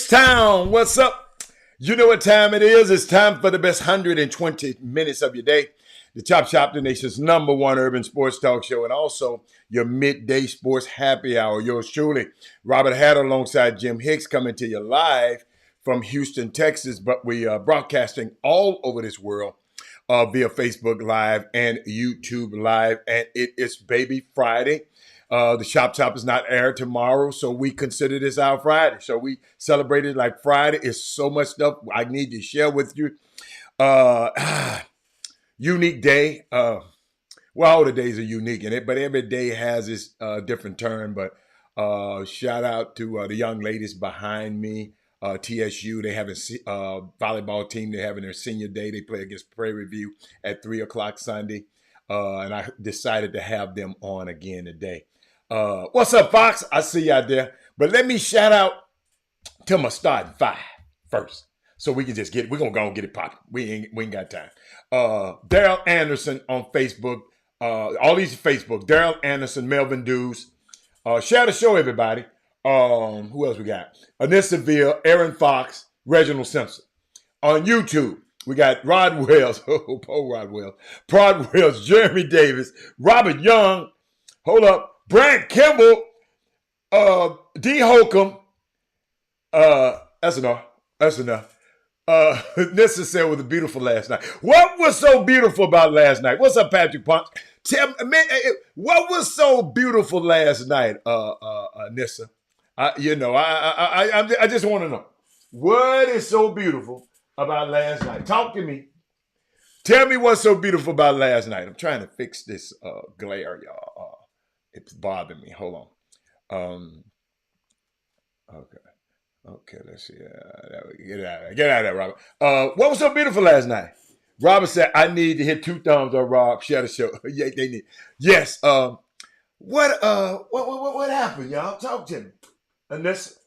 H-Town, what's up? You know what time it is. It's time for the best 120 minutes of your day. The Chop Shop, the nation's #1 urban sports talk show, and also your midday sports happy hour. Yours truly, Robert Hatter alongside Jim Hicks, coming to you live from Houston, Texas. But we are broadcasting all over this world via Facebook Live and YouTube Live. And it is Baby Friday. The Chop is not aired tomorrow, so we consider this our Friday. So we celebrate it like Friday. It's so much stuff I need to share with you. Unique day. Well, all the days are unique in it, but every day has its different turn. But shout out to the young ladies behind me. TSU, they have a volleyball team. They're having their senior day. They play against Prairie View at 3 o'clock Sunday. And I decided to have them on again today. What's up, Fox? I see you out there. But let me shout out to my starting five first. So we can just get it. We're going to go and get it popping. We ain't got time. Daryl Anderson on Facebook. All these Facebook. Daryl Anderson, Melvin Dews. Share the show, everybody. Who else we got? Anissa Seville, Aaron Fox, Reginald Simpson. On YouTube, we got Rod Wells. Oh, poor Rod Wells. Prod Wells, Jeremy Davis, Robert Young. Hold up. Brant Kimball, D. Holcomb. That's enough. That's enough. Nissa said it was beautiful last night. What was so beautiful about last night? What's up, Patrick Punch? Tell me, what was so beautiful last night, Nissa? I just want to know. What is so beautiful about last night? Talk to me. Tell me what's so beautiful about last night. I'm trying to fix this glare, y'all. It's bothering me. Hold on. Okay, let's see. Get out of there, Robert. What was so beautiful last night? Robert said, I need to hit 2 thumbs on Rob. Share the show. Yeah, they need. Yes. What happened, y'all? Talk to me. And this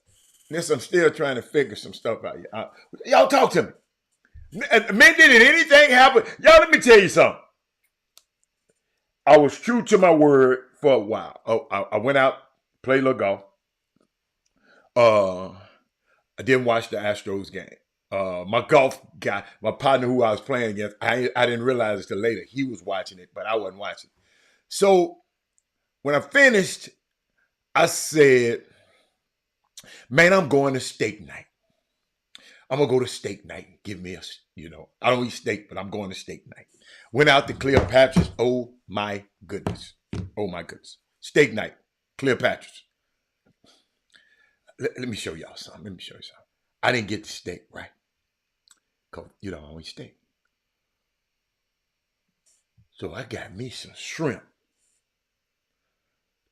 I'm still trying to figure some stuff out. Y'all talk to me. Man, did anything happen? Y'all, let me tell you something. I was true to my word for a while. I went out, played a little golf. I didn't watch the Astros game. My golf guy, my partner who I was playing against, I didn't realize it till later. He was watching it, but I wasn't watching it. So when I finished, I said, man, I'm going to steak night. I'm going to go to steak night and give me I don't eat steak, but I'm going to steak night. Went out to Cleopatra's. Oh, my goodness. Oh, my goodness. Steak night, Cleopatra's. Let me show y'all something. I didn't get the steak, right? Because you don't eat steak. So I got me some shrimp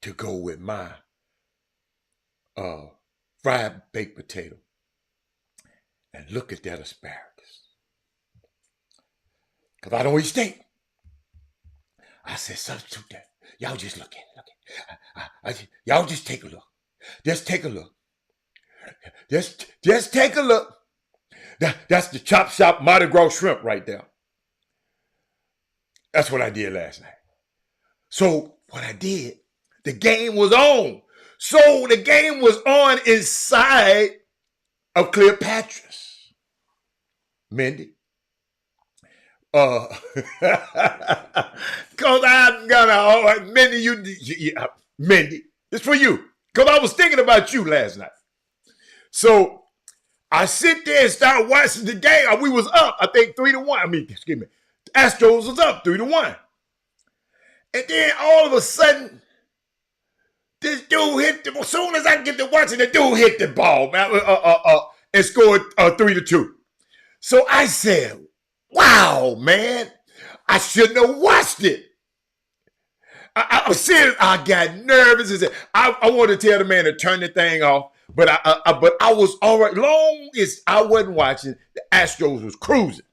to go with my fried baked potato. And look at that asparagus. Because I don't eat steak. I said, substitute that. Y'all just look at it. Y'all just take a look. Just take a look. Just take a look. That's the Chop Shop Mardi Gras shrimp right there. That's what I did last night. So what I did, the game was on. So the game was on inside of Cleopatra's. Mindy. Cause I'm gonna, Mindy, Mindy, it's for you. Cause I was thinking about you last night. So I sit there and start watching the game. We was up, I think 3-1. Excuse me. The Astros was up 3-1. And then all of a sudden, this dude as soon as I get to watching, the dude hit the ball, man, and scored 3-2. So I said, wow, man, I shouldn't have watched it. I was serious. I got nervous. I wanted to tell the man to turn the thing off. But I was all right. Long as I wasn't watching, the Astros was cruising.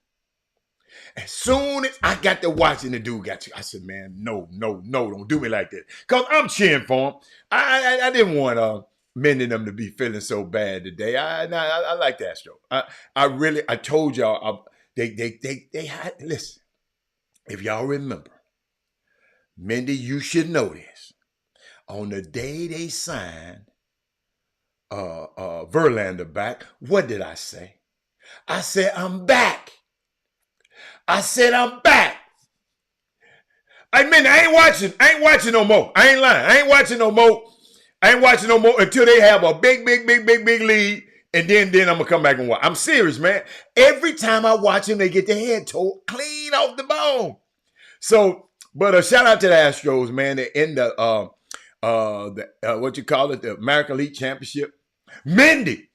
As soon as I got to watching, the dude got you. I said, man, no, don't do me like that. Because I'm cheering for him. I didn't want mending them to be feeling so bad today. I like the Astros. I told y'all, they had, listen, if y'all remember, Mindy, you should know this. On the day they signed Verlander back. What did I say? I said, I'm back. I said, I'm back. I mean, I ain't watching no more. I ain't lying. I ain't watching no more. I ain't watching no more until they have a big lead. And then I'm gonna come back and watch. I'm serious, man. Every time I watch them, they get their head tore clean off the bone. So, but shout out to the Astros, man. They're in the what you call it, the American League Championship. Mindy.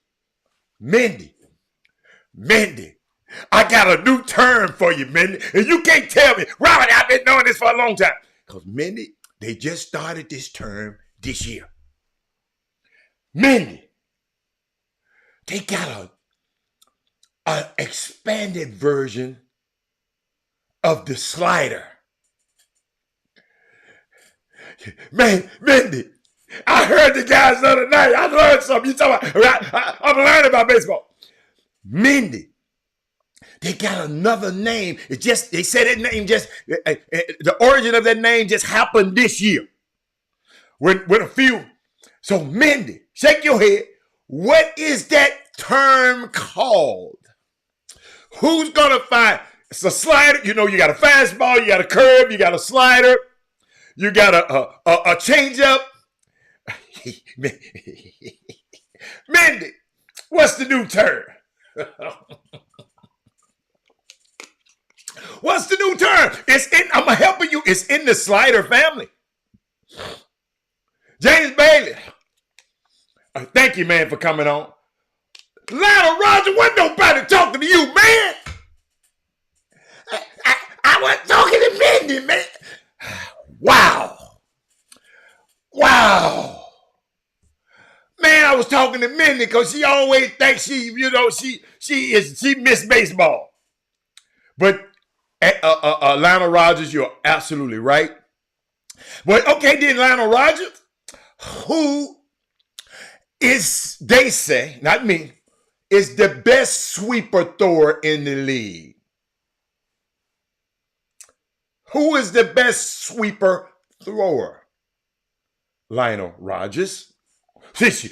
I got a new term for you, Mindy. And you can't tell me, Robert, I've been knowing this for a long time. Because Mindy, they just started this term this year. Mindy, they got an expanded version of the slider. Man, Mindy, I heard the guys the other night. I learned something. You talking about? I'm learning about baseball. Mindy, they got another name. It just, they said that name just, the origin of that name just happened this year. With a few. So Mindy, shake your head. What is that term called? Who's going to find? It's a slider. You know, you got a fastball, you got a curve, you got a slider, you got a changeup. Mindy, what's the new term? What's the new term? I'm helping you. It's in the slider family. James Bailey. Thank you, man, for coming on. Lionel Roger, wasn't nobody talking to you, man. I wasn't talking to Mindy, man. Wow. Man, I was talking to Mindy because she always thinks she missed baseball. But Lionel Rogers, you're absolutely right. But okay, then Lionel Rogers, who is, they say, not me, is the best sweeper thrower in the league? Who is the best sweeper thrower? Lionel Rogers. Since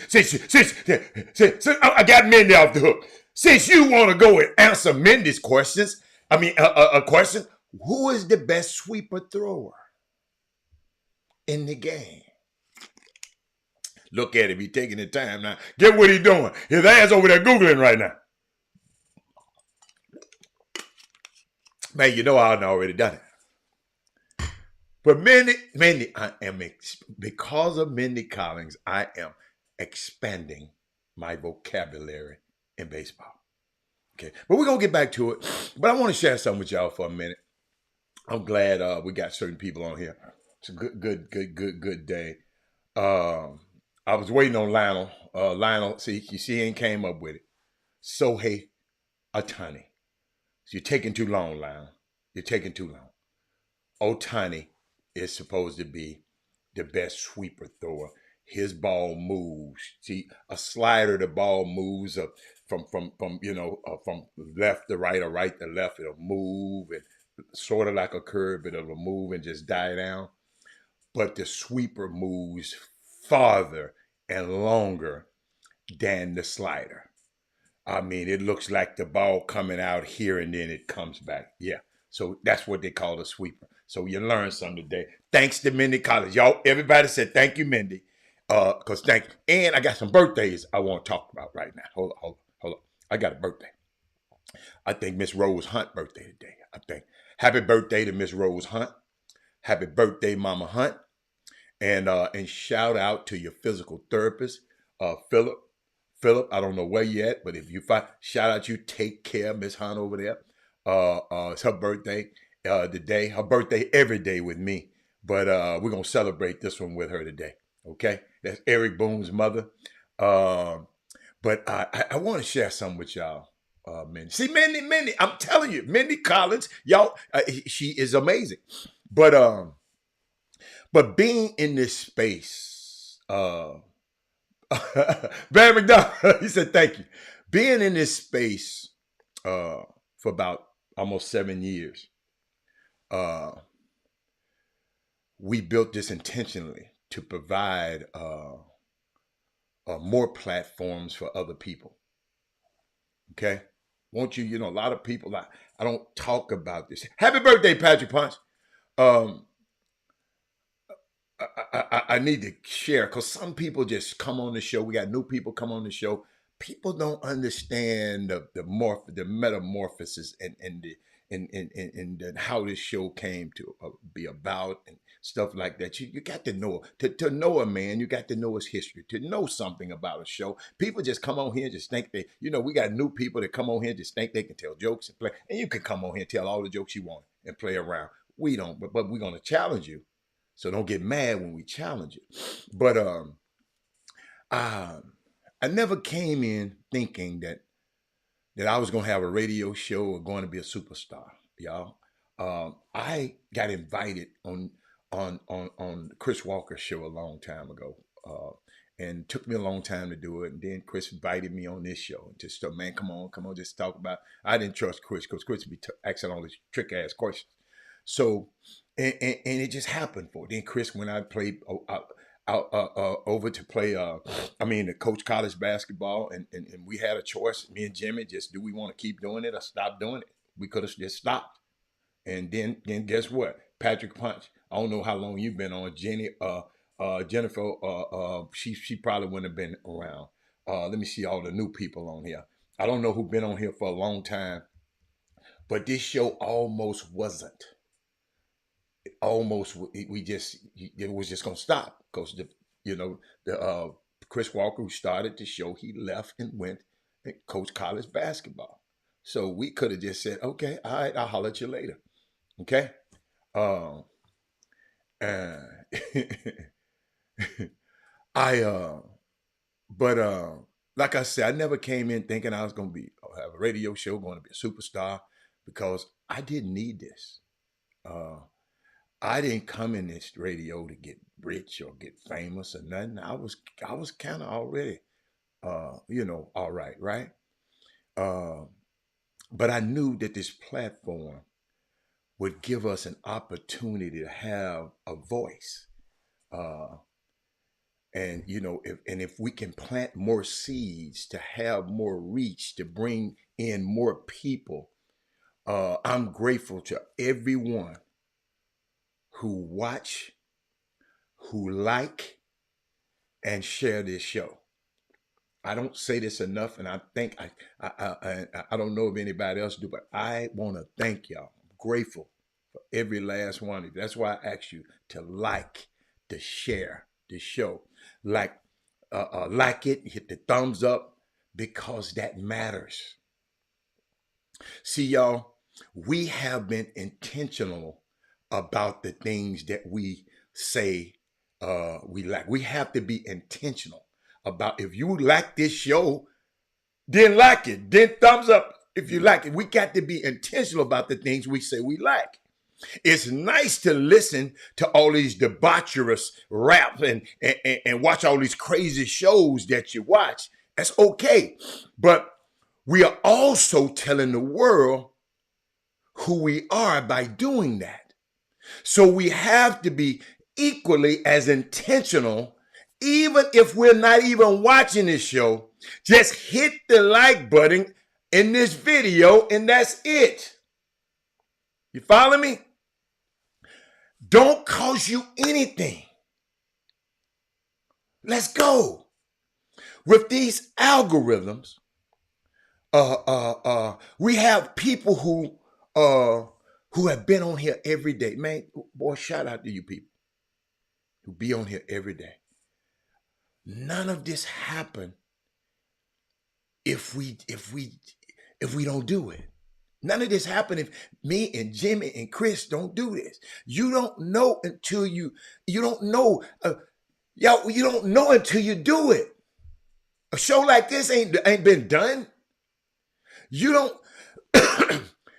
I got Mindy off the hook. Since you want to go and answer Mindy's questions, a question, who is the best sweeper thrower in the game? Look at him. He's taking the time now. Get what he's doing. His ass over there Googling right now. Man, you know I already done it. But Mindy, because of Mindy Collins, I am expanding my vocabulary in baseball. Okay, but we're going to get back to it. But I want to share something with y'all for a minute. I'm glad we got certain people on here. It's a good day. I was waiting on Lionel. Lionel, see, he ain't came up with it. Shohei Ohtani. So you're taking too long, Lionel. You're taking too long. Ohtani is supposed to be the best sweeper thrower. His ball moves. See, a slider, the ball moves from left to right or right to left. It'll move, and sort of like a curve, but it'll move and just die down. But the sweeper moves farther and longer than the slider. I mean, it looks like the ball coming out here and then it comes back. Yeah. So that's what they call a sweeper. So you learned something today. Thanks to Mindy Collins. Y'all, everybody said thank you, Mindy. Because and I got some birthdays I want to talk about right now. Hold on. I got a birthday. I think Miss Rose Hunt birthday today. I think. Happy birthday to Miss Rose Hunt. Happy birthday, Mama Hunt. And shout out to your physical therapist, Philip. Philip, I don't know where you at, but if you find, shout out you, take care, Miss Hunt over there. It's her birthday today. Her birthday every day with me. But we're going to celebrate this one with her today. Okay? That's Eric Boone's mother. But I want to share something with y'all. Mindy. See, Mindy, I'm telling you, Mindy Collins, y'all, she is amazing. But being in this space, Barry McDonald, he said, thank you. Being in this space for about almost 7 years, we built this intentionally to provide more platforms for other people. Okay, won't you? You know, a lot of people. I don't talk about this. Happy birthday, Patrick Punch. Um, I need to share because some people just come on the show. We got new people come on the show. People don't understand the metamorphosis and how this show came to be about and stuff like that. You got to know to know a man. You got to know his history to know something about a show. People just come on here and just think we got new people that come on here and just think they can tell jokes and play. And you can come on here and tell all the jokes you want and play around. We don't, but we're gonna challenge you. So don't get mad when we challenge it. But I never came in thinking that I was gonna have a radio show or going to be a superstar, y'all. I got invited on Chris Walker's show a long time ago, and it took me a long time to do it. And then Chris invited me on this show. And just man, come on, just talk about. I didn't trust Chris because Chris would be asking all these trick ass questions. So, and it just happened for it. Then Chris, when I played over to play, to coach college basketball, and we had a choice, me and Jimmy, just do we want to keep doing it or stop doing it? We could have just stopped. And then guess what? Patrick Punch. I don't know how long you've been on. Jennifer, she probably wouldn't have been around. Let me see all the new people on here. I don't know who've been on here for a long time, but this show almost wasn't. It was just gonna stop because Chris Walker, who started the show, he left and went and coached college basketball. So we could have just said, okay, all right, I'll holler at you later. Okay. Uh, I but like I said, I never came in thinking I was gonna have a radio show, going to be a superstar, because I didn't need this. I didn't come in this radio to get rich or get famous or nothing. I was kind of already, all right. But I knew that this platform would give us an opportunity to have a voice, and if we can plant more seeds to have more reach to bring in more people, I'm grateful to everyone who watch, who like, and share this show. I don't say this enough, and I think I don't know if anybody else do, but I want to thank y'all. I'm grateful for every last one of you. That's why I ask you to like, to share the show, like it, hit the thumbs up, because that matters. See, y'all, we have been intentional about the things that we say we like. We have to be intentional about, if you like this show, then like it, then thumbs up if you like it. We got to be intentional about the things we say we like. It's nice to listen to all these debaucherous rap and watch all these crazy shows that you watch. That's okay. But we are also telling the world who we are by doing that. So we have to be equally as intentional, even if we're not even watching this show. Just hit the like button in this video, and that's it. You follow me? Don't cost you anything. Let's go. With these algorithms, we have people who have been on here every day. Man, boy, shout out to you people who be on here every day. None of this happen if we don't do it. None of this happen if me and Jimmy and Chris don't do this. You don't know until you don't know. You don't know until you do it. A show like this ain't been done. You don't.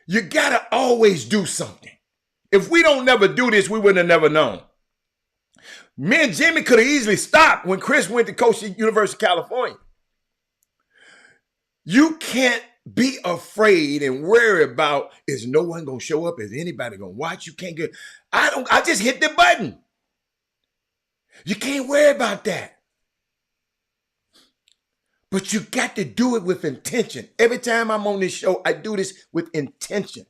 You gotta always do something. If we don't never do this, we wouldn't have never known. Me and Jimmy could have easily stopped when Chris went to coach at University of California. You can't be afraid and worry about, is no one gonna show up? Is anybody gonna watch? You can't get. I just hit the button. You can't worry about that. But you got to do it with intention. Every time I'm on this show, I do this with intention.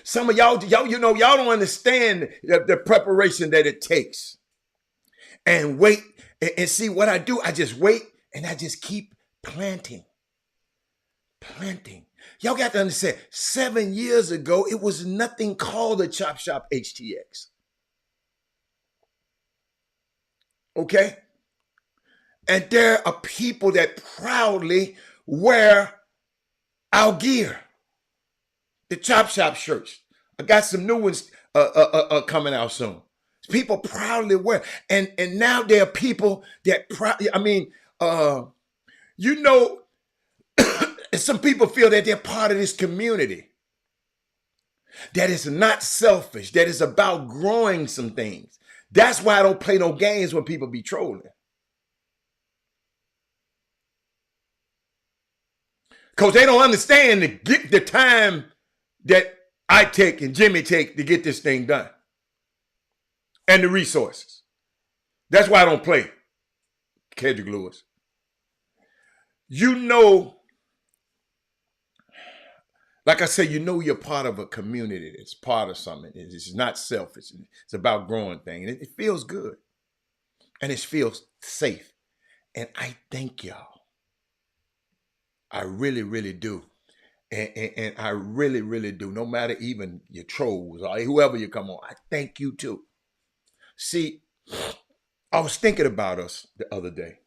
Some of y'all, y'all don't understand the preparation that it takes. And wait and see what I do. I just wait and I just keep planting. Y'all got to understand, 7 years ago, it was nothing called the Chop Shop Htx. Okay? And there are people that proudly wear our gear. The Chop Shop shirts. I got some new ones coming out soon. People proudly wear. And now there are people that some people feel that they're part of this community. That is not selfish. That is about growing some things. That's why I don't play no games when people be trolling. Because they don't understand the time that I take and Jimmy take to get this thing done. And the resources. That's why I don't play. Kendrick Lewis. You know, like I said, you know you're part of a community. It's part of something. It's not selfish. It's about growing things. It feels good. And it feels safe. And I thank y'all. I really, really do. And I really, really do. No matter even your trolls or whoever you come on, I thank you too. See, I was thinking about us the other day.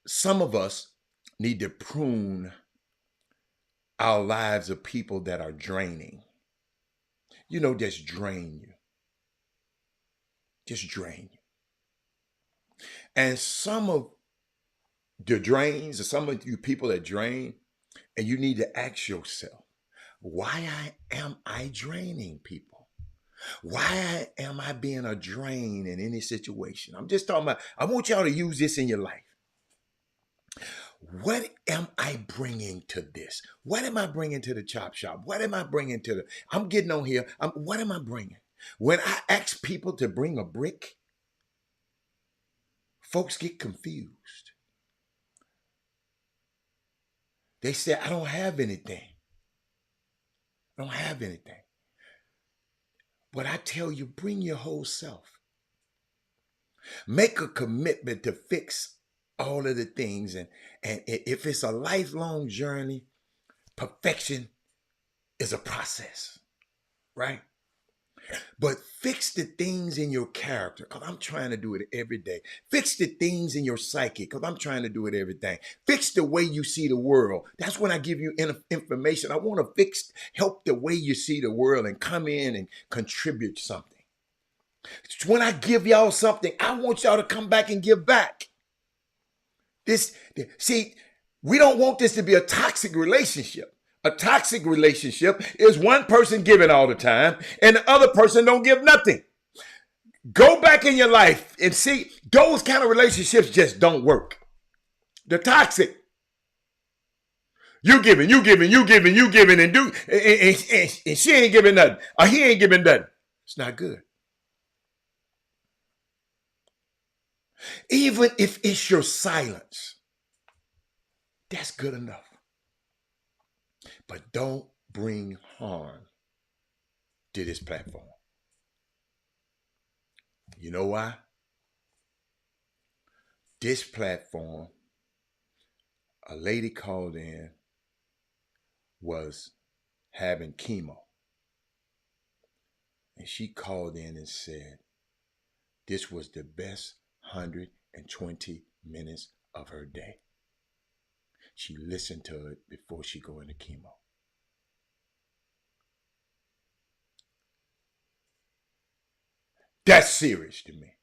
Some of us need to prune our lives of people that are draining. Just drain you. Just drain you. And some of the drains, or some of you people that drain, and you need to ask yourself, why am I draining people? Why am I being a drain in any situation? I'm just talking about, I want y'all to use this in your life. What am I bringing to this? What am I bringing to the Chop Shop? What am I bringing to I'm getting on here. What am I bringing? When I ask people to bring a brick, folks get confused. They say, I don't have anything. I don't have anything. But I tell you, bring your whole self. Make a commitment to fix all of the things. And if it's a lifelong journey, perfection is a process, right? But fix the things in your character, because I'm trying to do it every day. Fix the things in your psyche, because I'm trying to do it every day. Fix the way you see the world. That's when I give you information. I want to help the way you see the world and come in and contribute something. When I give y'all something, I want y'all to come back and give back. See, we don't want this to be a toxic relationship. A toxic relationship is one person giving all the time and the other person don't give nothing. Go back in your life and see, those kind of relationships just don't work. They're toxic. You giving, and she ain't giving nothing, or he ain't giving nothing. It's not good. Even if it's your silence, that's good enough. But don't bring harm to this platform. You know why? This platform, a lady called in, was having chemo. And she called in and said, this was the best 120 minutes of her day. She listened to it before she go into chemo. That's serious to me.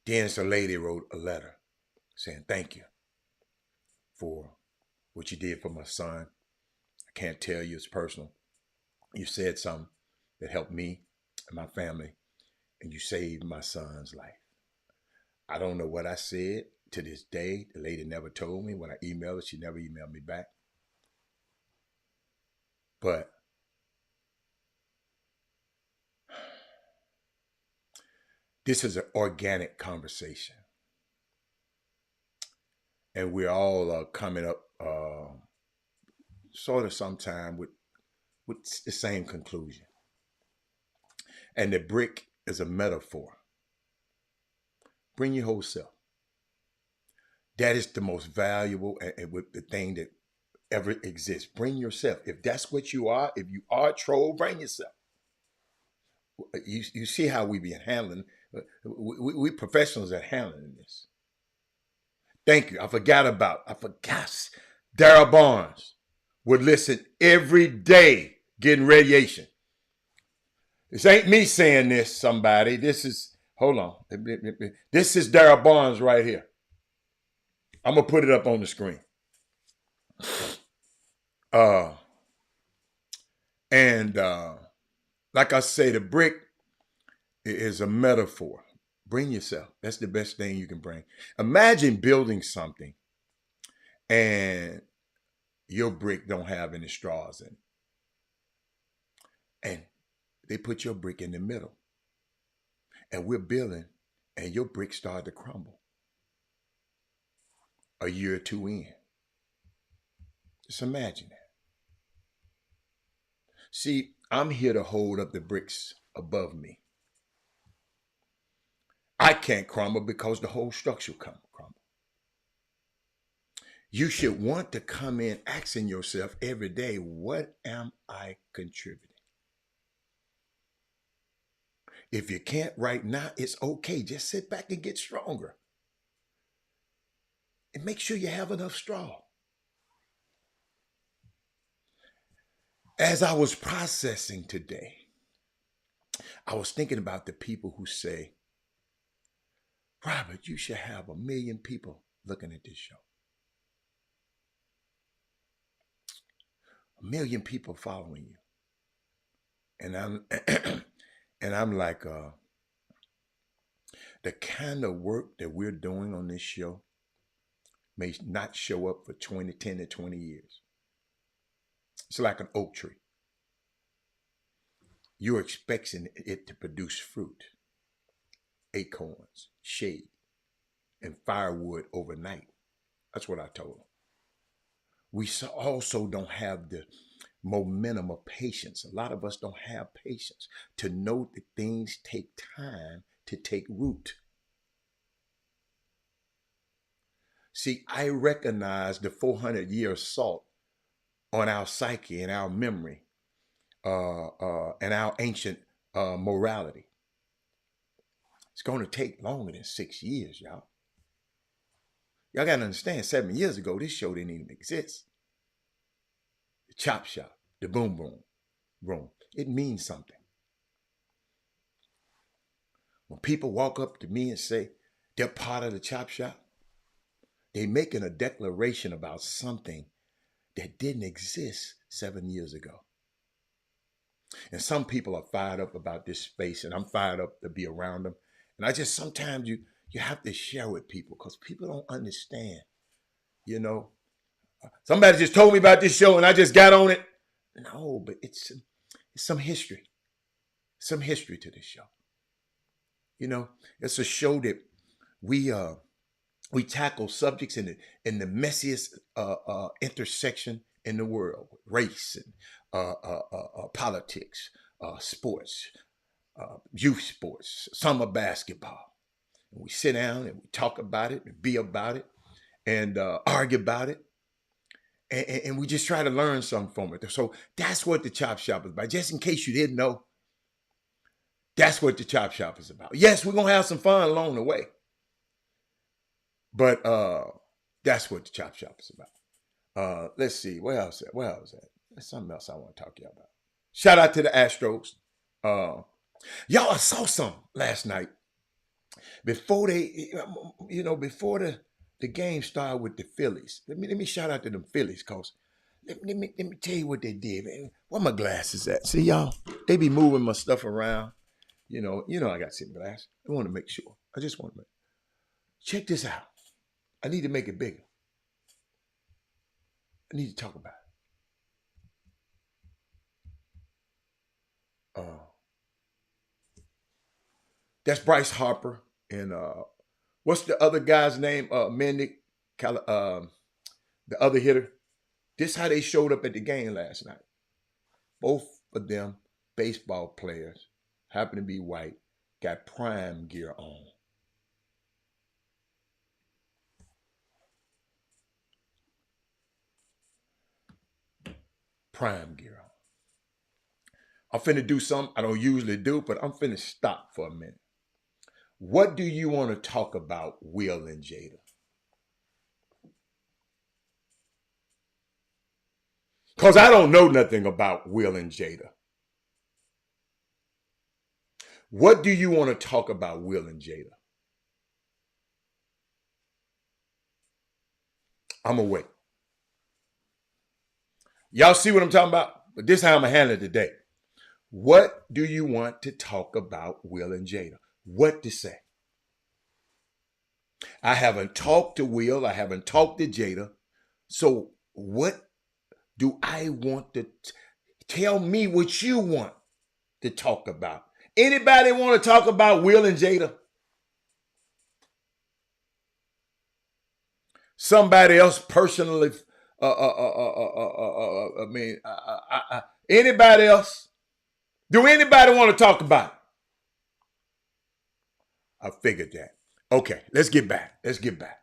Then a lady wrote a letter saying, thank you for what you did for my son. I can't tell you, it's personal. You said something that helped me and my family, and you saved my son's life. I don't know what I said to this day. The lady never told me. When I emailed her, she never emailed me back. But This is an organic conversation, and we're all coming up sort of sometime with the same conclusion. And the brick is a metaphor. Bring your whole self. That is the most valuable and with the thing that ever exists. Bring yourself. If that's what you are, if you are a troll, bring yourself. You see how we be handling. We professionals at handling this. Thank you. I forgot. Darryl Barnes would listen every day getting radiation. This ain't me saying this, somebody. This is, hold on. This is Darryl Barnes right here. I'm going to put it up on the screen. And like I say, the brick is a metaphor. Bring yourself. That's the best thing you can bring. Imagine building something and your brick don't have any straws in it. And they put your brick in the middle. And we're building and your brick started to crumble. A year or two in. Just imagine that. See, I'm here to hold up the bricks above me. I can't crumble because the whole structure crumble. You should want to come in asking yourself every day, what am I contributing? If you can't right now, it's okay. Just sit back and get stronger. And make sure you have enough straw. As I was processing today, I was thinking about the people who say, Robert, you should have 1 million people looking at this show. 1 million people following you. And I'm like, the kind of work that we're doing on this show may not show up for 10 to 20 years. It's like an oak tree. You're expecting it to produce fruit, acorns, shade, and firewood overnight. That's what I told them. We also don't have the momentum of patience. A lot of us don't have patience to know that things take time to take root. See, I recognize the 400-year assault on our psyche and our memory and our ancient morality. It's going to take longer than 6 years, y'all. Y'all got to understand, 7 years ago, this show didn't even exist. The Chop Shop, the Boom Boom Room, it means something. When people walk up to me and say they're part of the Chop Shop, they're making a declaration about something that didn't exist 7 years ago. And some people are fired up about this space, and I'm fired up to be around them. And I just, sometimes you have to share with people because people don't understand. You know, somebody just told me about this show and I just got on it. No, but it's some history. Some history to this show. You know, it's a show that we tackle subjects in the messiest intersection in the world: race and politics, sports, youth sports, summer basketball. And we sit down and we talk about it and be about it and argue about it. And we just try to learn something from it. So that's what the Chop Shop is about. Just in case you didn't know, that's what the Chop Shop is about. Yes, we're going to have some fun along the way. But that's what the Chop Shop is about. Let's see. Where else? There's something else I want to talk to you about. Shout out to the Astros. Y'all, I saw some last night. Before before the game started with the Phillies. Let me shout out to them Phillies, cause let me tell you what they did, man. Where my glasses at? See, y'all, they be moving my stuff around. You know I got some glasses. I want to make sure. I just want to make. Check this out. I need to make it bigger. I need to talk about it. That's Bryce Harper and what's the other guy's name? The other hitter. This how they showed up at the game last night. Both of them baseball players, happen to be white, got prime gear on. Prime gear on. I'm finna do something I don't usually do, but I'm finna stop for a minute. What do you want to talk about, Will and Jada? Because I don't know nothing about Will and Jada. What do you want to talk about, Will and Jada? I'm going to wait. Y'all see what I'm talking about? But this is how I'm going to handle it today. What do you want to talk about, Will and Jada? What to say? I haven't talked to Will. I haven't talked to Jada. So what do I want to tell me what you want to talk about? Anybody want to talk about Will and Jada? Somebody else personally? Anybody else? Do anybody want to talk about it? I figured that. Okay, let's get back. Let's get back.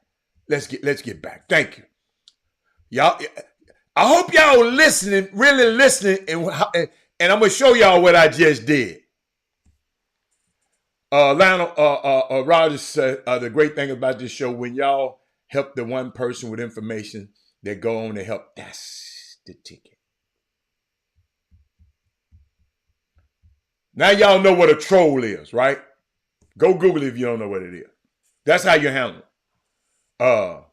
Thank you. Y'all, I hope y'all listening, really listening, and I'm gonna show y'all what I just did. Lionel Rogers said the great thing about this show, when y'all help the one person with information, they go on to help. That's the ticket. Now y'all know what a troll is, right? Go Google it if you don't know what it is. That's how you handle it.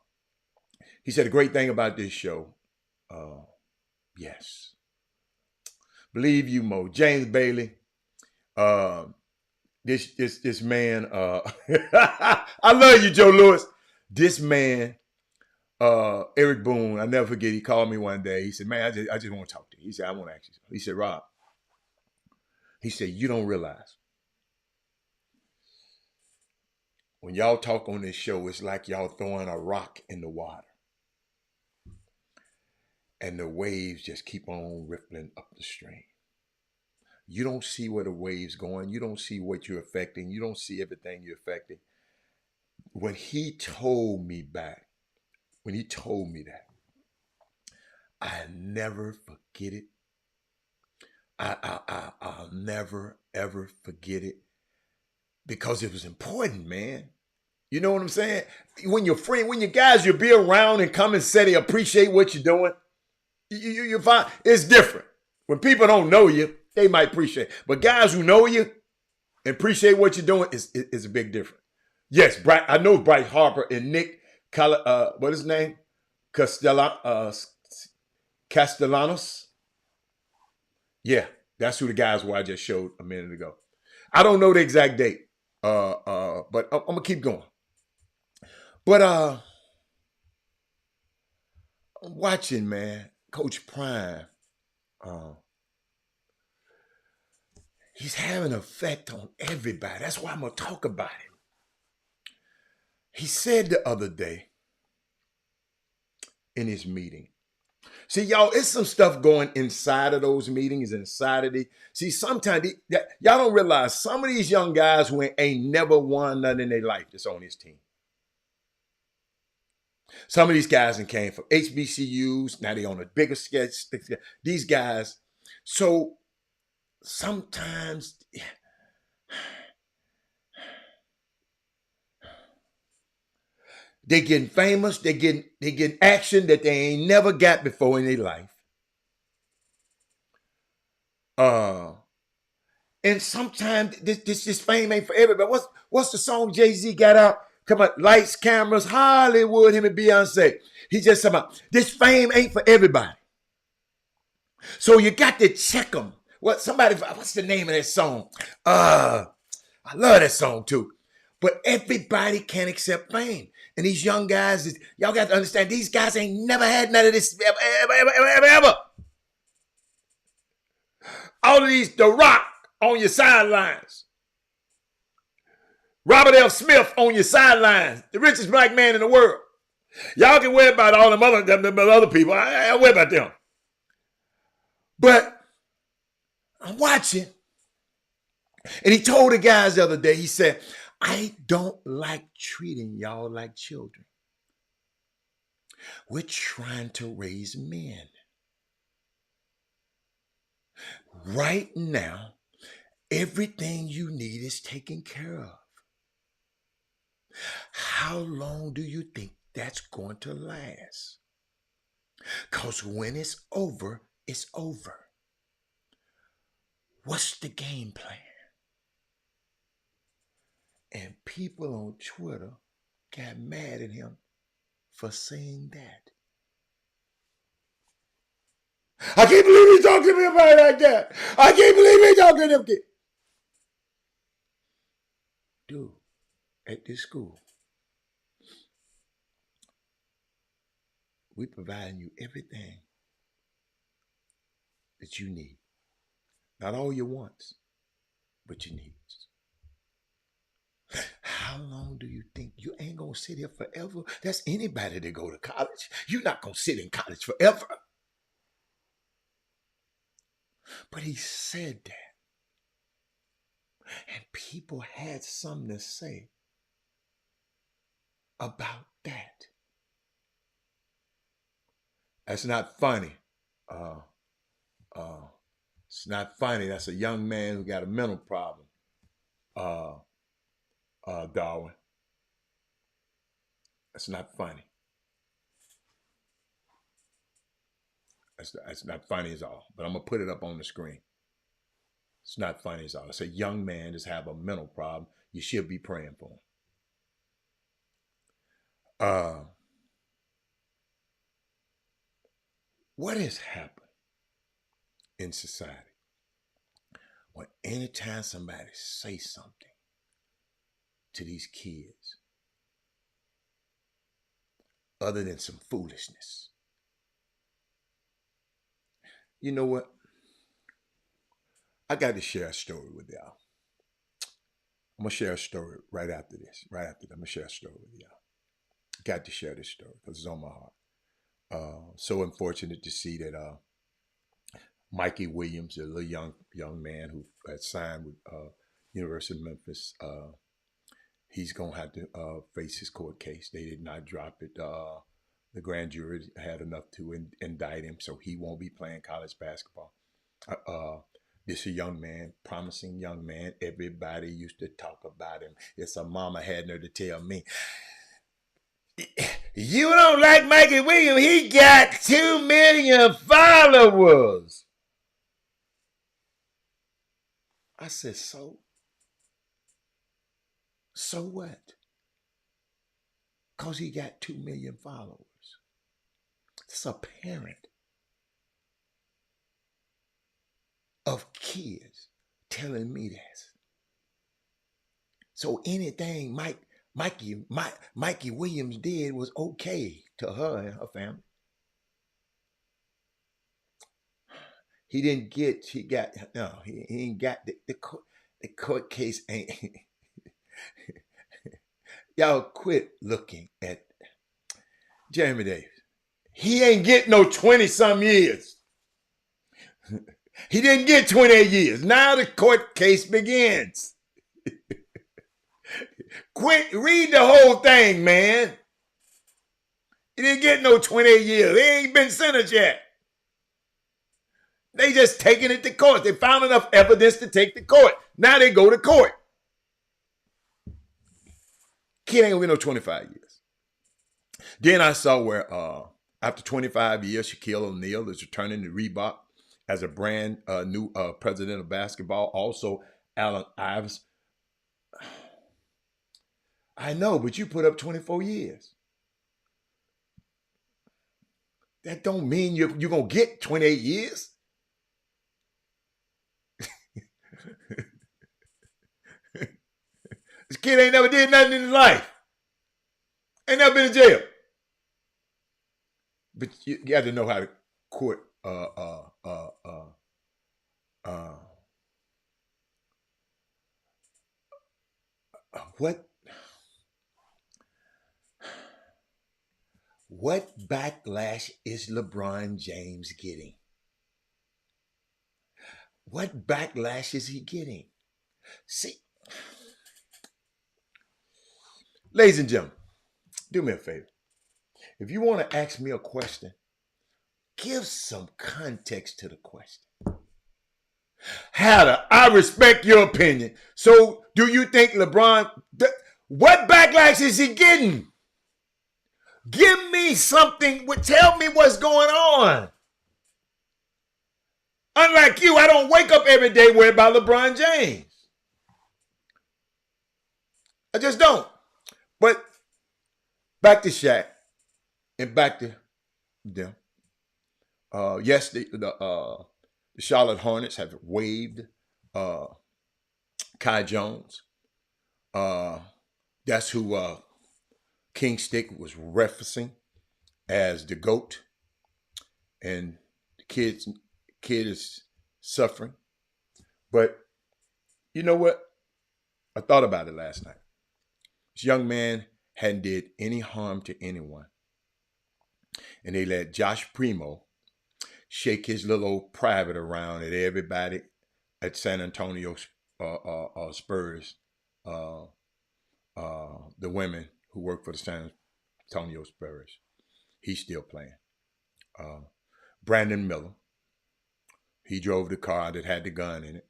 He said the great thing about this show, yes. Believe you, Mo. James Bailey, this man, I love you, Joe Lewis. This man, Eric Boone, I never forget, he called me one day. He said, man, I just want to talk to you. He said, I want to ask you something. He said, Rob, he said, you don't realize when y'all talk on this show, it's like y'all throwing a rock in the water. And the waves just keep on rippling up the stream. You don't see where the waves going. You don't see what you're affecting. You don't see everything you're affecting. When he told me that, I never forget it. I'll never, ever forget it because it was important, man. You know what I'm saying? When your guys, you'll be around and come and say they appreciate what you're doing. You find it's different. When people don't know you, they might appreciate it. But guys who know you and appreciate what you're doing is a big difference. Yes, I know Bryce Harper and Nick, what is his name? Castellanos. Yeah, that's who the guys were I just showed a minute ago. I don't know the exact date, but I'm going to keep going. But I'm watching, man, Coach Prime. He's having an effect on everybody. That's why I'm going to talk about him. He said the other day in his meeting. See, y'all, it's some stuff going inside of those meetings, inside of the. See, sometimes y'all don't realize some of these young guys who ain't never won nothing in their life that's on his team. Some of these guys came from HBCUs. Now they on a bigger sketch. These guys. So sometimes they getting famous. They getting action that they ain't never got before in their life. And sometimes this fame ain't for everybody. What's the song Jay-Z got out? Come on, lights, cameras, Hollywood, him and Beyonce. He just talking about this fame ain't for everybody. So you got to check them. What's the name of that song? I love that song too. But everybody can't accept fame. And these young guys, y'all got to understand, these guys ain't never had none of this ever. All of these, The Rock on your sidelines. Robert L. Smith on your sidelines, the richest black man in the world. Y'all can worry about all them other people. I don't worry about them. But I'm watching. And he told the guys the other day, he said, I don't like treating y'all like children. We're trying to raise men. Right now, everything you need is taken care of. How long do you think that's going to last? Because when it's over, it's over. What's the game plan? And people on Twitter got mad at him for saying that. I can't believe he's talking to me about it like that. I can't believe he's talking to me. Dude, at this school, we providing you everything that you need. Not all your wants, but your needs. How long do you think? You ain't going to sit here forever. That's anybody that go to college. You're not going to sit in college forever. But he said that. And people had something to say about that. That's not funny. It's not funny. That's a young man who got a mental problem. Darwin. That's not funny. That's not funny at all. But I'm going to put it up on the screen. It's not funny at all. It's a young man that's have a mental problem. You should be praying for him. What has happened in society? When anytime somebody say something to these kids, other than some foolishness, you know what? I got to share a story with y'all. I'm going to share a story right after this. Right after that, I'm going to share a story with y'all. Got to share this story because it's on my heart. So unfortunate to see that Mikey Williams, a little young man who had signed with University of Memphis, he's going to have to face his court case. They did not drop it. The grand jury had enough to indict him, so he won't be playing college basketball. This is a young man, promising young man. Everybody used to talk about him. It's a mama had her to tell me, you don't like Mikey Williams? He got 2 million followers. I said, so? So what? Because he got 2 million followers. It's a parent of kids telling me this. So anything Mikey Williams did was okay to her and her family. He ain't got the court case ain't. Y'all quit looking at Jeremy Davis. He ain't get no 20-some years. He didn't get 28 years. Now the court case begins. Quit, read the whole thing, man. He didn't get no 28 years. He ain't been sentenced yet. They just taking it to court. They found enough evidence to take to court. Now they go to court. Kid ain't gonna get no 25 years. Then I saw where after 25 years, Shaquille O'Neal is returning to Reebok as a brand new president of basketball. Also, Allen Iverson. I know, but you put up 24 years. That don't mean you're going to get 28 years. This kid ain't never did nothing in his life. Ain't never been in jail. But you got to know how to court What what backlash is LeBron James getting? What backlash is he getting? See, ladies and gentlemen, do me a favor. If you want to ask me a question, give some context to the question. Hatter, I respect your opinion. So, do you think LeBron, what backlash is he getting? Give me something, tell me what's going on. Unlike you, I don't wake up every day worried about LeBron James. I just don't. But back to Shaq and back to them. Yes, the Charlotte Hornets have waived Kai Jones. That's who King Stick was referencing as the GOAT. And the kid is suffering. But you know what? I thought about it last night. This young man hadn't did any harm to anyone. And they let Josh Primo shake his little old private around at everybody at San Antonio Spurs, the women who work for the San Antonio Spurs. He's still playing. Brandon Miller, he drove the car that had the gun in it.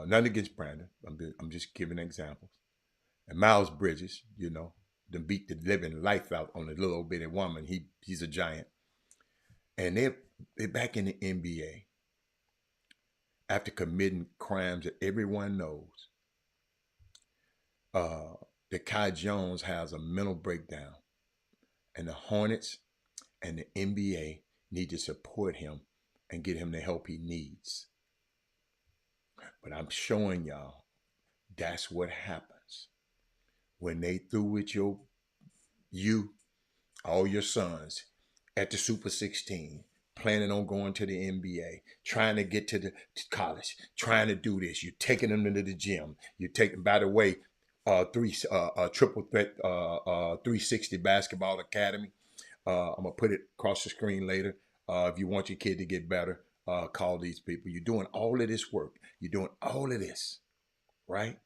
Nothing against Brandon. I'm just giving examples. And Miles Bridges, you know, them beat the living life out on a little old bitty woman. He's a giant. And they're back in the NBA after committing crimes that everyone knows. That Kai Jones has a mental breakdown. And the Hornets and the NBA need to support him and get him the help he needs. But I'm showing y'all that's what happens when they through with all your sons at the Super 16, planning on going to the NBA, trying to get to college, trying to do this. You're taking them into the gym. You're taking, by the way, triple threat 360 basketball academy. I'm gonna put it across the screen later. If you want your kid to get better, call these people. You're doing all of this work. You're doing all of this, right?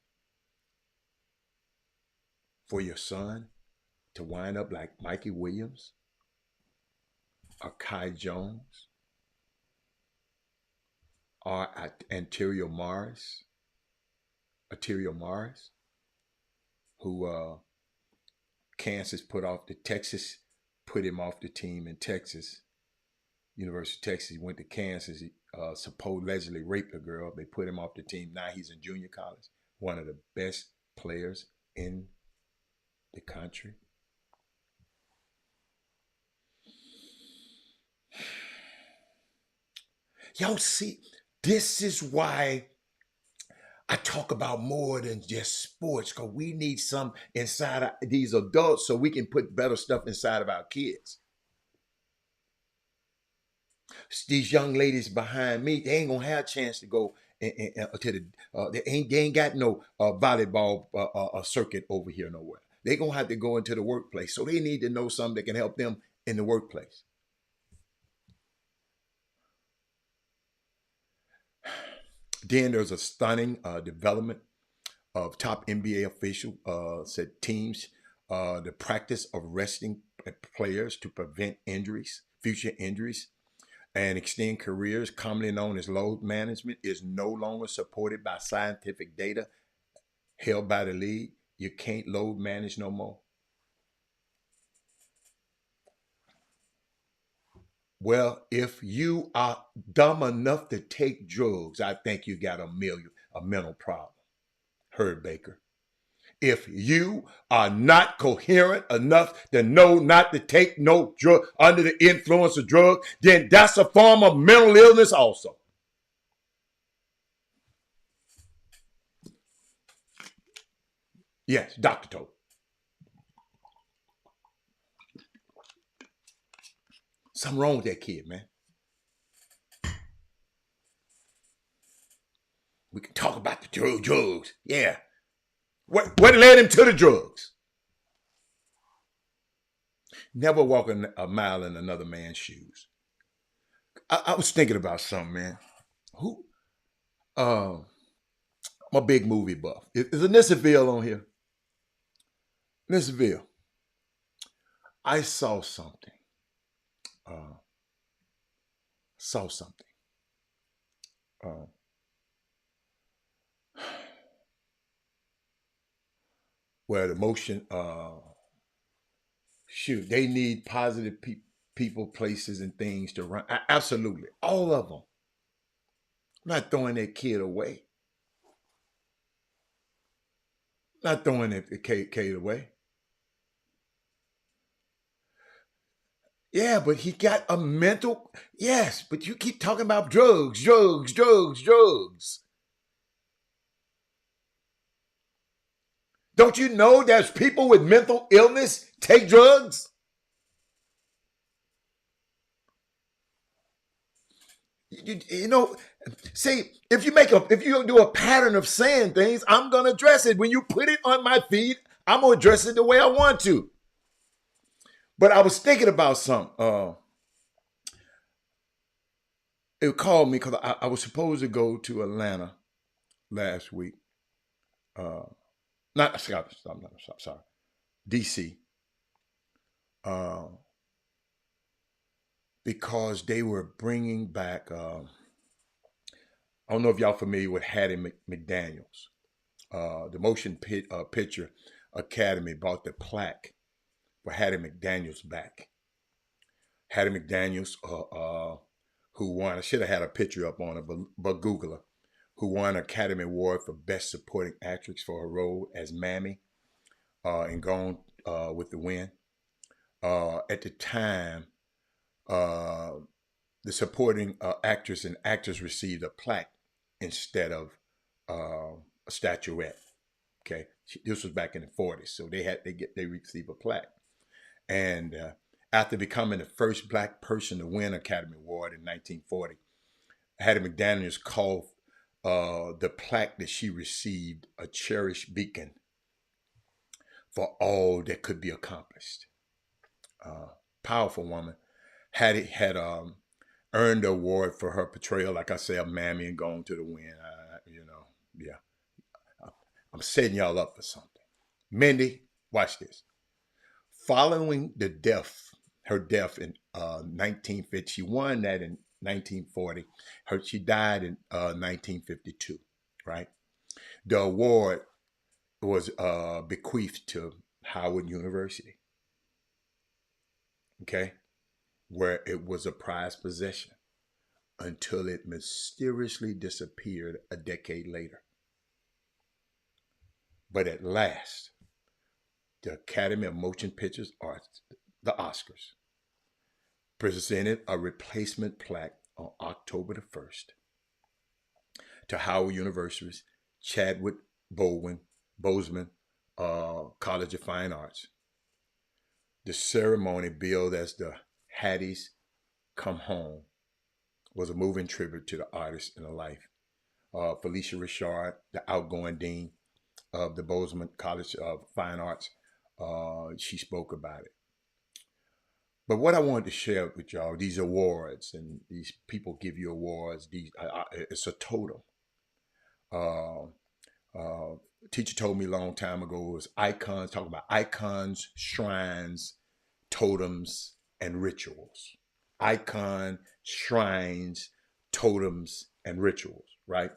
For your son to wind up like Mikey Williams or Kai Jones or Antonio Morris, who Kansas Texas put him off the team in Texas. University of Texas, he went to Kansas. He supposedly raped a girl. They put him off the team. Now he's in junior college. One of the best players in the country. Y'all see, this is why I talk about more than just sports, because we need some inside these adults so we can put better stuff inside of our kids. These young ladies behind me, they ain't gonna have a chance to go to they ain't got no volleyball circuit over here nowhere. They gonna have to go into the workplace, so they need to know something that can help them in the workplace. Then there's a stunning development of top NBA official said teams the practice of resting players to prevent injuries, future injuries, and extend careers, commonly known as load management, is no longer supported by scientific data held by the league. You can't load manage no more. Well, if you are dumb enough to take drugs, I think you got a mental problem. Herb Baker. If you are not coherent enough to know not to take no drug under the influence of drugs, then that's a form of mental illness also. Yes, Dr. told. Something wrong with that kid, man. We can talk about the drugs. Yeah. What led him to the drugs? Never walk a mile in another man's shoes. I was thinking about something, man. Who? Uh, I'm a big movie buff. Is Nisaville on here? Nisaville. I saw something. Uh, saw something. Uh, where the motion, shoot, they need positive people, places, and things to run. Absolutely, all of them. I'm not throwing that kid away. Not throwing that kid away. Yeah, but he got a mental. Yes, but you keep talking about drugs, drugs, drugs, drugs. Don't you know there's people with mental illness take drugs? You know, see, if you do a pattern of saying things, I'm gonna address it. When you put it on my feed, I'm gonna address it the way I want to. But I was thinking about something. It called me because I was supposed to go to Atlanta last week. Uh, not sorry, DC. Uh, because they were bringing back. I don't know if y'all familiar with Hattie McDaniel's. The Motion Picture Academy bought the plaque for Hattie McDaniel's back. Hattie McDaniel's, who won, I should have had a picture up on it, but Google her, who won an Academy Award for Best Supporting Actress for her role as Mammy in Gone with the Wind. At the time, uh, the supporting actress and actors received a plaque instead of a statuette. Okay, this was back in the 40s, so they received a plaque. And after becoming the first black person to win Academy Award in 1940, Hattie McDaniels called the plaque that she received a cherished beacon for all that could be accomplished. Powerful woman. Hattie had earned the award for her portrayal, like I say, of Mammy and Gone to the Wind. Yeah. I'm setting y'all up for something. Mindy, watch this. Following her death in 1950, she won that in 1940. She died in 1952, right? The award was bequeathed to Howard University, okay, where it was a prized possession until it mysteriously disappeared a decade later. But at last, the Academy of Motion Picture Arts, the Oscars, presented a replacement plaque on October the 1st to Howard University's Chadwick Boseman College of Fine Arts. The ceremony, billed as the Hattie's Come Home, was a moving tribute to the artist and the life. Felicia Richard, the outgoing dean of the Bozeman College of Fine Arts, she spoke about it. But what I wanted to share with y'all, these awards, and these people give you awards. It's a total. Uh, Teacher told me a long time ago it was icons, talking about icons, shrines, totems, and rituals. Icon, shrines, totems, and rituals, right?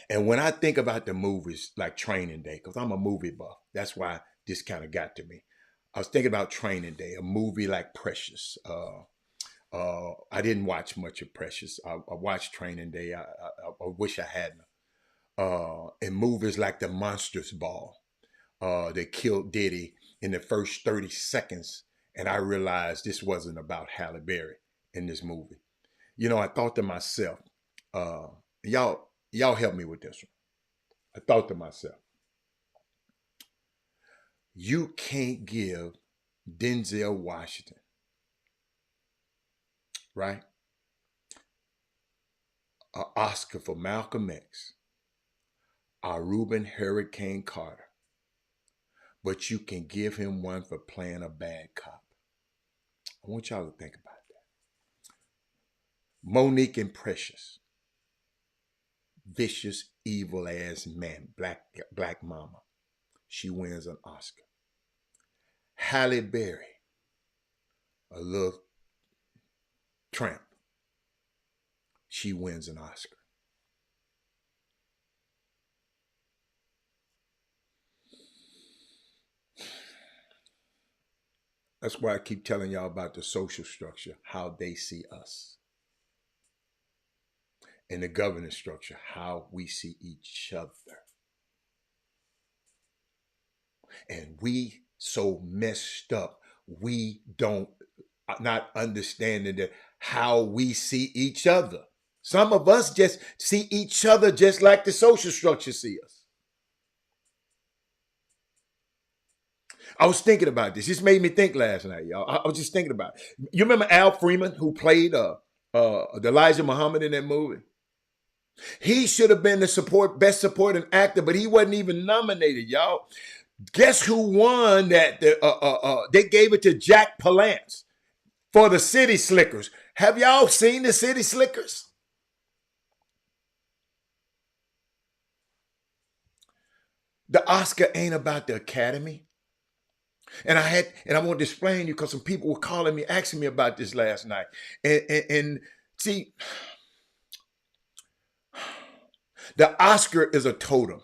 And when I think about the movies like Training Day, because I'm a movie buff, that's why this kind of got to me. I was thinking about Training Day, a movie like Precious. I didn't watch much of Precious. I watched Training Day. I wish I hadn't. And movies like The Monsters Ball. They killed Diddy in the first 30 seconds, and I realized this wasn't about Halle Berry in this movie. You know, I thought to myself, uh, y'all help me with this one. I thought to myself, you can't give Denzel Washington, right, an Oscar for Malcolm X, our Reuben Hurricane Carter, but you can give him one for playing a bad cop. I want y'all to think about that. Monique and Precious, vicious, evil ass man, black mama. She wins an Oscar. Halle Berry, a little tramp. She wins an Oscar. That's why I keep telling y'all about the social structure, how they see us. And the governance structure, how we see each other. And we so messed up, we don't, not understanding that how we see each other. Some of us just see each other just like the social structure see us. I was thinking about this. This made me think last night, y'all. I was just thinking about it. You remember Al Freeman, who played Elijah Muhammad in that movie? He should have been the best supporting actor, but he wasn't even nominated, y'all. Guess who won that? They gave it to Jack Palance for the City Slickers. Have y'all seen the City Slickers? The Oscar ain't about the Academy. And I want to explain to you because some people were calling me, asking me about this last night. And see, the Oscar is a totem.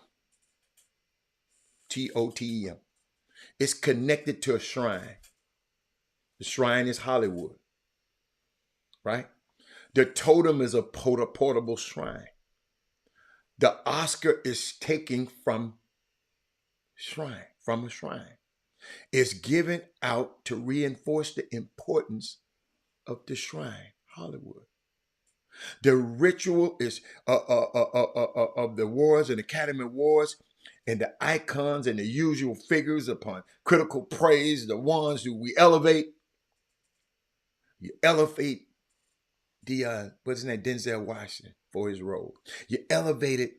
TOTEM. It's connected to a shrine. The shrine is Hollywood, right? The totem is a portable shrine. The Oscar is taken from a shrine. It's given out to reinforce the importance of the shrine, Hollywood. The ritual is of the awards and Academy Awards and the icons and the usual figures upon critical praise, the ones who we elevate. You elevate what's his name, Denzel Washington for his role. You elevated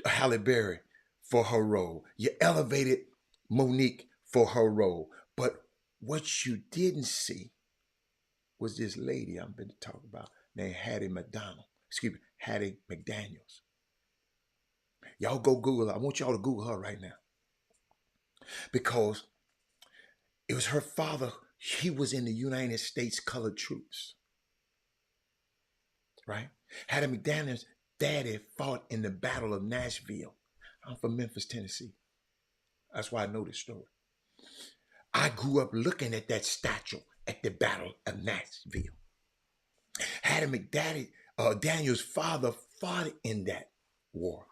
Halle Berry for her role. You elevated Monique for her role. But what you didn't see was this lady I'm going to talk about named Hattie McDaniels. Y'all go Google her. I want y'all to Google her right now. Because it was her father. He was in the United States Colored Troops. Right? Hattie McDaniels' daddy fought in the Battle of Nashville. I'm from Memphis, Tennessee. That's why I know this story. I grew up looking at that statue at the Battle of Nashville. Hattie McDaniels' father fought in that war.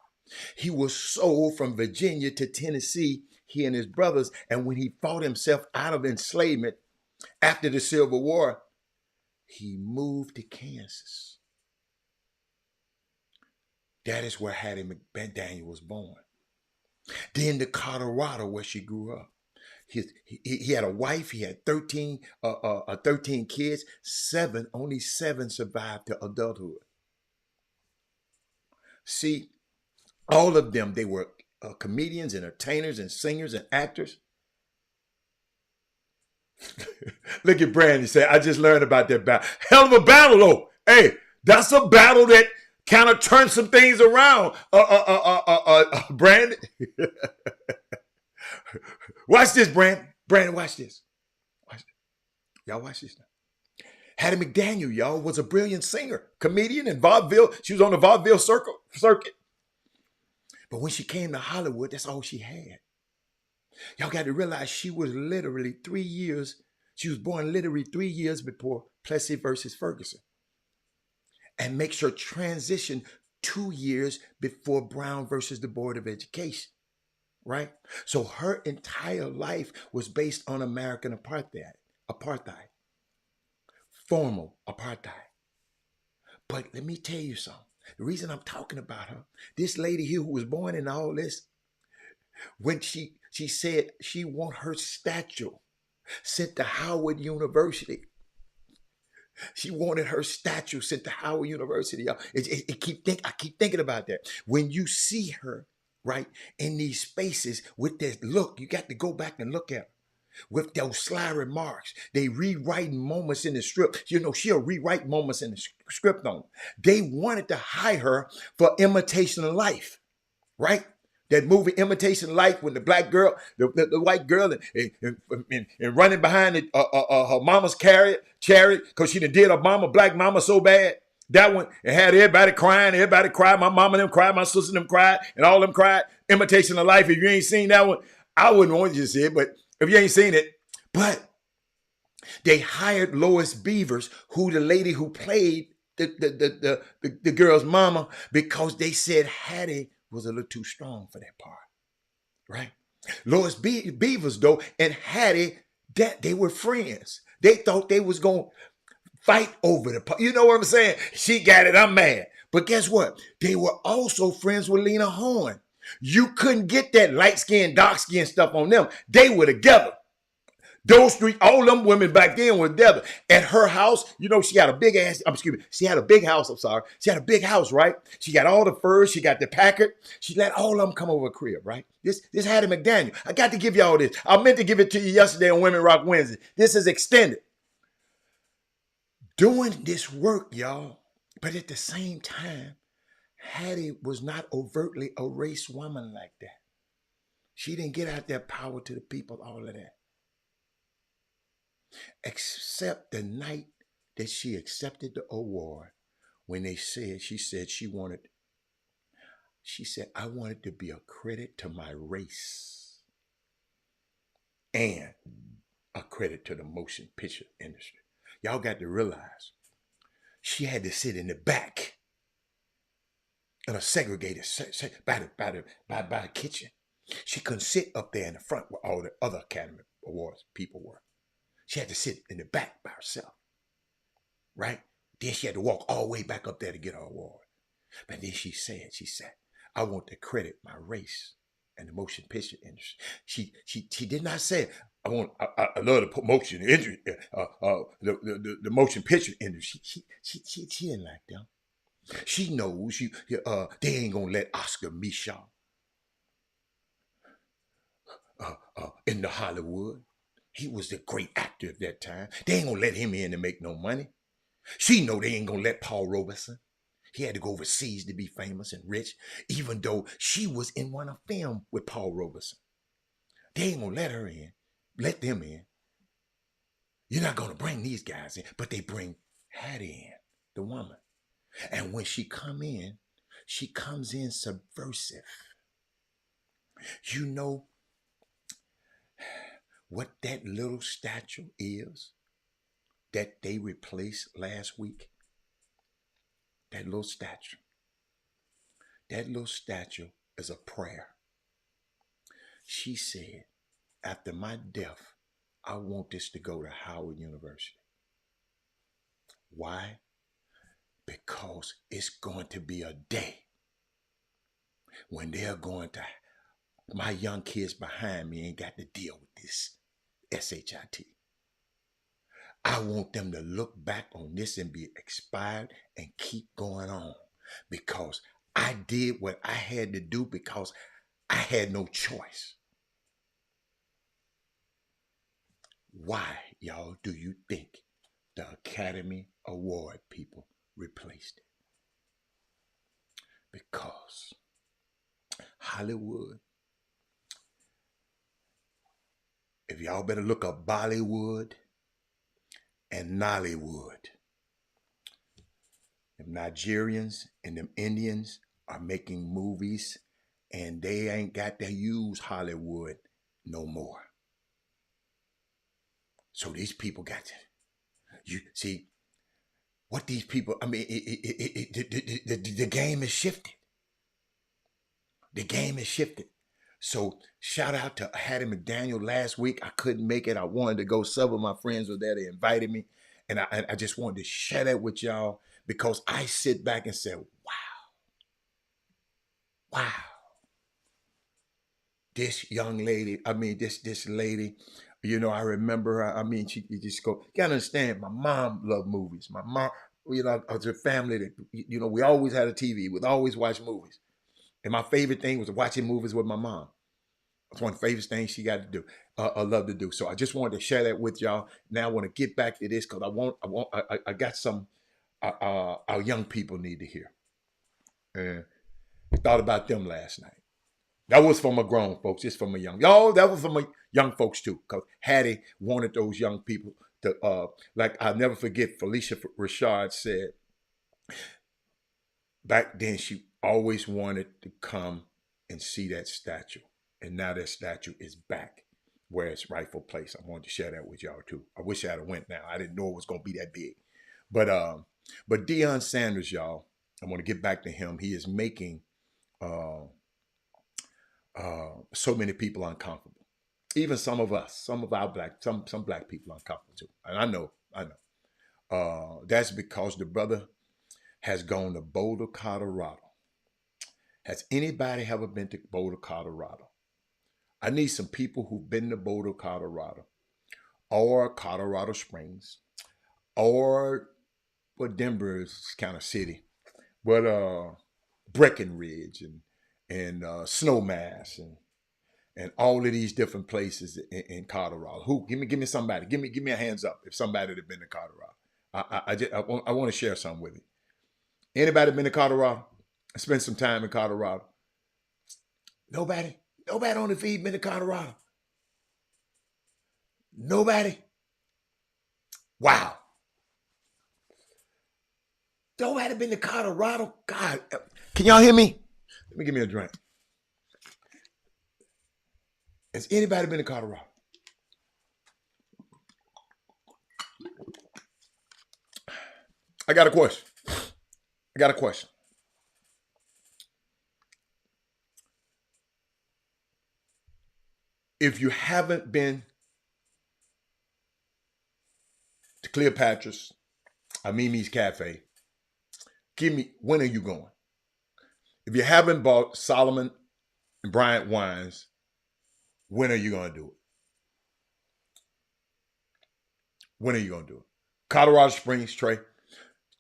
He was sold from Virginia to Tennessee, he and his brothers, and when he fought himself out of enslavement after the Civil War, he moved to Kansas. That is where Hattie McDaniel was born. Then to Colorado, where she grew up. He had a wife. He had 13 kids. Only seven survived to adulthood. See, all of them, they were comedians, entertainers, and singers and actors. Look at Brandon say, I just learned about that battle. Hell of a battle, though. Hey, that's a battle that kind of turned some things around. Brandon. Watch this, Brandon. Brandon, watch this. Y'all watch this now. Hattie McDaniel, y'all, was a brilliant singer, comedian, and vaudeville. She was on the vaudeville circuit. But when she came to Hollywood, that's all she had. Y'all got to realize she was literally 3 years. She was born literally 3 years before Plessy versus Ferguson. And makes her transition 2 years before Brown versus the Board of Education. Right? So her entire life was based on American apartheid. Formal apartheid. But let me tell you something. The reason I'm talking about her, this lady here who was born in all this, when she said she want her statue sent to Howard University She wanted her statue sent to Howard University. Y'all. I keep thinking about that. When you see her, right, in these spaces with that look, you got to go back and look at her. With those sly remarks, they rewriting moments in the script. You know, she'll rewrite moments in the script on them. They wanted to hire her for Imitation of Life, right? That movie Imitation Life, when the black girl, the white girl, and running behind her mama's chariot because she did her black mama so bad. That one, it had everybody crying. Everybody cried. My mama and them cried. My sister and them cried. And all of them cried. Imitation of Life. If you ain't seen that one, I wouldn't want you to see it. But if you ain't seen it, but they hired Lois Beavers, who the lady who played the girl's mama, because they said Hattie was a little too strong for that part, right? Lois Beavers, though, and Hattie, that they were friends. They thought they was going to fight over the part. You know what I'm saying? She got it, I'm mad. But guess what? They were also friends with Lena Horne. You couldn't get that light skin, dark skin stuff on them. They were together. Those three, all them women back then were together. At her house, you know, she had a big ass, she had a big house, She had a big house, right? She got all the furs, she got the Packard. She let all of them come over a crib, right? This Hattie McDaniel. I got to give y'all this. I meant to give it to you yesterday on Women Rock Wednesday. This is extended. Doing this work, y'all, but at the same time, Hattie was not overtly a race woman like that. She didn't get out that power to the people, all of that. Except the night that she accepted the award, when she said, I wanted to be a credit to my race and a credit to the motion picture industry. Y'all got to realize she had to sit in the back in a segregated by the kitchen. She couldn't sit up there in the front where all the other Academy Awards people were. She had to sit in the back by herself, right? Then she had to walk all the way back up there to get her award. But then she said, I want to credit my race and the motion picture industry. She did not say, I love the motion industry, the motion picture industry. She didn't like them. She knows they ain't gonna let Oscar Micheaux in the Hollywood. He was the great actor of that time. They ain't gonna let him in to make no money. She know they ain't gonna let Paul Robeson. He had to go overseas to be famous and rich, even though she was in one of film with Paul Robeson. They ain't gonna let them in. You're not gonna bring these guys in, but they bring Hattie in, the woman. And when she comes in subversive. You know what that little statue is that they replaced last week? That little statue is a prayer. She said, after my death, I want this to go to Howard University. Why? Because it's going to be a day when they're going to, my young kids behind me ain't got to deal with this SHIT. I want them to look back on this and be inspired and keep going on, because I did what I had to do because I had no choice. Why, y'all, do you think the Academy Award people replaced it? Because Hollywood, if y'all better look up Bollywood and Nollywood. Them Nigerians and them Indians are making movies, and they ain't got to use Hollywood no more. So these people got to, you see, what these people, the game is shifted. The game is shifted. So shout out to Hattie McDaniel last week. I couldn't make it. I wanted to go. Several of my friends were there. They invited me. And I just wanted to share that with y'all, because I sit back and say, wow. This young lady, this lady, I remember her. I mean, you just go, you gotta understand, my mom loved movies. My mom, as a family that, we always had a TV. We'd always watch movies. And my favorite thing was watching movies with my mom. It's one of the favorite things she got to do, I love to do. So I just wanted to share that with y'all. Now I want to get back to this because I got some our young people need to hear. And I thought about them last night. That was from a grown folks, just from a young. Y'all, that was from a young folks too. Because Hattie wanted those young people to, like I'll never forget, Felicia Rashad said, back then she always wanted to come and see that statue. And now that statue is back where its rightful place. I wanted to share that with y'all too. I wish I'd have went now. I didn't know it was going to be that big. But Deion Sanders, y'all, I want to get back to him. He is making so many people uncomfortable. Even some of us, some black people uncomfortable too. And I know. That's because the brother has gone to Boulder, Colorado. Has anybody ever been to Boulder, Colorado? I need some people who've been to Boulder, Colorado, or Colorado Springs, or Denver is kind of city, but Breckenridge and Snowmass and all of these different places in Colorado. Who? Give me somebody. Give me a hands up if somebody had been to Colorado. I want to share something with you. Anybody been to Colorado? Spend some time in Colorado? Nobody on the feed been to Colorado. Nobody. Wow. Nobody been to Colorado. God, can y'all hear me? Let me give me a drink. Has anybody been to Colorado? I got a question. If you haven't been to Cleopatra's, Mimi's Cafe, when are you going? If you haven't bought Solomon and Bryant wines, when are you going to do it? When are you going to do it? Colorado Springs, Trey.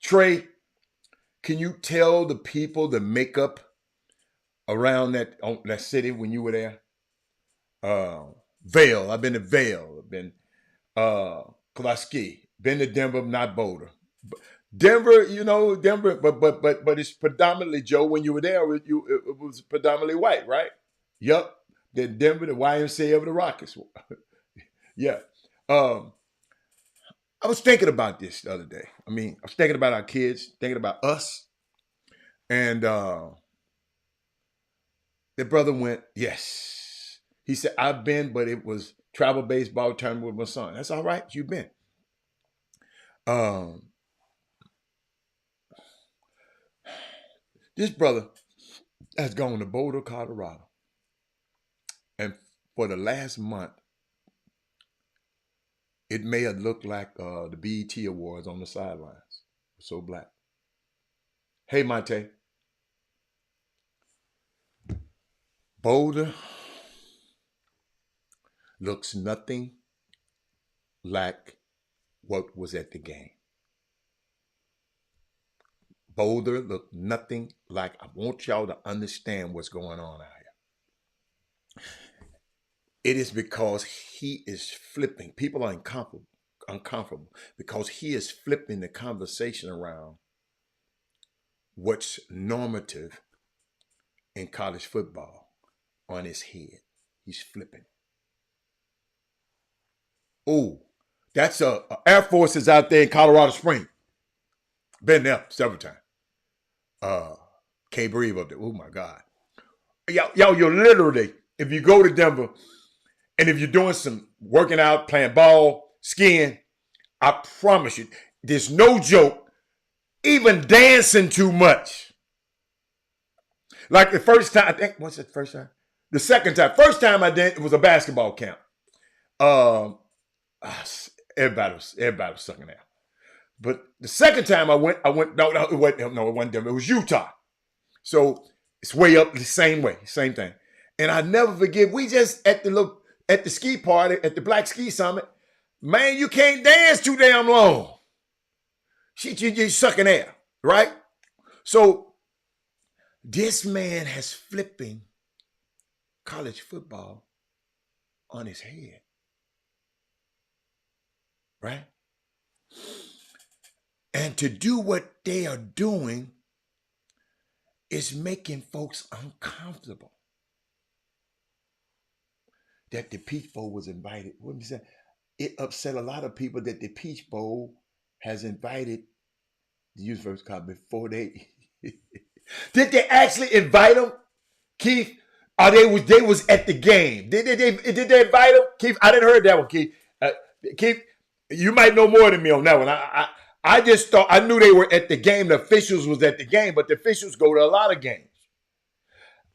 Trey, can you tell the people the makeup around that city when you were there? Vail. I've been to Vail. I've been Pulaski. Been to Denver, not Boulder. Denver, Denver, but it's predominantly, Joe, when you were there, it was predominantly white, right? Yup. Then Denver, the YMCA of the Rockets. Yeah. I was thinking about this the other day. I was thinking about our kids, thinking about us. And the brother went, yes. He said, I've been, but it was travel baseball tournament with my son. That's all right. You've been. This brother has gone to Boulder, Colorado. And for the last month, it may have looked like the BET Awards on the sidelines. So black. Hey, Mate. Boulder looks nothing like what was at the game. Boulder looked nothing like. I want y'all to understand what's going on out here. It is because he is flipping. People are uncomfortable because he is flipping the conversation around what's normative in college football on his head. He's flipping. Oh, that's Air Force is out there in Colorado Springs. Been there several times. Can't breathe up there. Oh my God. Y'all, you're literally, if you go to Denver and if you're doing some working out, playing ball, skiing, I promise you, there's no joke, even dancing too much. Like the first time, I think, what's it, first time? The second time. First time I did, it was a basketball camp. Everybody was sucking out. But the second time I went, no, it wasn't Denver. It was Utah. So it's way up the same way, same thing. And I never forget, we just at at the ski party, at the Black Ski Summit, man, you can't dance too damn long. You're sucking air, right? So this man has flipping college football on his head, right? And to do what they are doing is making folks uncomfortable. That the Peach Bowl was invited. What did he say? It upset a lot of people that the Peach Bowl has invited the Youth First Club before they did they actually invite them, Keith? Or they was at the game? Did they invite them, Keith? I didn't heard that one, Keith. Keith, you might know more than me on that one. I just thought I knew they were at the game. The officials was at the game, but the officials go to a lot of games.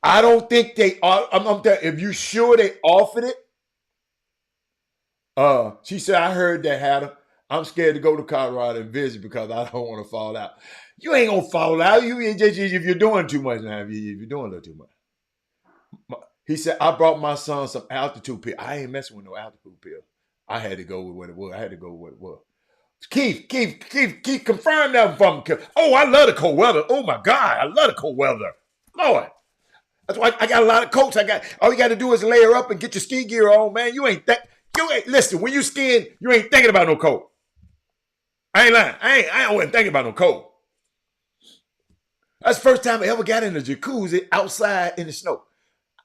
I don't think they are. I'm telling you, if you sure they offered it. She said, I heard that, Hatter. I'm scared to go to Colorado and visit because I don't want to fall out. You ain't gonna fall out. If you're doing too much now, if you're doing a little too much. He said, I brought my son some altitude pill. I ain't messing with no altitude pill. I had to go with what it was. I had to go with what it was. Keith, confirm that for me. Oh, I love the cold weather. Oh my God, I love the cold weather. Lord. That's why I got a lot of coats. All you got to do is layer up and get your ski gear on, man. You ain't listen, when you skiing, you ain't thinking about no coat. I ain't lying. I wasn't thinking about no coat. That's the first time I ever got in a jacuzzi outside in the snow.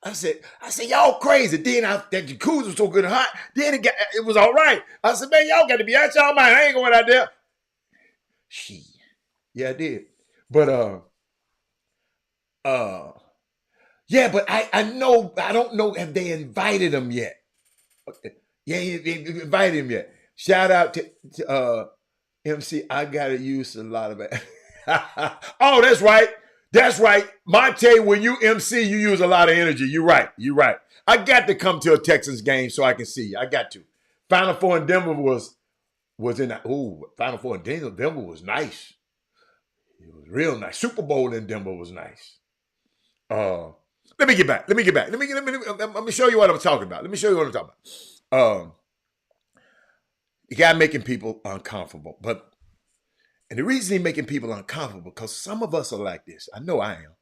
I said, y'all crazy. Then that jacuzzi was so good and hot. Then it was all right. I said, man, y'all got to be out y'all mind. I ain't going out there. Yeah, I did. But yeah, but I don't know if they invited him yet. Yeah, they invited him yet. Shout out to MC. I gotta use a lot of it. Oh, that's right. That's right. Monte, when you MC, you use a lot of energy. You're right. I got to come to a Texans game so I can see you. I got to. Final Four in Denver was in that. Ooh, Final Four in Denver was nice. It was real nice. Super Bowl in Denver was nice. Let me get back. Let me show you what I'm talking about. The guy making people uncomfortable. And the reason he's making people uncomfortable, because some of us are like this. I know I am.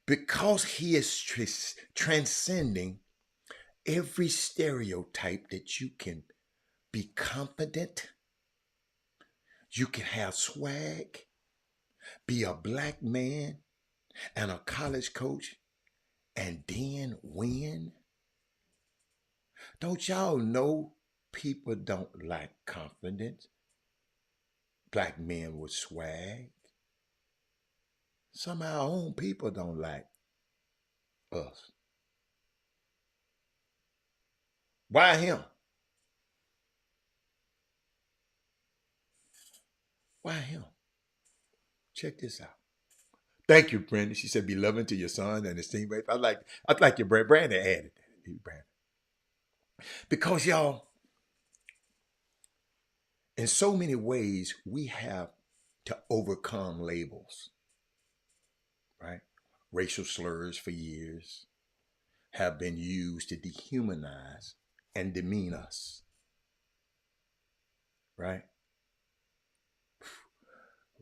Because he is transcending every stereotype that you can be confident, you can have swag, be a black man and a college coach, and then win. Don't y'all know people don't like confidence? Black men with swag. Some of our own people don't like us. Why him? Why him? Check this out. Thank you, Brandon. She said, be loving to your son and his teammates. I like your brand. Brandon added that. Because y'all, in so many ways, we have to overcome labels, right? Racial slurs for years have been used to dehumanize and demean us, right?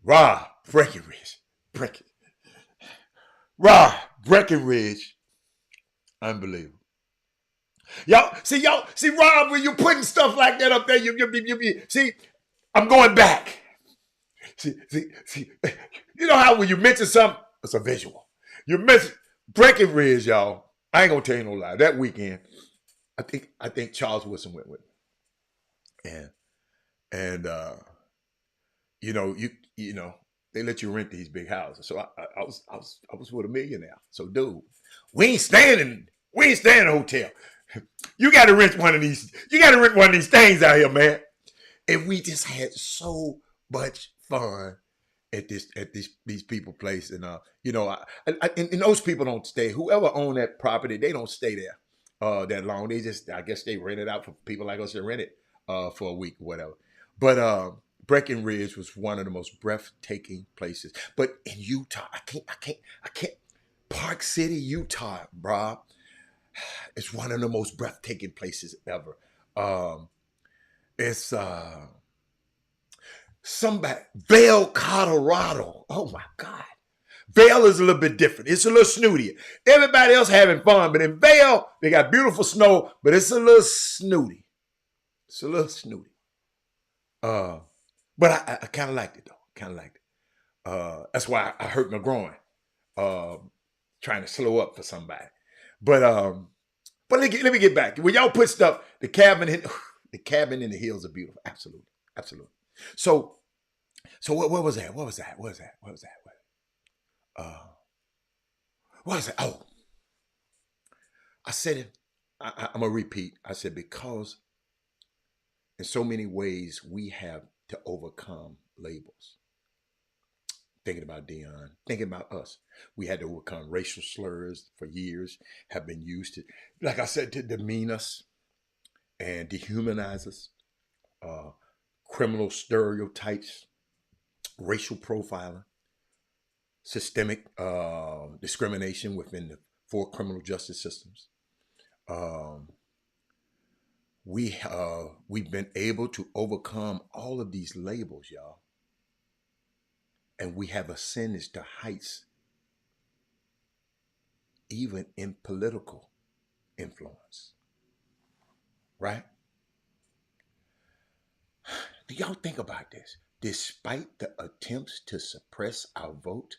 Breckenridge. Unbelievable. Y'all, see, Rob, when you're putting stuff like that up there, you see, I'm going back. See, you know how when you mention something, it's a visual. You mention Breckenridge, y'all. I ain't gonna tell you no lie. That weekend, I think Charles Wilson went with me, and you know, they let you rent these big houses. So I was with a millionaire. So dude, we ain't staying in a hotel. You got to rent one of these. You got to rent one of these things out here, man. And we just had so much fun at these people place, and and those people don't stay. Whoever owned that property, they don't stay there that long. I guess they rent it out for people like us to rent it for a week or whatever. But Breckenridge was one of the most breathtaking places. But in Utah, I can't. Park City, Utah, bro. It's one of the most breathtaking places ever. Um, it's somebody Vail, Colorado. Oh my God. Vail is a little bit different. It's a little snootier. Everybody else having fun, but in Vail, they got beautiful snow, but it's a little snooty. It's a little snooty. Uh, but I kind of liked it though. Kind of liked it. That's why I hurt my groin. Uh, Trying to slow up for somebody. But let me get back. When y'all put stuff, the cabin in the hills are beautiful. Absolutely, absolutely. So what was that? What was that? What was that? What was that? What was that? Oh, I said it. I'm gonna repeat. I said because in so many ways we have to overcome labels. Thinking about Dion, thinking about us. We had to overcome racial slurs for years, have been used to, like I said, to demean us and dehumanize us, uh, criminal stereotypes, racial profiling, systemic discrimination within the four criminal justice systems. Um, we've been able to overcome all of these labels, y'all, and we have ascended to heights, even in political influence. Right? Do y'all think about this? Despite the attempts to suppress our vote,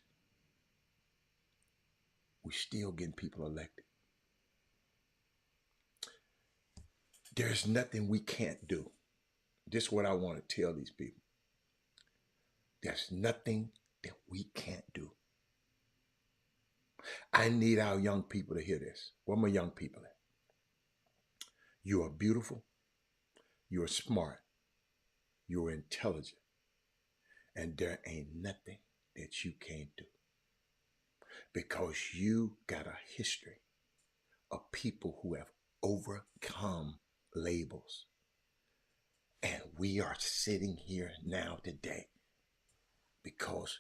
we're still getting people elected. There's nothing we can't do. This is what I want to tell these people. There's nothing that we can't do. I need our young people to hear this. Where my young people at? You are beautiful. You are smart. You are intelligent. And there ain't nothing that you can't do. Because you got a history of people who have overcome labels. And we are sitting here now today because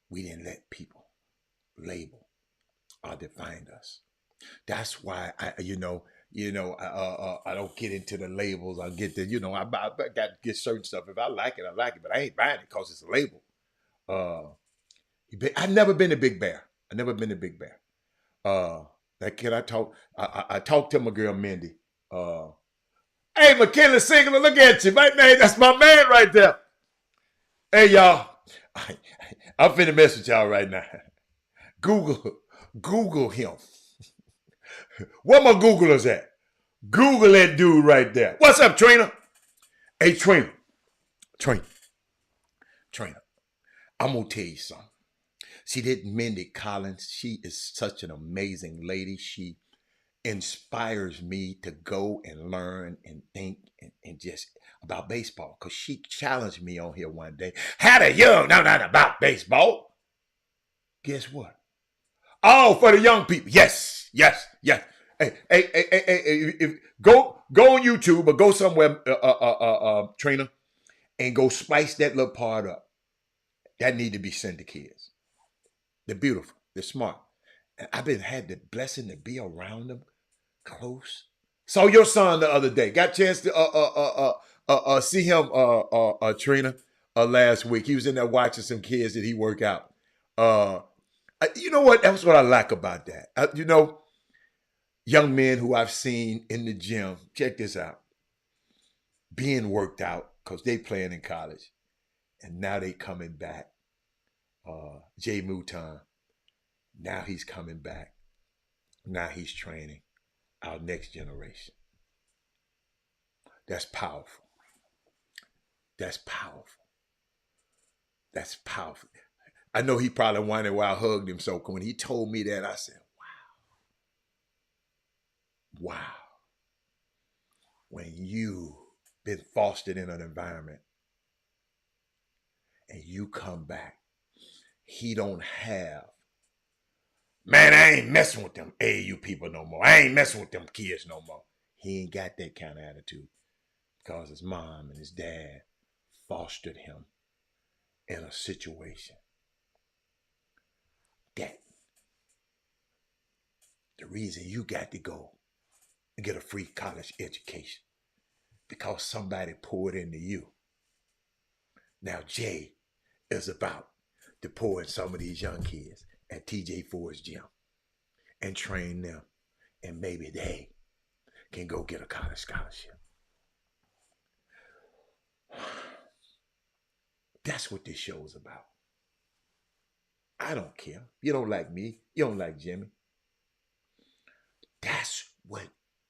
we didn't let people label or define us. That's why I don't get into the labels. I get the, I got to get certain stuff. If I like it, I like it, but I ain't buying it because it's a label. I've never been a Big Bear. I've never been a Big Bear. That kid I talk, I talked to my girl Mindy. Hey, McKinley Singler, look at you, man. That's my man right there. Hey, y'all, I'm finna mess with y'all right now. Google him. Where my Googlers at? Google that dude right there. What's up, Trina? Hey, Trina. I'm gonna tell you something. See, that Mindy Collins, she is such an amazing lady. She inspires me to go and learn and think and just about baseball. Because she challenged me on here one day. How do you know nothing about baseball? Guess what? Oh, for the young people. Yes. Hey, go on YouTube or go somewhere, Trina, and go spice that little part up. That need to be sent to kids. They're beautiful. They're smart. And I've had the blessing to be around them close. Saw your son the other day. Got a chance to see him, Trina, last week. He was in there watching some kids that he work out. You know what? That's what I like about that. Young men who I've seen in the gym. Check this out. Being worked out because they playing in college, and now they coming back. Jay Mouton. Now he's coming back. Now he's training our next generation. That's powerful. That's powerful. That's powerful. I know he probably wondered why I hugged him so. When he told me that, I said, wow. When you've been fostered in an environment and you come back, he don't have, man, I ain't messing with them AAU people no more. I ain't messing with them kids no more. He ain't got that kind of attitude because his mom and his dad fostered him in a situation that the reason you got to go and get a free college education because somebody poured into you. Now Jay is about to pour in some of these young kids at TJ Ford's gym and train them, and maybe they can go get a college scholarship. That's what this show is about. I don't care. You don't like me. You don't like Jimmy. That's what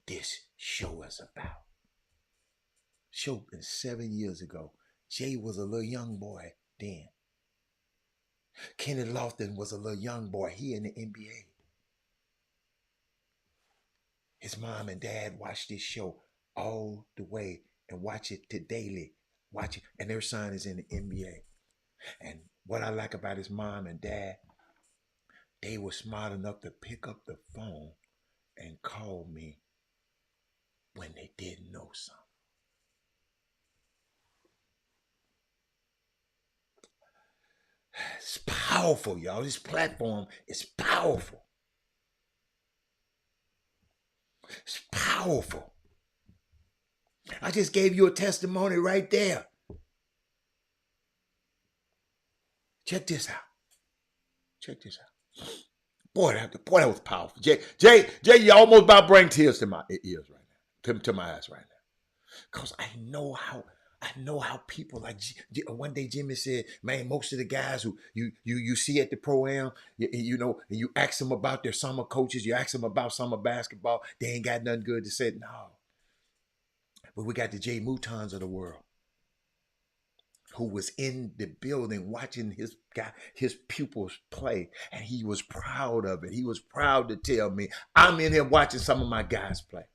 this show is about. Show been 7 years ago. Jay was a little young boy then. Kenny Lofton was a little young boy. He in the NBA. His mom and dad watch this show all the way and watch it to daily. Watch it. And their son is in the NBA. And what I like about his mom and dad, they were smart enough to pick up the phone and call me when they didn't know something. It's powerful, y'all. This platform is powerful. It's powerful. I just gave you a testimony right there. Check this out. Check this out. Boy, that was powerful. Jay, you almost about bring tears to my ears right now, to my eyes right now, because I know how people like. One day Jimmy said, "Man, most of the guys who you see at the pro-am, you know, and you ask them about their summer coaches, you ask them about summer basketball, they ain't got nothing good to say." No, but we got the Jay Moutons of the world, who was in the building watching his pupils play, and he was proud of it. He was proud to tell me, "I'm in here watching some of my guys play."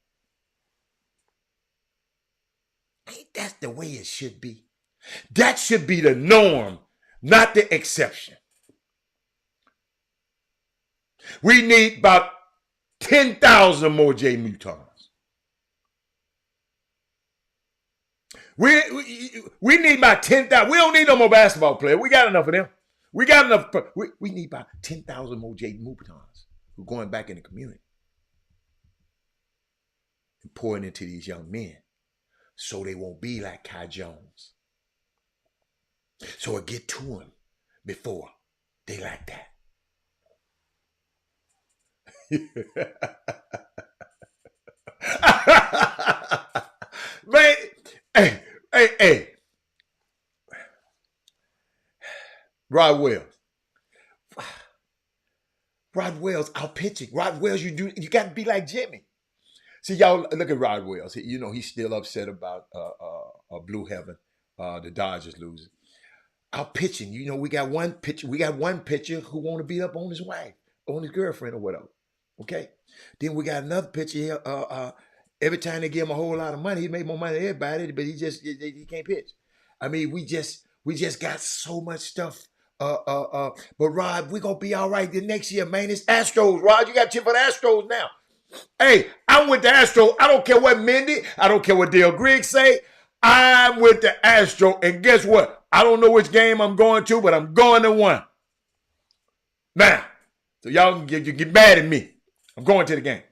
Ain't that the way it should be? That should be the norm, not the exception. We need about 10,000 more Jay Moutons. We need about 10,000. We don't need no more basketball players. We got enough of them. We got enough. We need about 10,000 more Jay Moutons who are going back in the community and pouring into these young men so they won't be like Kai Jones. So it get to them before they like that. Man, hey. Rod Wells out pitching. Rod Wells, you got to be like Jimmy. See, y'all look at Rod Wells. You know, he's still upset about Blue Heaven, the Dodgers losing. Out pitching, you know, we got one pitcher who want to beat up on his wife, on his girlfriend or whatever. Okay. Then we got another pitcher here. Every time they give him a whole lot of money, he make more money than everybody, but he can't pitch. I mean, we just got so much stuff. But Rod, we gonna be all right the next year, man. It's Astros, Rod. You got to cheer for the Astros now. Hey, I'm with the Astros. I don't care what Mindy, I don't care what Dale Griggs say. I'm with the Astros. And guess what? I don't know which game I'm going to, but I'm going to one. Now, so y'all can get mad at me. I'm going to the game.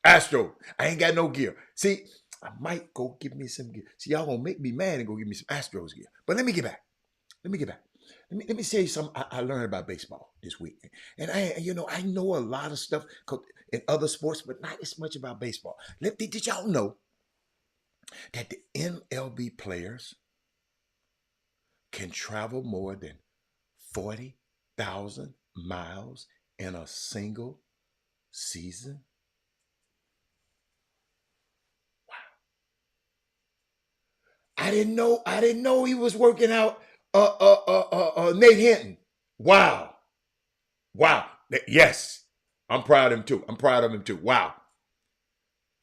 Astro. I ain't got no gear. See, I might go give me some gear. See, y'all gonna make me mad and go give me some Astros gear. But let me get back. Let me say something I learned about baseball this week. And I know a lot of stuff in other sports, but not as much about baseball. Did y'all know that the MLB players can travel more than 40,000 miles in a single season? I didn't know he was working out Nate Hinton. Wow. Yes. I'm proud of him too. Wow.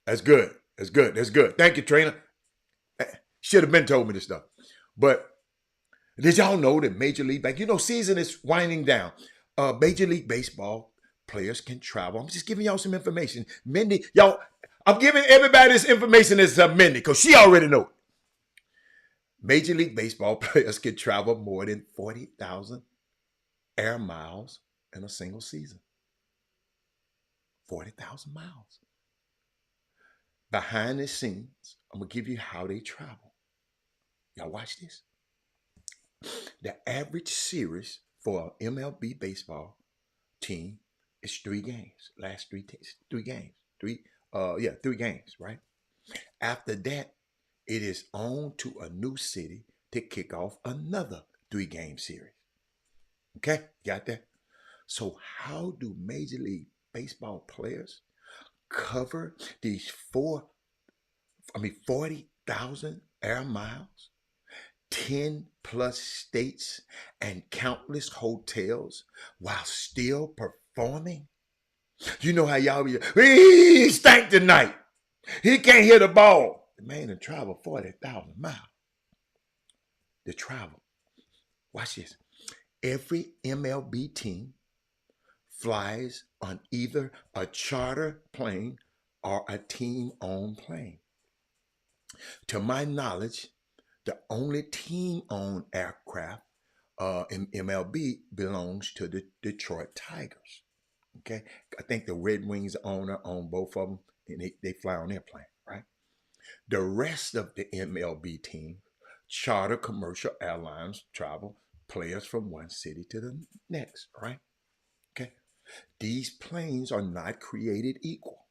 That's good. Thank you, trainer. Should have been told me this stuff. But did y'all know that Major League season is winding down. Major League Baseball players can travel. I'm just giving y'all some information. Mindy, y'all, I'm giving everybody this information as Mindy, because she already knows. Major League Baseball players can travel more than 40,000 air miles in a single season. 40,000 miles. behind the scenes, I'm gonna give you how they travel. Y'all watch this. The average series for an MLB baseball team is 3 games. Last 3 games. 3 games, right? After that, it is on to a new city to kick off another 3 game series. Okay, got that? So how do Major League Baseball players cover these 40,000 air miles, 10 plus states, and countless hotels while still performing? You know how y'all be, he stank tonight. He can't hit the ball. The man done traveled 40,000 miles to travel. Watch this. Every MLB team flies on either a charter plane or a team-owned plane. To my knowledge, the only team-owned aircraft in MLB belongs to the Detroit Tigers. Okay, I think the Red Wings owner own both of them, and they fly on their plane, right? The rest of the MLB team charter commercial airlines travel players from one city to the next, right? Okay, these planes are not created equal.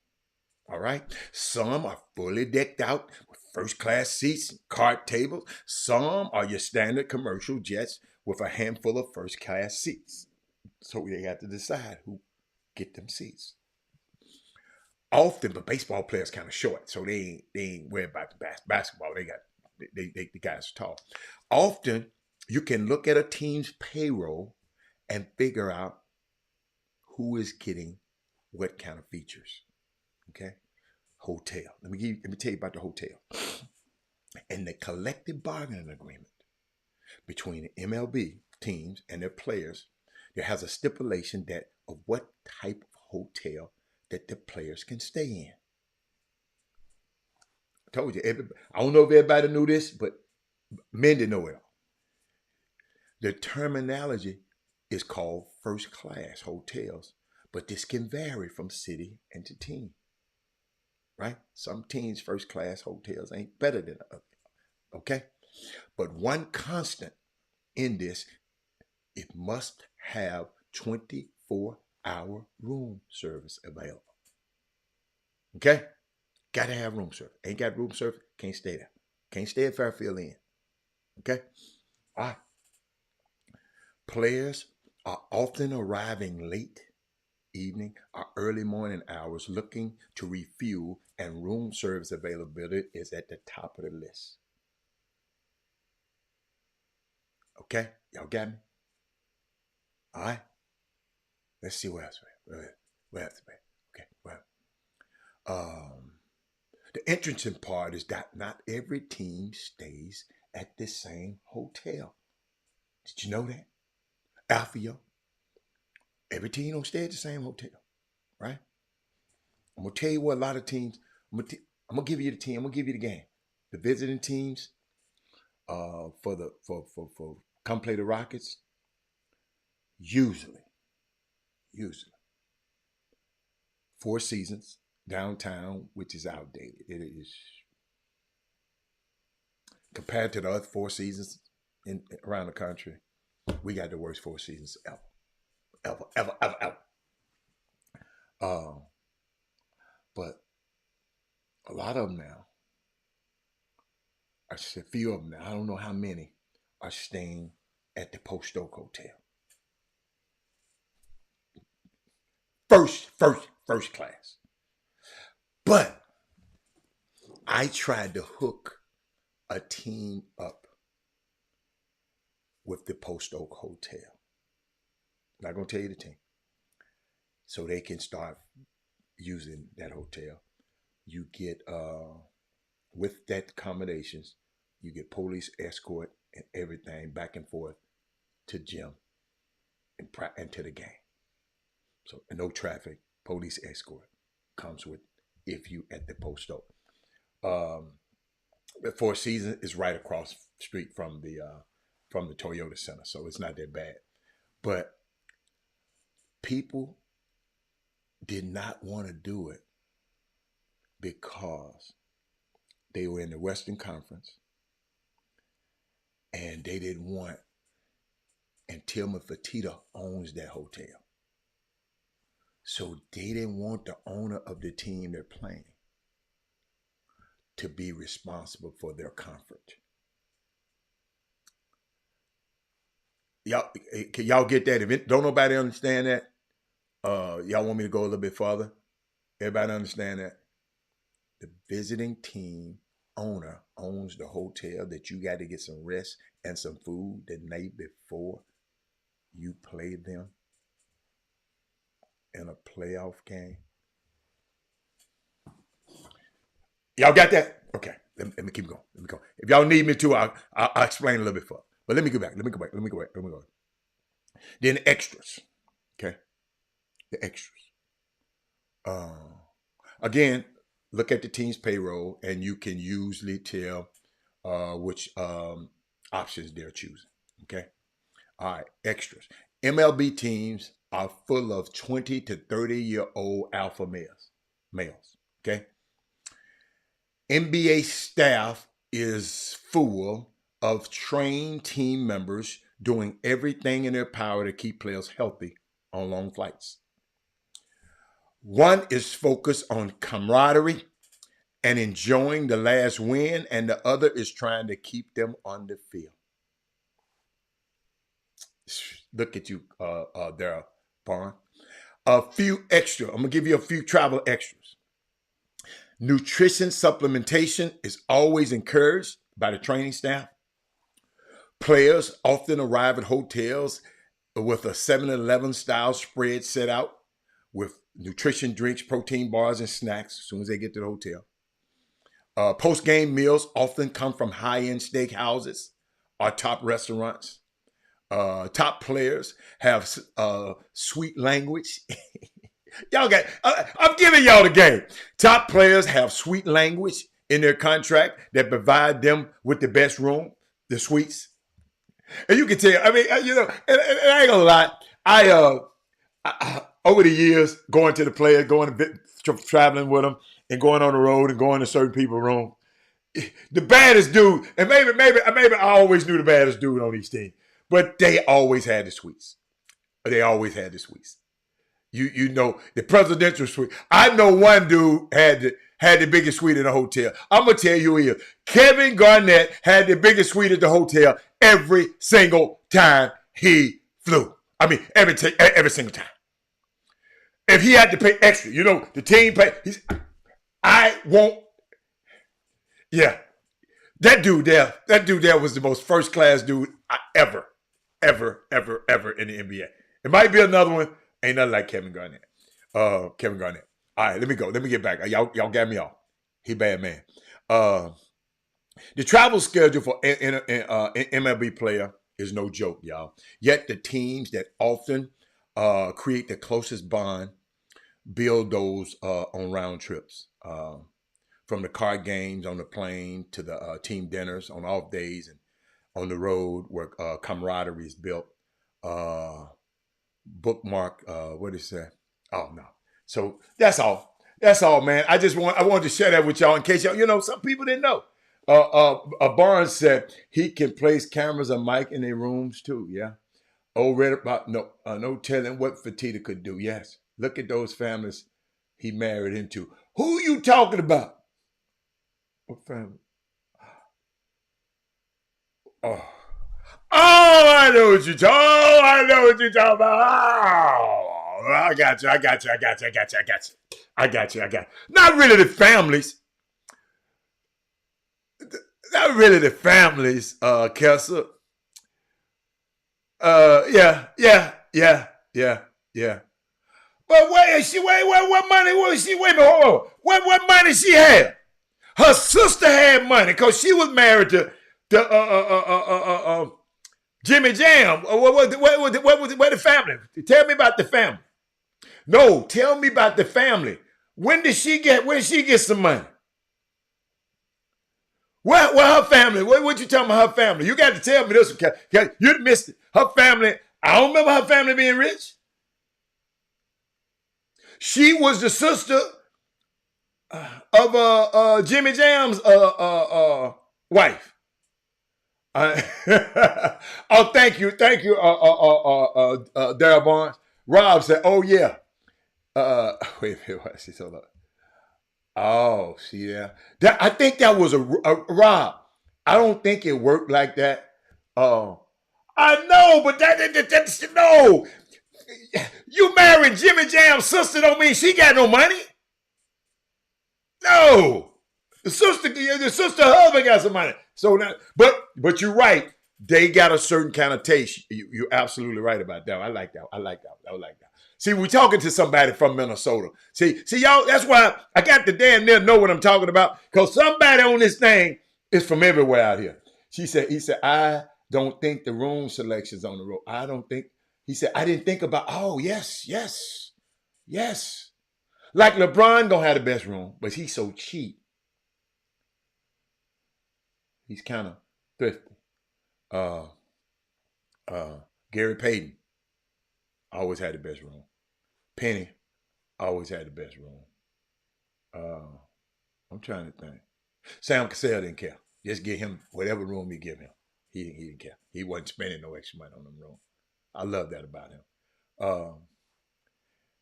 All right. Some are fully decked out with first class seats and card tables. Some are your standard commercial jets with a handful of first class seats. So they have to decide who get them seats. Often, but baseball players kind of short, so they ain't worried about the basketball. The guys are tall. Often, you can look at a team's payroll and figure out who is getting what kind of features. Okay, hotel. Let me tell you about the hotel. And the collective bargaining agreement between the MLB teams and their players, there has a stipulation that of what type of hotel that the players can stay in. I told you, I don't know if everybody knew this, but men didn't know it all. The terminology is called first class hotels, but this can vary from city and to team, right? Some teams' first class hotels ain't better than others, okay? But one constant in this, it must have 24-hour room service available. Okay? Gotta have room service. Ain't got room service, can't stay there. Can't stay at Fairfield Inn. Okay? All right. Players are often arriving late evening or early morning hours looking to refuel, and room service availability is at the top of the list. Okay? Y'all got me? All right? Let's see what else. What else? Okay, well. The interesting part is that not every team stays at the same hotel. Did you know that? Alfio, every team don't stay at the same hotel, right? I'm gonna tell you what a lot of teams. I'm gonna give you the team. I'm gonna give you the game. The visiting teams, for come play the Rockets. Usually, 4 Seasons downtown, which is outdated. It is compared to the other 4 Seasons around the country. We got the worst 4 Seasons ever. Um, but a lot of them now, a few of them now, I don't know how many, are staying at the Post Oak Hotel. First class. But I tried to hook a team up with the Post Oak Hotel. Not gonna tell you the team. So they can start using that hotel. You get with that accommodations, you get police escort and everything back and forth to gym and to the game. So no traffic, police escort comes with if you at the Post Oak. The 4 Seasons is right across the street from the Toyota Center, so it's not that bad. But people did not want to do it because they were in the Western Conference and they didn't want, and Tillman Fertitta owns that hotel. So they didn't want the owner of the team they're playing to be responsible for their comfort. Can y'all get that? If don't nobody understand that, y'all want me to go a little bit further? Everybody understand that? The visiting team owner owns the hotel that you got to get some rest and some food the night before you play them in a playoff game. Y'all got that? Okay, let me keep going. Let me go. If y'all need me to, I'll explain a little bit further. But let me go back. Let me go. Then the extras. Okay, the extras. Again, look at the team's payroll, and you can usually tell which options they're choosing. Okay. All right, extras. MLB teams are full of 20 to 30-year-old alpha males. Okay. NBA staff is full of trained team members doing everything in their power to keep players healthy on long flights. One is focused on camaraderie and enjoying the last win, and the other is trying to keep them on the field. Look at you there, Barn. A few extra. I'm going to give you a few travel extras. Nutrition supplementation is always encouraged by the training staff. Players often arrive at hotels with a 7-Eleven style spread set out with nutrition drinks, protein bars, and snacks as soon as they get to the hotel. Post-game meals often come from high-end steakhouses or top restaurants. Top players have sweet language. Y'all got, I'm giving y'all the game. Top players have sweet language in their contract that provide them with the best room, the suites. And you can tell, I mean, and I ain't gonna lie, I over the years, going to the players, traveling with them, and going on the road and going to certain people's room, the baddest dude, and maybe I always knew the baddest dude on these teams, but they always had the suites. They always had the suites. You know, the presidential suite. I know one dude had the biggest suite in the hotel. I'm going to tell you here, Kevin Garnett had the biggest suite at the hotel every single time he flew. I mean, every single time. If he had to pay extra, you know, the team pay. I won't. Yeah. That dude there was the most first class dude I ever in the NBA. It might be another one. Ain't nothing like Kevin Garnett. All right, let me go. Let me get back. Y'all got me off. He bad man. The travel schedule for an MLB player is no joke, y'all. Yet the teams that often create the closest bond build those on round trips. From the card games on the plane to the team dinners on off days and on the road where camaraderie is built. Bookmark, what is that? Oh, no. So that's all. That's all, man. I wanted to share that with y'all in case y'all, some people didn't know. Barnes said he can place cameras and mic in their rooms too. Yeah. Oh, read about no telling what Fertitta could do. Yes. Look at those families he married into. Who you talking about? What family? Oh, I know what you're talking about. Oh, I got you. Not really the families. Not really the families, Kessler. Yeah. But where is she? What money was she? Wait a minute, what money she had? Her sister had money because she was married to Jimmy Jam. Where the family? Tell me about the family. No, tell me about the family. When did she get some money? Where her family? What you talking about her family? You got to tell me this. You missed it. Her family, I don't remember her family being rich. She was the sister. of Jimmy Jam's wife. Oh, thank you, Daryl Barnes. Rob said, "Oh yeah." Wait, what? See, hold up. Oh, see there. That I think that was a Rob. I don't think it worked like that. Oh, I know, but that's no. You married Jimmy Jam's sister don't mean she got no money. No, the sister husband got some money. So now, but you're right. They got a certain kind of taste. You're absolutely right about that. I like that. I like that. I like that. See, we're talking to somebody from Minnesota. See, y'all. That's why I got to damn near know what I'm talking about. Cause somebody on this thing is from everywhere out here. He said, I don't think the room selection's on the road. I don't think. He said, I didn't think about. Oh, yes, yes, yes. Like LeBron gonna have the best room, but he's so cheap. He's kind of thrifty. Uh, Gary Payton always had the best room. Penny always had the best room. Uh, I'm trying to think. Sam Cassell didn't care. Just give him whatever room you give him. He didn't care. He wasn't spending no extra money on them room. I love that about him. Um,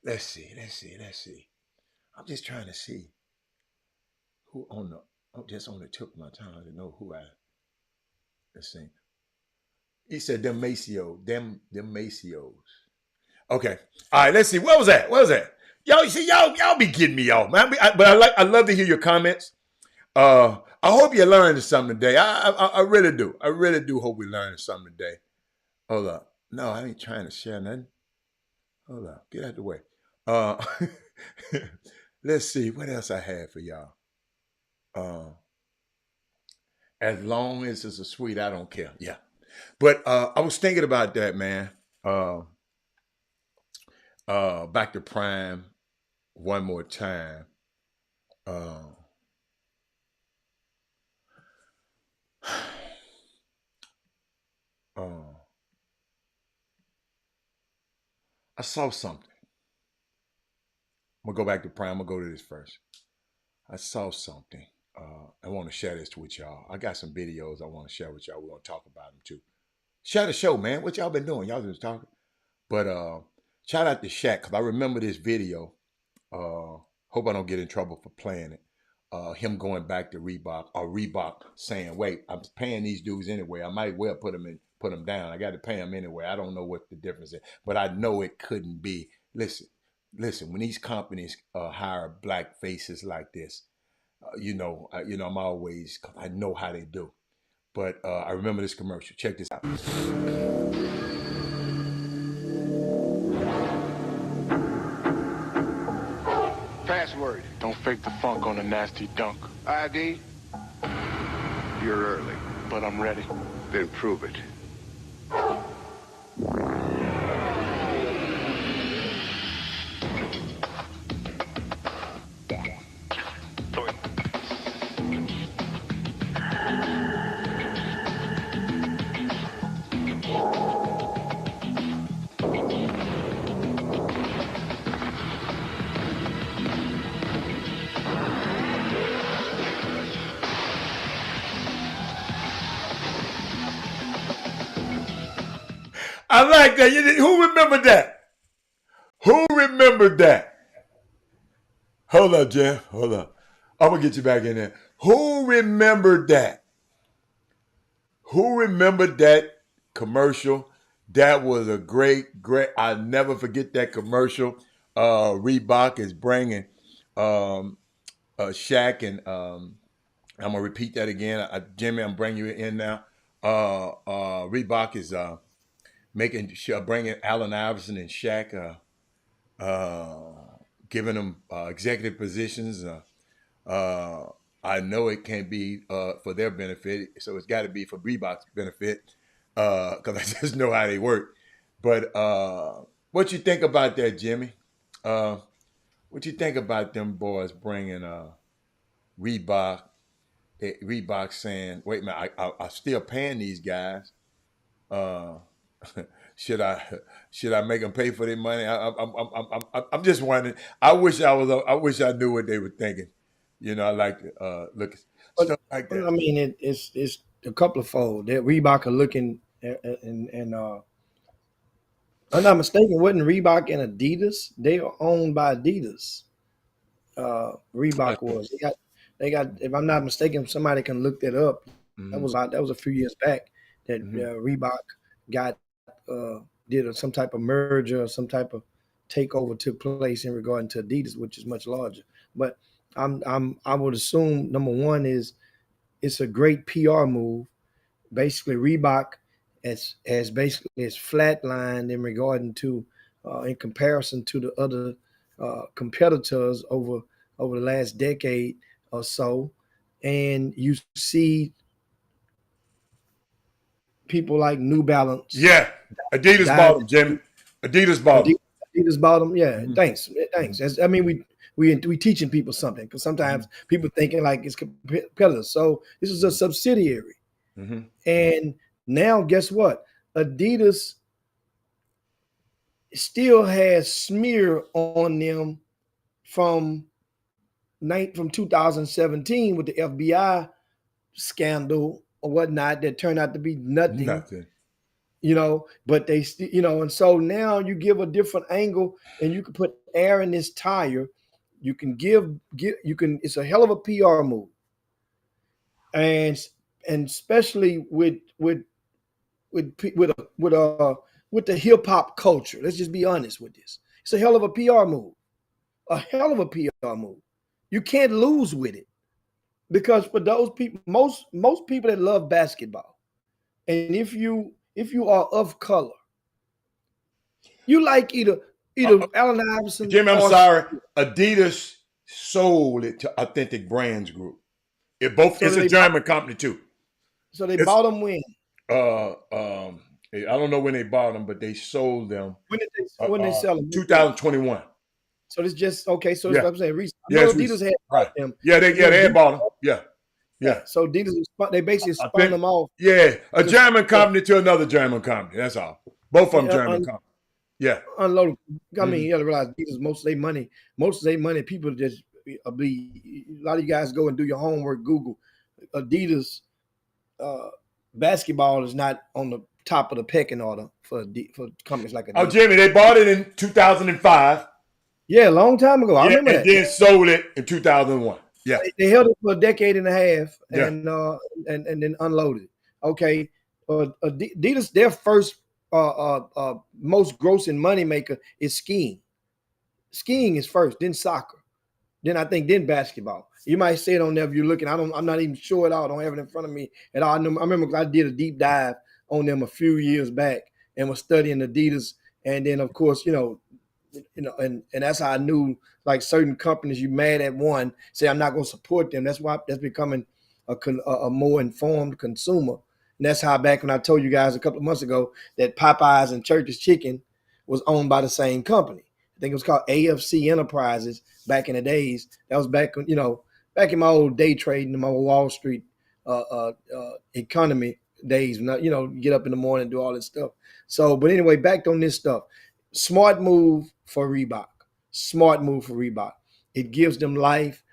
let's see. I'm just trying to see who on the. I'm just on the tip of my tongue to know who I. Let's see. He said them Maceo, them Maceos. Okay. All right. Let's see. What was that? Y'all see, y'all be getting me off, man. But I love to hear your comments. I hope you learned something today. I really do. I really do hope we learned something today. Hold up. No, I ain't trying to share nothing. Hold up. Get out of the way. Uh, let's see what else I had for y'all. As long as it's a sweet, I don't care. Yeah. But I was thinking about that, man. Back to Prime one more time. I saw something. I'm gonna go back to Prime. I'm gonna go to this first. I saw something. I want to share this with y'all. I got some videos I want to share with y'all. We're gonna talk about them too. Share the show, man. What y'all been doing? Y'all just talking. But shout out to Shaq because I remember this video. Hope I don't get in trouble for playing it. Him going back to Reebok or Reebok saying, "Wait, I'm paying these dudes anyway. I might well put them down. I got to pay them anyway. I don't know what the difference is, but I know it couldn't be. Listen. When these companies hire black faces like this, I'm always I know how they do. But I remember this commercial. Check this out. Password. Don't fake the funk on a nasty dunk. ID? You're early. But I'm ready. Then prove it. I like that. Who remembered that? Who remembered that? Hold up, Jeff. Hold up. I'm going to get you back in there. Who remembered that? Who remembered that commercial? That was a great. I'll never forget that commercial. Reebok is bringing Shaq and I'm going to repeat that again. Jimmy, I'm bringing you in now. Reebok is bringing Allen Iverson and Shaq, giving them executive positions. I know it can't be for their benefit, so it's got to be for Reebok's benefit because I just know how they work. But what you think about that, Jimmy? What you think about them boys bringing Reebok? Reebok saying, "Wait a minute, I'm still paying these guys. Uh, should I make them pay for their money? I'm just wondering. I wish I knew what they were thinking. I like to look at But stuff like that. I mean, it's a couple of fold. That Reebok are looking and I'm not mistaken, wasn't Reebok and Adidas? They are owned by Adidas. Reebok was. They got. If I'm not mistaken, somebody can look that up. Mm-hmm. That was a few years back that Mm-hmm. Reebok got did some type of merger or some type of takeover took place in regard to Adidas, which is much larger. But I would assume number one is it's a great PR move. Basically, Reebok has basically is flatlined in regarding to in comparison to the other competitors over the last decade or so, and you see people like New Balance, Yeah, Adidas bought Diamond, them, Jimmy. Adidas bought them. Adidas bottom. Yeah, Mm-hmm. thanks. I mean, we teaching people something because Mm-hmm. sometimes people thinking like it's competitors. So this is a subsidiary, Mm-hmm. and now guess what? Adidas still has smear on them from from 2017 with the FBI scandal or whatnot that turned out to be nothing, Nothing. but they still, and so now you give a different angle and you can put air in this tire. You can it's a hell of a PR move. And especially with the hip hop culture. Let's just be honest with this. It's a hell of a PR move. A hell of a PR move. You can't lose with it because for those people, most people that love basketball, and if you are of color, you like either Uh, Allen Iverson Jimmy, I'm or sorry. Adidas sold it to Authentic Brands Group. so It's a they bought, German company too. so they It's bought them when uh um I don't know when they bought them, but they sold them when they sell them. 2021. So it's just okay. So it's Yeah. what I'm saying. Recent. I Yes, know we Adidas had bought right. them, Yeah, but then they had bought them. Yeah. yeah. Yeah. So Adidas they basically I spun think them off yeah, a to German company to another German company. That's all. Both of them German companies. Yeah. unload. I mean, Hmm. you got to realize Adidas most of their money. People just be a lot of you guys go and do your homework. Google Adidas uh, basketball is not on the top of the pecking order for companies like Oh, Adidas. Jimmy, they bought it in 2005. Yeah, a long time ago. I Yeah, remember and that. then sold it in 2001. Yeah. They held it for a decade and a half, Yeah. and then unloaded. Okay, Adidas their first most grossing money maker is skiing. Skiing is first, then soccer, then basketball. You might say it on there if you're looking. I'm not even sure at all. I don't have it in front of me at all. I remember I did a deep dive on them a few years back and was studying Adidas, and then of course and that's how I knew like certain companies you mad at one say I'm not going to support them. That's becoming a more informed consumer. And that's how back when I told you guys a couple of months ago that Popeyes and Church's Chicken was owned by the same company. I think it was called AFC Enterprises back in the days. That was back when back in my old day trading, in my Wall Street economy days. Get up in the morning and do all this stuff. So, but anyway, back on this stuff. Smart move for Reebok. Smart move for Reebok. It gives them life.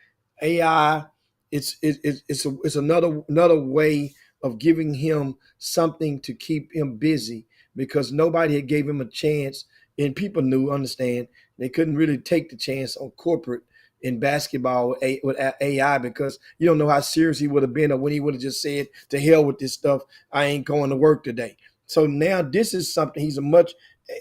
AI. It's another way of giving him something to keep him busy because nobody had gave him a chance, and people understand they couldn't really take the chance on corporate in basketball with AI because you don't know how serious he would have been or when he would have just said to hell with this stuff. I ain't going to work today. So now this is something. He's a much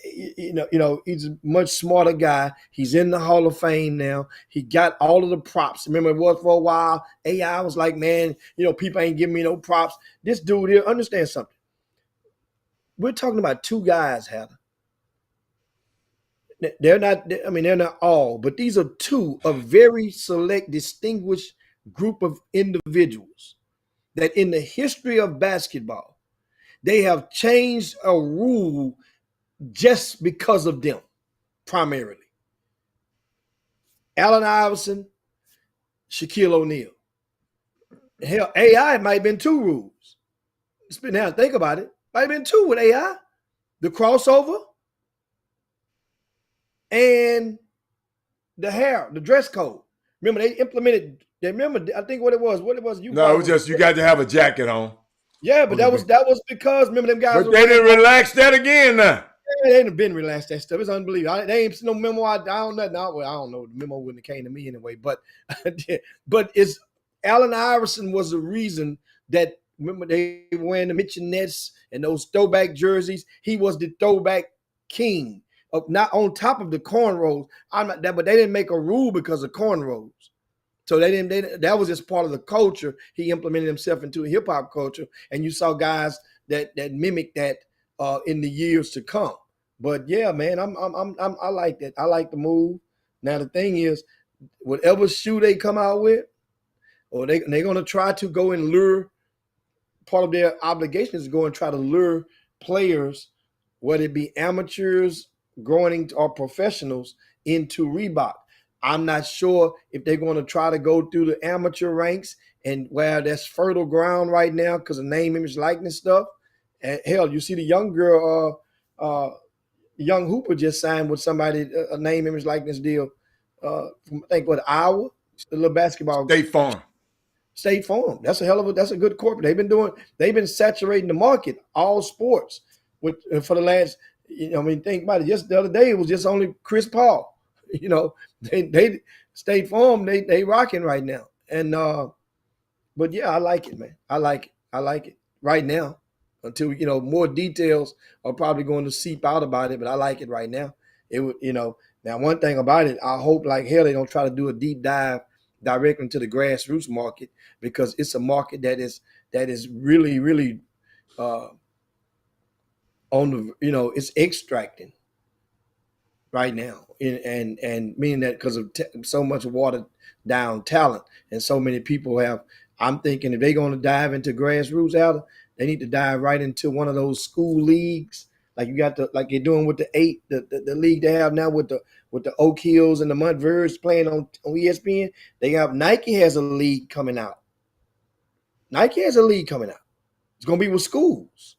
he's a much smarter guy. He's in the Hall of Fame now. He got all of the props. Remember, it was for a while. AI was like, man, people ain't giving me no props. This dude here, understand something. We're talking about two guys, Heather. They're not, I mean, they're not all, but these are two, a very select, distinguished group of individuals that in the history of basketball, they have changed a rule just because of them, primarily. Allen Iverson, Shaquille O'Neal. Hell, AI might have been two rules. Now think about it. Might have been two with AI. The crossover and the hair, the dress code. Remember, they implemented They remember, I think what it was. You No, it probably was was. just you got to have a jacket Yeah, but on the big. that was because remember them guys But were they wearing. didn't relax that again now. They ain't been relaxed that stuff. It's unbelievable. They ain't no memo. I don't know. Well, I don't know. The memo wouldn't have came to me anyway. But but it's Allen Iverson was the reason that remember they were wearing the Mitchenets and those throwback jerseys. He was the throwback king of not on top of the cornrows. I'm not that, but they didn't make a rule because of cornrows. So that was just part of the culture. He implemented himself into a hip hop culture, and you saw guys that mimic that in the years to come. But yeah, man, I like that. I like the move. Now the thing is, whatever shoe they come out with, or they're gonna try to go and lure. Part of their obligation is to go and try to lure players, whether it be amateurs, growing or professionals, into Reebok. I'm not sure if they're going to try to go through the amateur ranks, and well, that's fertile ground right now because of name, image, likeness stuff. And hell, you see the young girl, young Hooper just signed with somebody a name, image, likeness deal. From I think what Iowa, the little basketball. State Farm. State Farm. That's that's a good corporate. They've been saturating the market, all sports, with for the last. I mean, think about it. Just the other day, it was just only Chris Paul. They State Farm. They rocking right now. And but yeah, I like it, man. I like it. I like it right now. Until more details are probably going to seep out about it, but I like it right now. It would, Now one thing about it, I hope like hell they don't try to do a deep dive directly into the grassroots market because it's a market that is really really on the it's extracting right now and meaning that because of so much watered down talent and so many people have. I'm thinking if they're going to dive into grassroots out, they need to dive right into one of those school leagues like you got like you're doing with the league they have now with the Oak Hills and the Mudverse playing on ESPN. They have Nike has a league coming out. Nike has a league coming out. It's going to be with schools.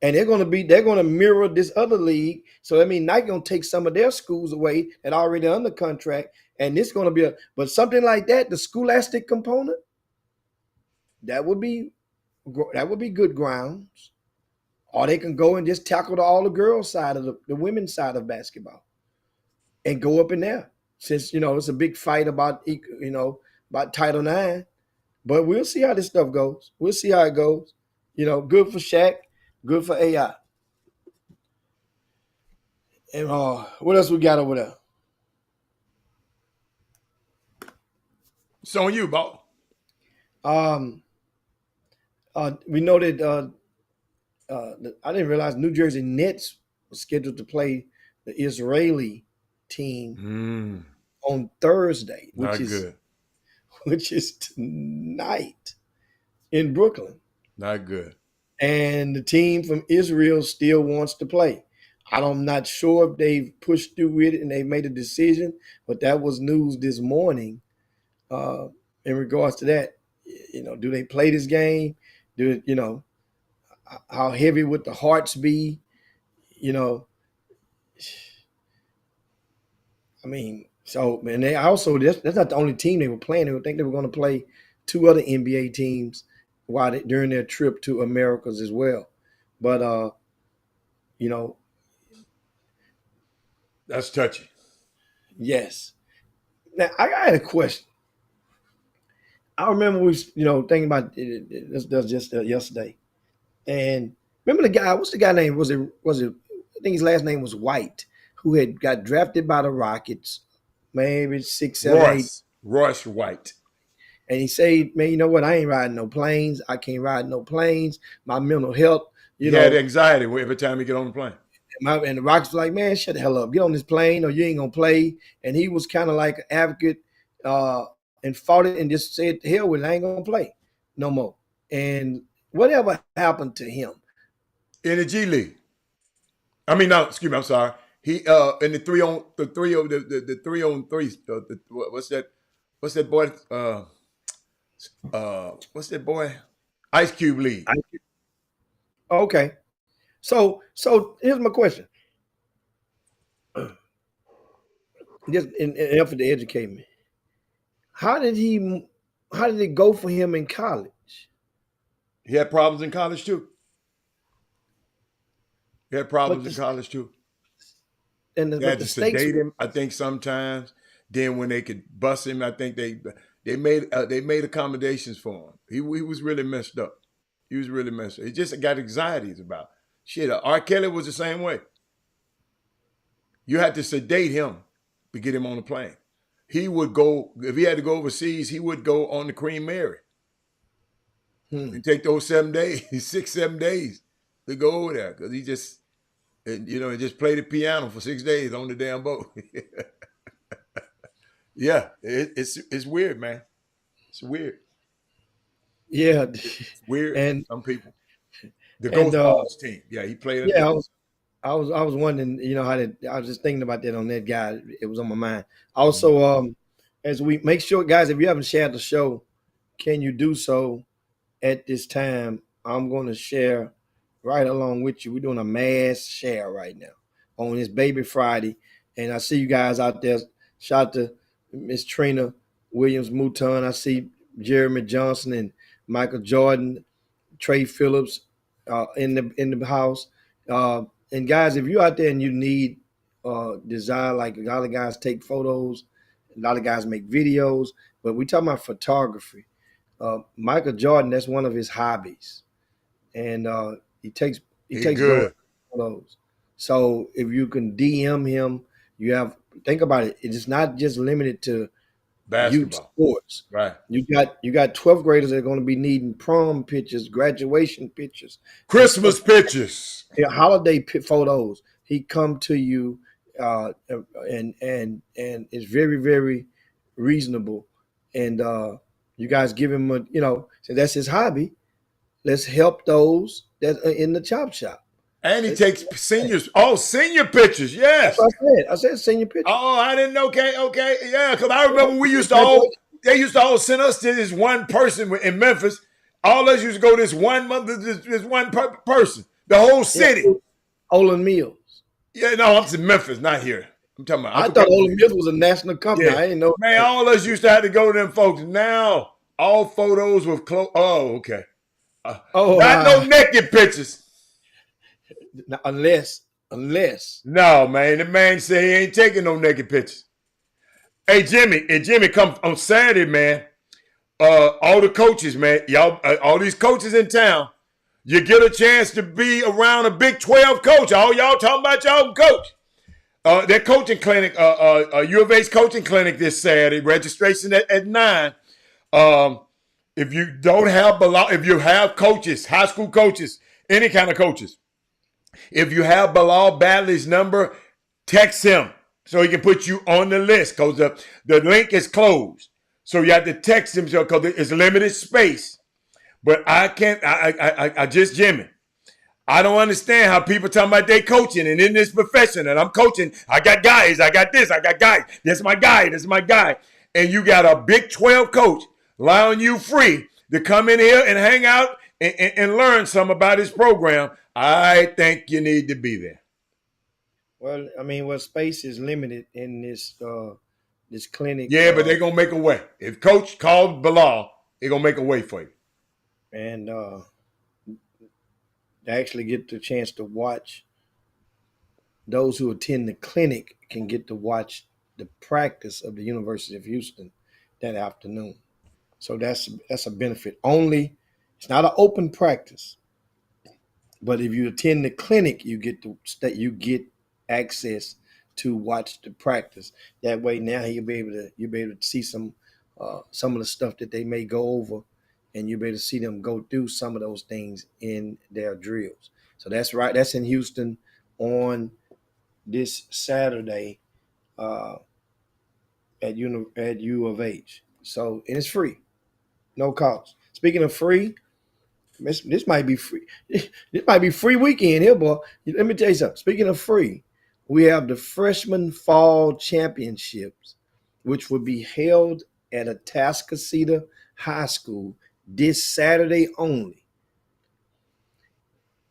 And they're going to mirror this other league. So I mean, Nike going to take some of their schools away that are already under contract, and this going to be but something like that, the scholastic component, that would be good grounds. Or they can go and just tackle all the girls side of the women's side of basketball, and go up in there. Since it's a big fight about about Title IX, but we'll see how this stuff goes. We'll see how it goes. Good for Shaq, good for AI. And what else we got over there? It's on you, Bob. Um, we know that I didn't realize New Jersey Nets was scheduled to play the Israeli team on Thursday, Not good. which is tonight in Brooklyn. Not good. And the team from Israel still wants to play. I'm not sure if they've pushed through it and they made a decision, but that was news this morning in regards to that. Do they play this game? How heavy would the hearts be? I mean, so and they also that's not the only team they were playing. They would think they were going to play two other NBA teams during their trip to Americas as well. But that's touchy. Yes. Now I had a question. I remember we thinking about this just yesterday, and remember the guy. What's the guy name? Was it? I think his last name was White, who had got drafted by the Rockets, maybe 6, 7, 8. Royce White. And he said, "Man, you know what? I ain't riding no planes. I can't ride no planes. My mental health, He had anxiety every time he get on the plane." And the Rockets were like, "Man, shut the hell up. Get on this plane, or you ain't gonna play." And he was kind of like an advocate. And fought it and just said, hell with it, I ain't gonna play no more. And whatever happened to him? In the G League. I mean, no, excuse me, I'm sorry. He in the 3-on-3, what's that boy? What's that boy? Ice Cube League. Okay. So here's my question. Just in effort to educate me. How did he how did it go for him in college? He had problems in college too. He had But problems in the college too. They but had the to stakes sedate were him, I think sometimes. Then when they could bust him, I think they made accommodations for him. He was really messed up. He was really messed up. He just got anxieties about shit. R. Kelly was the same way. You had to sedate him to get him on the plane. He would go if he had to go overseas. He would go on the Queen Mary and take those 7 days, 6, 7 days to go over there because he just he just played the piano for 6 days on the damn boat. Yeah, it's weird, man. It's weird. yeah, It's weird for and some people. The and Ghost Dogs team. Yeah, he played in the yeah, Ghost. I was wondering, how that I was just thinking about that on that guy. It was on my mind. Mhm. Also, as we make sure, guys, if you haven't shared the show, can you do so at this time? I'm going to share right along with you. We're doing a mass share right now on this Baby Friday, and I see you guys out there. Shout out to Miss Trina Williams Mouton. I see Jeremy Johnson and Michael Jordan, Trey Phillips in the house. And guys, if you're out there and you need design, like a lot of guys take photos, a lot of guys make videos, but we talking about photography. Michael Jordan, that's one of his hobbies, and he takes he He takes gorgeous good. photos. So if you can DM him, you have think about it. It's not just limited to youth Basketball. sports. Right. You got 12th graders that are going to be needing prom pictures, graduation pictures, and stuff, Christmas pictures. holiday photos. He come to you, and it's very very reasonable, and you guys give him so that's his hobby. Let's help those that are in the chop shop. And he Let's, takes seniors. Oh, senior pictures. that's Yes. what I said. I said senior picture. Oh, I didn't know. Okay, okay. Yeah, because I remember Graduation. they used to all send us to this one person in Memphis. All us used to go to this one month, this one person, the whole Yeah, city. Olin Mills. Yeah, no, I'm in Memphis, not here. I'm talking about, I I forgot thought what Olin it Mills is. was a national company. Yeah. I didn't know Man, that. all us used to have to go to them folks. Now, all photos with clothes. Oh, okay. Oh, Not no naked pictures. unless No, man. The man said he ain't taking no naked pictures. Hey, Jimmy, come on Saturday, man. All the coaches, man, y'all, all these coaches in town, you get a chance to be around a Big 12 coach. All y'all talking about y'all coach. Their coaching clinic, U of A's coaching clinic this Saturday. Registration at 9. Um, if you don't have if you have coaches, high school coaches, any kind of coaches, if you have Bilal Badley's number, text him so he can put you on the list because the link is closed. So you have to text him because it's limited space. But I can't. I just Jimmy. I don't understand how people talking about they coaching and in this profession and I'm coaching. I got guys. I got this. I got guys. This is my guy. This is my guy. And you got a Big 12 coach allowing you free to come in here and hang out and learn some about his program. I think you need to be there. well, I mean, space is limited in this clinic, Yeah, but they're gonna make a way. If Coach called Bilal, they're gonna make a way for you. and actually get the chance to watch. Those who attend the clinic can get to watch the practice of the University of Houston that afternoon. So that's a benefit. Only it's not an open practice, but if you attend the clinic, you get access to watch the practice. That way, now you'll be able to see some of the stuff that they may go over, and you'll be able to see them go through some of those things in their drills. So that's right. That's in Houston on this Saturday uh, at U of H. So and it's free, no cost. Speaking of free, this might be free. This might be free weekend here, boy. Let me tell you something. Speaking of free, we have the Freshman Fall Championships, which will be held at Atascocita High School this Saturday only.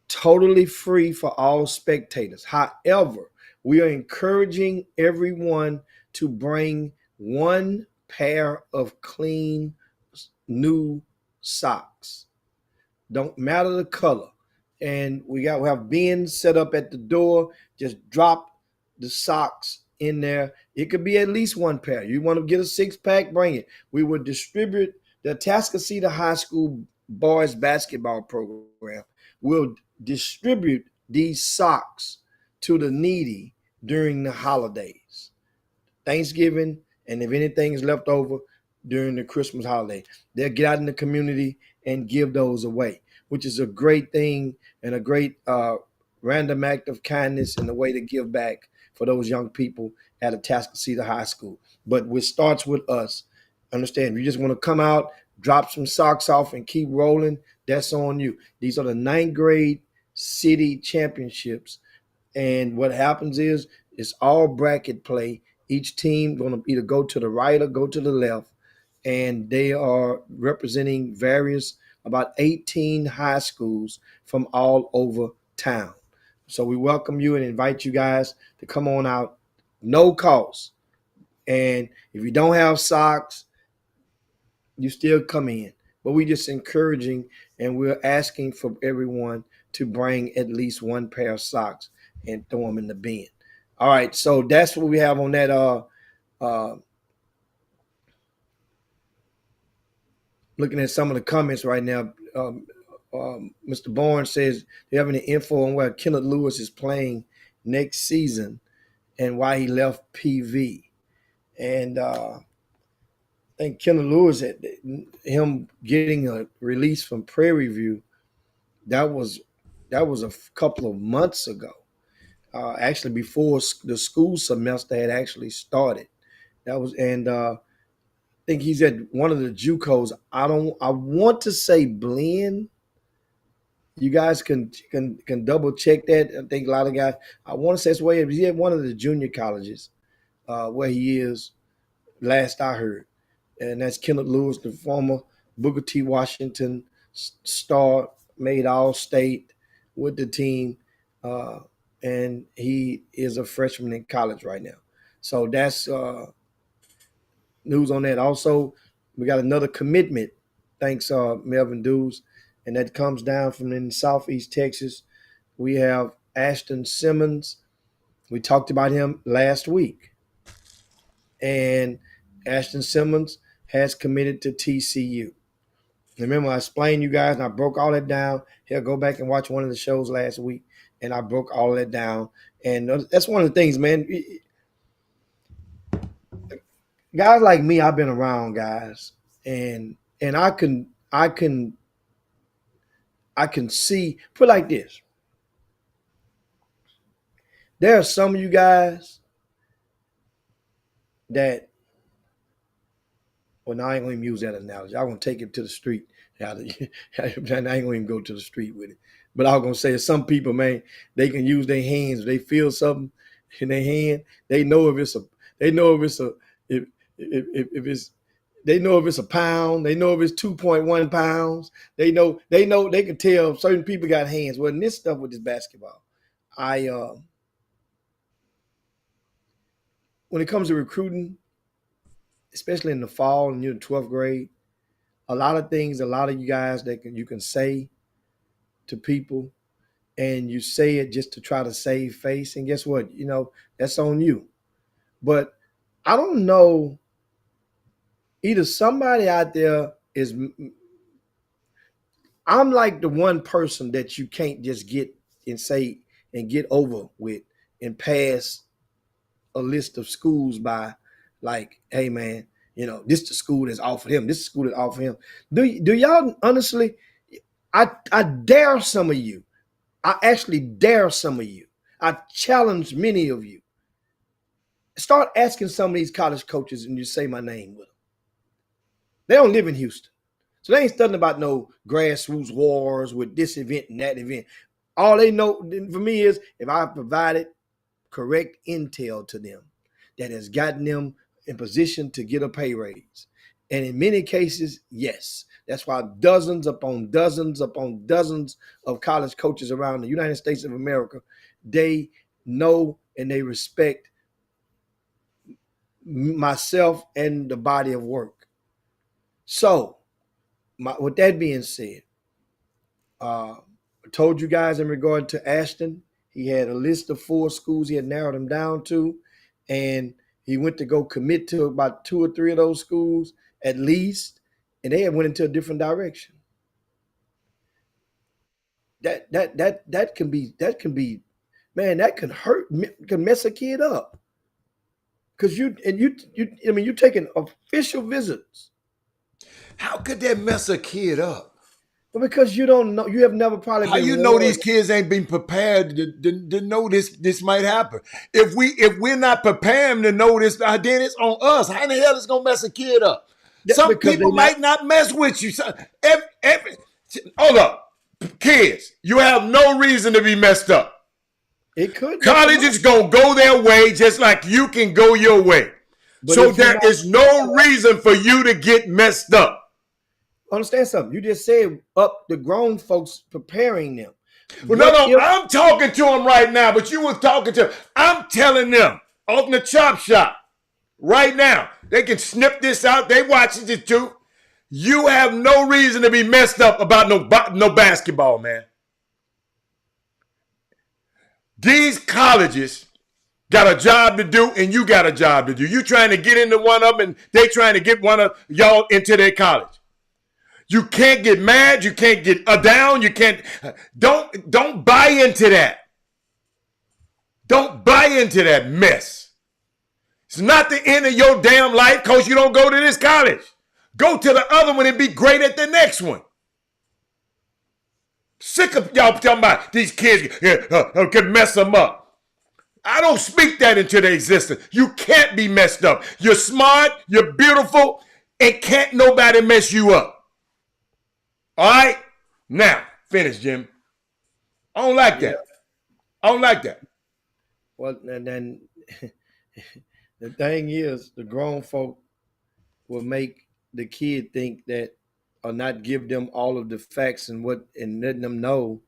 Totally free for all spectators. However, we are encouraging everyone to bring one pair of clean new socks. Don't matter the color. And we have bins set up at the door. Just drop the socks in there. It could be at least one pair. You want to get a 6-pack, bring it. We will distribute the Atascocita High School boys basketball program will distribute these socks to the needy during the holidays, Thanksgiving, and if anything is left over during the Christmas holiday, they'll get out in the community and give those away, which is a great thing and a great random act of kindness and a way to give back for those young people at Atascocita High School. But it starts with us. Understand, if you just want to come out, drop some socks off, and keep rolling, that's on you. These are the 9th grade city championships. And what happens is it's all bracket play. Each team going to either go to the right or go to the left. And they are representing various, about 18 high schools from all over town. So we welcome you and invite you guys to come on out, no cost. And if you don't have socks, you still come in. But we're just encouraging and we're asking for everyone to bring at least one pair of socks and throw them in the bin. All right, so that's what we have on that. Looking at some of the comments right now, Mr. Bourne says, do you have any info on where Kenneth Lewis is playing next season and why he left PV? And I think Kenneth Lewis, him getting a release from Prairie View, that was a couple of months ago. Actually, before the school semester had actually started. That was, and I think he's at one of the JUCOs. I want to say Blinn. You guys can double check that. I think a lot of guys. I want to say it's where he's at one of the junior colleges, where he is. Last I heard, and that's Kenneth Lewis, the former Booker T. Washington star, made All-State with the team, and he is a freshman in college right now. So that's news on that. Also, we got another commitment. Thanks, Melvin Dews, and that comes down from in Southeast Texas. We have Ashton Simmons. We talked about him last week, and Ashton Simmons has committed to TCU. Remember, I explained you guys, and I broke all that down. Here, go back and watch one of the shows last week, and I broke all that down. And that's one of the things, man. Guys like me, I've been around guys, and I can see. Put it like this: there are some of you guys that. Well, now I ain't gonna even use that analogy. I'm gonna take it to the street. I ain't gonna even go to the street with it. But I was gonna say some people, man, they can use their hands. If they feel something in their hand, they know if it's a if it's they know if it's a pound, they know if it's 2.1 pounds, they can tell certain people got hands. Well, in this stuff with this basketball, when it comes to recruiting, especially in the fall and you're in 12th grade, a lot of things, a lot of you guys that you can say to people, and you say it just to try to save face. And guess what? That's on you. But I don't know, either somebody out there is, I'm like the one person that you can't just get and say and get over with and pass a list of schools by, like, hey man, this is the school that's offered him. This is the school that offered him. Do y'all honestly? I dare some of you. I actually dare some of you. I challenge many of you. Start asking some of these college coaches and you say my name with them. They don't live in Houston, so they ain't studying about no grassroots wars with this event and that event. All they know for me is if I provided correct intel to them that has gotten them in position to get a pay raise. And in many cases, yes. That's why dozens upon dozens upon dozens of college coaches around the United States of America, they know and they respect myself and the body of work. So with that being said, I told you guys in regard to Ashton, he had a list of 4 schools he had narrowed them down to, and he went to go commit to about 2 or 3 of those schools at least, and they had went into a different direction. That can be, man, that can hurt, can mess a kid up. Because you're taking official visits. How could that mess a kid up? Well, because you don't know, you have never probably How been you know these warned. kids ain't been prepared to know this might happen? If we're not preparing to know this, then it's on us. How in the hell is gonna mess a kid up? Some Because people they not. might not mess with you. Hold up, kids, you have no reason to be messed up. It could mess them College up. is gonna go their way just like you can go your way. But So if you're there not, is no reason for you to get messed up. understand something. You just said up the grown folks preparing them. Well, What no, if I'm talking to them right now, but you were talking to them. I'm telling them on the Chop Shop right now. They can snip this out. They watching it too. You have no reason to be messed up about no basketball, man. These colleges got a job to do, and you got a job to do. You trying to get into one of them, and they trying to get one of y'all into their college. You can't get mad. You can't get down. You can't. Don't buy into that. Don't buy into that mess. It's not the end of your damn life because you don't go to this college. Go to the other one and be great at the next one. Sick of y'all talking about these kids can mess them up. I don't speak that into their existence. You can't be messed up. You're smart. You're beautiful. And can't nobody mess you up. All right? Now, finish, Jim. I don't like that. I don't like that. well, and then the thing is, the grown folk will make the kid think that, or not give them all of the facts and letting them know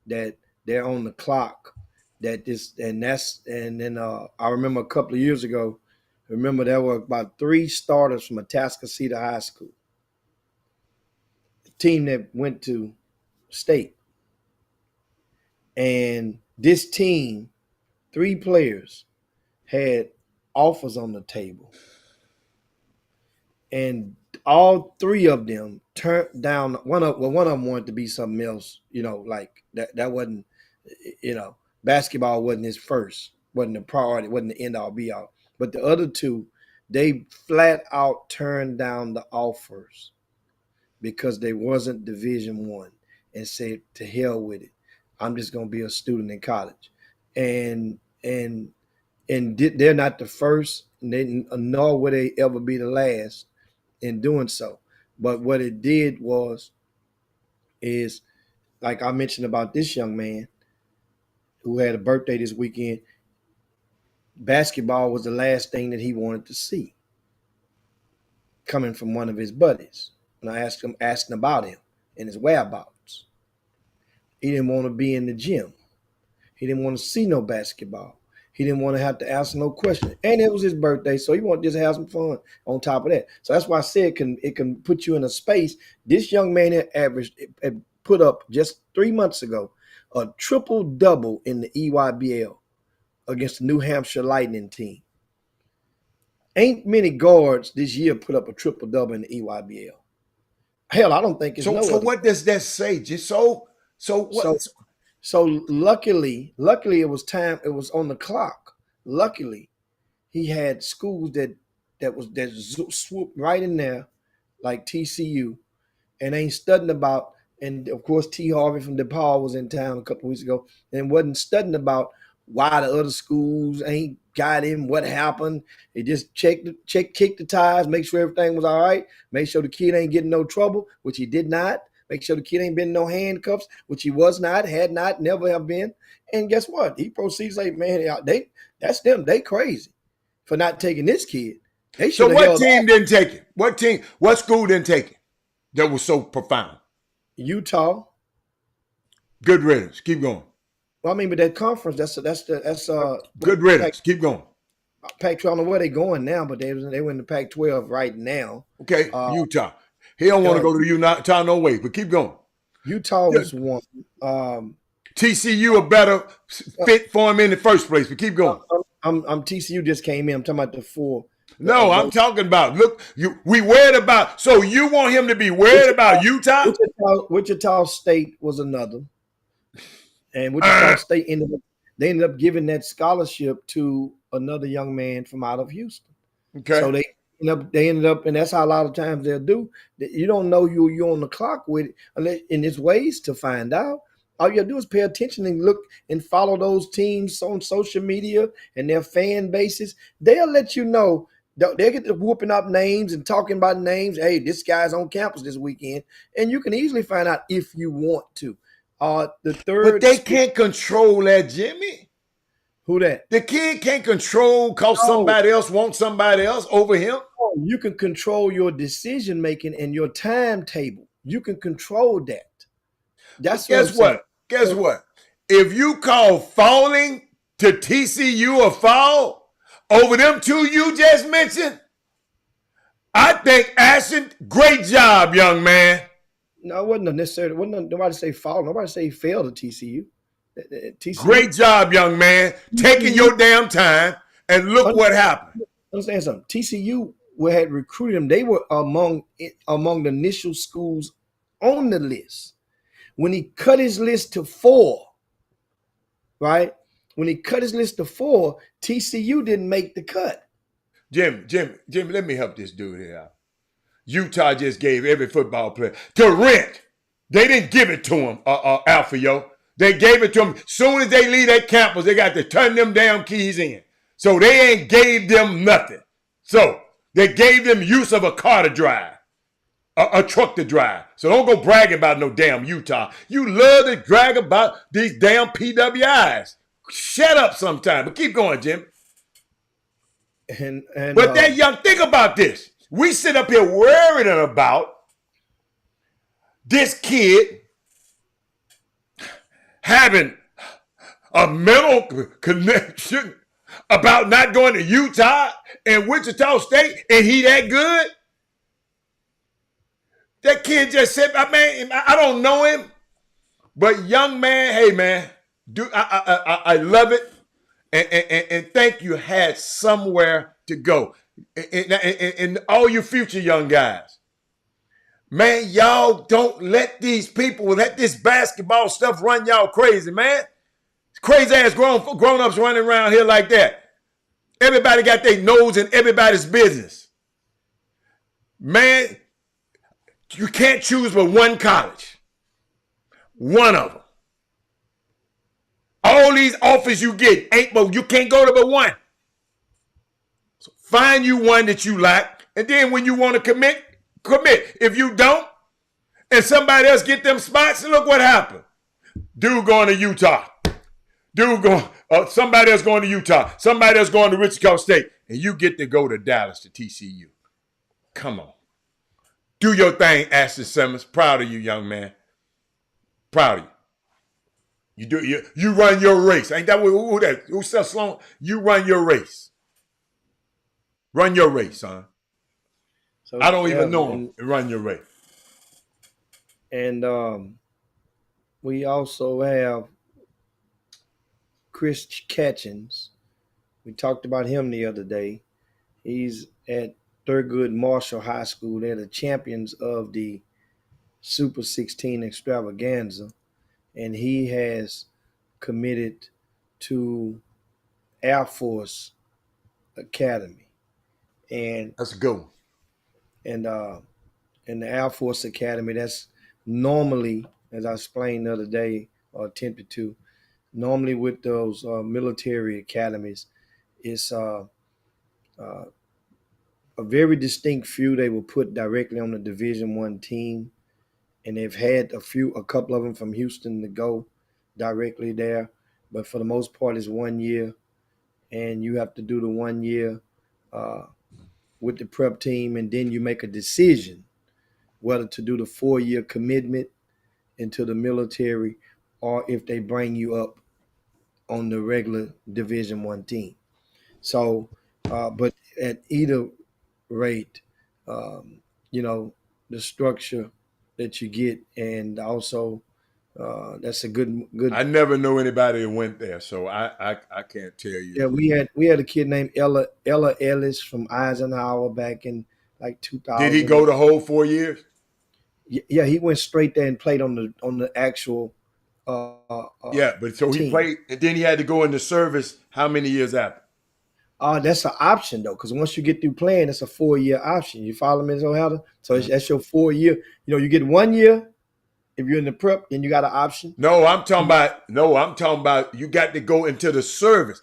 that they're on the clock. That this and that's and then I remember a couple of years ago. Remember there were about 3 starters from Atascocita High School, the team that went to state, and this team, 3 players had offers on the table, and all 3 of them turned down. One of them wanted to be something else, like that wasn't, basketball wasn't his first, wasn't the priority, wasn't the end all be all. But the other 2, they flat out turned down the offers because they wasn't Division 1, and said, to hell with it, I'm just gonna be a student in college. And they're not the first, nor will they ever be the last in doing so. But what it did is like I mentioned about this young man who had a birthday this weekend. Basketball was the last thing that he wanted to see, coming from one of his buddies. And I asking about him and his whereabouts. He didn't want to be in the gym. He didn't want to see no basketball. He didn't want to have to answer no question. And it was his birthday, so he wanted to just have some fun on top of that. So that's why I said it can put you in a space. This young man had put up just 3 months ago a triple-double in the EYBL against the New Hampshire Lightning team. Ain't many guards this year put up a triple-double in the EYBL. Hell, I don't think it's no So other. what does that say? Just so what? So luckily it was time. It was on the clock. Luckily, he had schools that swooped right in there, like TCU, and ain't studying about. And of course, T. Harvey from DePaul was in town a couple of weeks ago, and wasn't studying about why the other schools ain't got him, what happened. They just kick the tires, make sure everything was all right, make sure the kid ain't getting no trouble, which he did not. Make sure the kid ain't been in no handcuffs, which he was not, had not, never have been. And guess what? He proceeds like, man, that's them. They crazy for not taking this kid. They So should have what held team off. didn't take it? What school didn't take it? That was so profound. Utah. Good riddance. Keep going. Well, I mean, but that conference, that's Good riddance. Keep going. Pac-12. I don't know where they going now, but they were in the Pac-12 right now. Okay, Utah. He don't want to Uh, go to Utah no way. But keep going. Utah Yeah, was one. TCU a better Uh, fit for him in the first place. But keep going. I'm TCU just came in. I'm talking about the four. No, I'm Those talking about look. We worried about. So you want him to be worried Wichita, about Utah? Wichita State was another, and Wichita Uh, State ended up giving that scholarship to another young man from out of Houston. So okay. they ended up, and that's how a lot of times they'll do. You don't know you're on the clock with it, unless, and there's ways to find out. All you gotta do is pay attention and look and follow those teams on social media and their fan bases. They'll let you know. They'll get to whooping up names and talking about names. Hey, this guy's on campus this weekend, and you can easily find out if you want to. The But third they school, can't control that, Jimmy. who that? The kid can't control because No, somebody else wants somebody else over him. you can control your decision making and your timetable. You can control that. But That's what I'm guess saying. what? Guess So, what? If you call falling to TCU a fall over them two you just mentioned, I think Ashton, great job, young man. no, it wasn't necessarily. Wasn't nobody say fall. Nobody say fail to TCU. TCU. Great job, young man. Taking TCU. your damn time, and look what happened. Understand something. TCU had recruited them. They were among the initial schools on the list. When he cut his list to four, right? When he cut his list to four, TCU didn't make the cut. Jim, let me help this dude here out. Utah just gave every football player to rent. They didn't give it to him, Alpha, yo. They gave it to him. Soon as they leave that campus, they got to turn them damn keys in. So they ain't gave them nothing. So they gave them use of a car to drive, a truck to drive. So don't go bragging about no damn Utah. You love to brag about these damn PWIs. Shut up sometime, but keep going, Jim. And But that young, think about this. We sit up here worrying about this kid having a mental connection about not going to Utah and Wichita State, and he that good? That kid just said, I don't know him, but young man, hey man, I love it, and think you had somewhere to go, and all you future young guys. Man, y'all don't let these people let this basketball stuff run y'all crazy, man. Crazy ass grown-ups running around here like that. Everybody got their nose in everybody's business. Man, you can't choose but one college. One of them. All these offers you get ain't but you can't go to but one. So find you one that you like, and then when you want to commit. If you don't, and somebody else get them spots, look what happened. Dude going to Utah. Somebody else going to Utah. Somebody else going to Wichita State. And you get to go to Dallas to TCU. Come on. Do your thing, Ashton Simmons. Proud of you, young man. Proud of you. You run your race. Ain't that who said Sloan? You run your race. Run your race, son. so I don't yeah, even know him. Run your race. and we also have Chris Catchings. We talked about him the other day. He's at Thurgood Marshall High School. They're the champions of the Super 16 extravaganza, and he has committed to Air Force Academy, and Let's go. and in the Air Force Academy, that's normally, as I explained the other day or attempted to, normally with those military academies, it's a very distinct few they will put directly on the Division One team, and they've had a couple of them from Houston to go directly there, but for the most part, it's 1 year, and you have to do the 1 year uh, with the prep team, and then you make a decision whether to do the 4 year commitment into the military or if they bring you up on the regular Division One team. So, but at either rate, um, you know, the structure that you get, and also that's a good. I never knew anybody that went there, so I can't tell you. Yeah, we had a kid named Ella Ellis from Eisenhower back in like Did he 2000. go the whole 4 years? Yeah, he went straight there and played on the actual Yeah, but so he team. played, and then he had to go into service. How many years after? That's an option though, because once you get through playing, it's a 4 year option. You follow me, so how? So Mhm. that's your 4 year. You get 1 year if you're in the prep, then you got an option. No, I'm talking about. No, I'm talking about. You got to go into the service.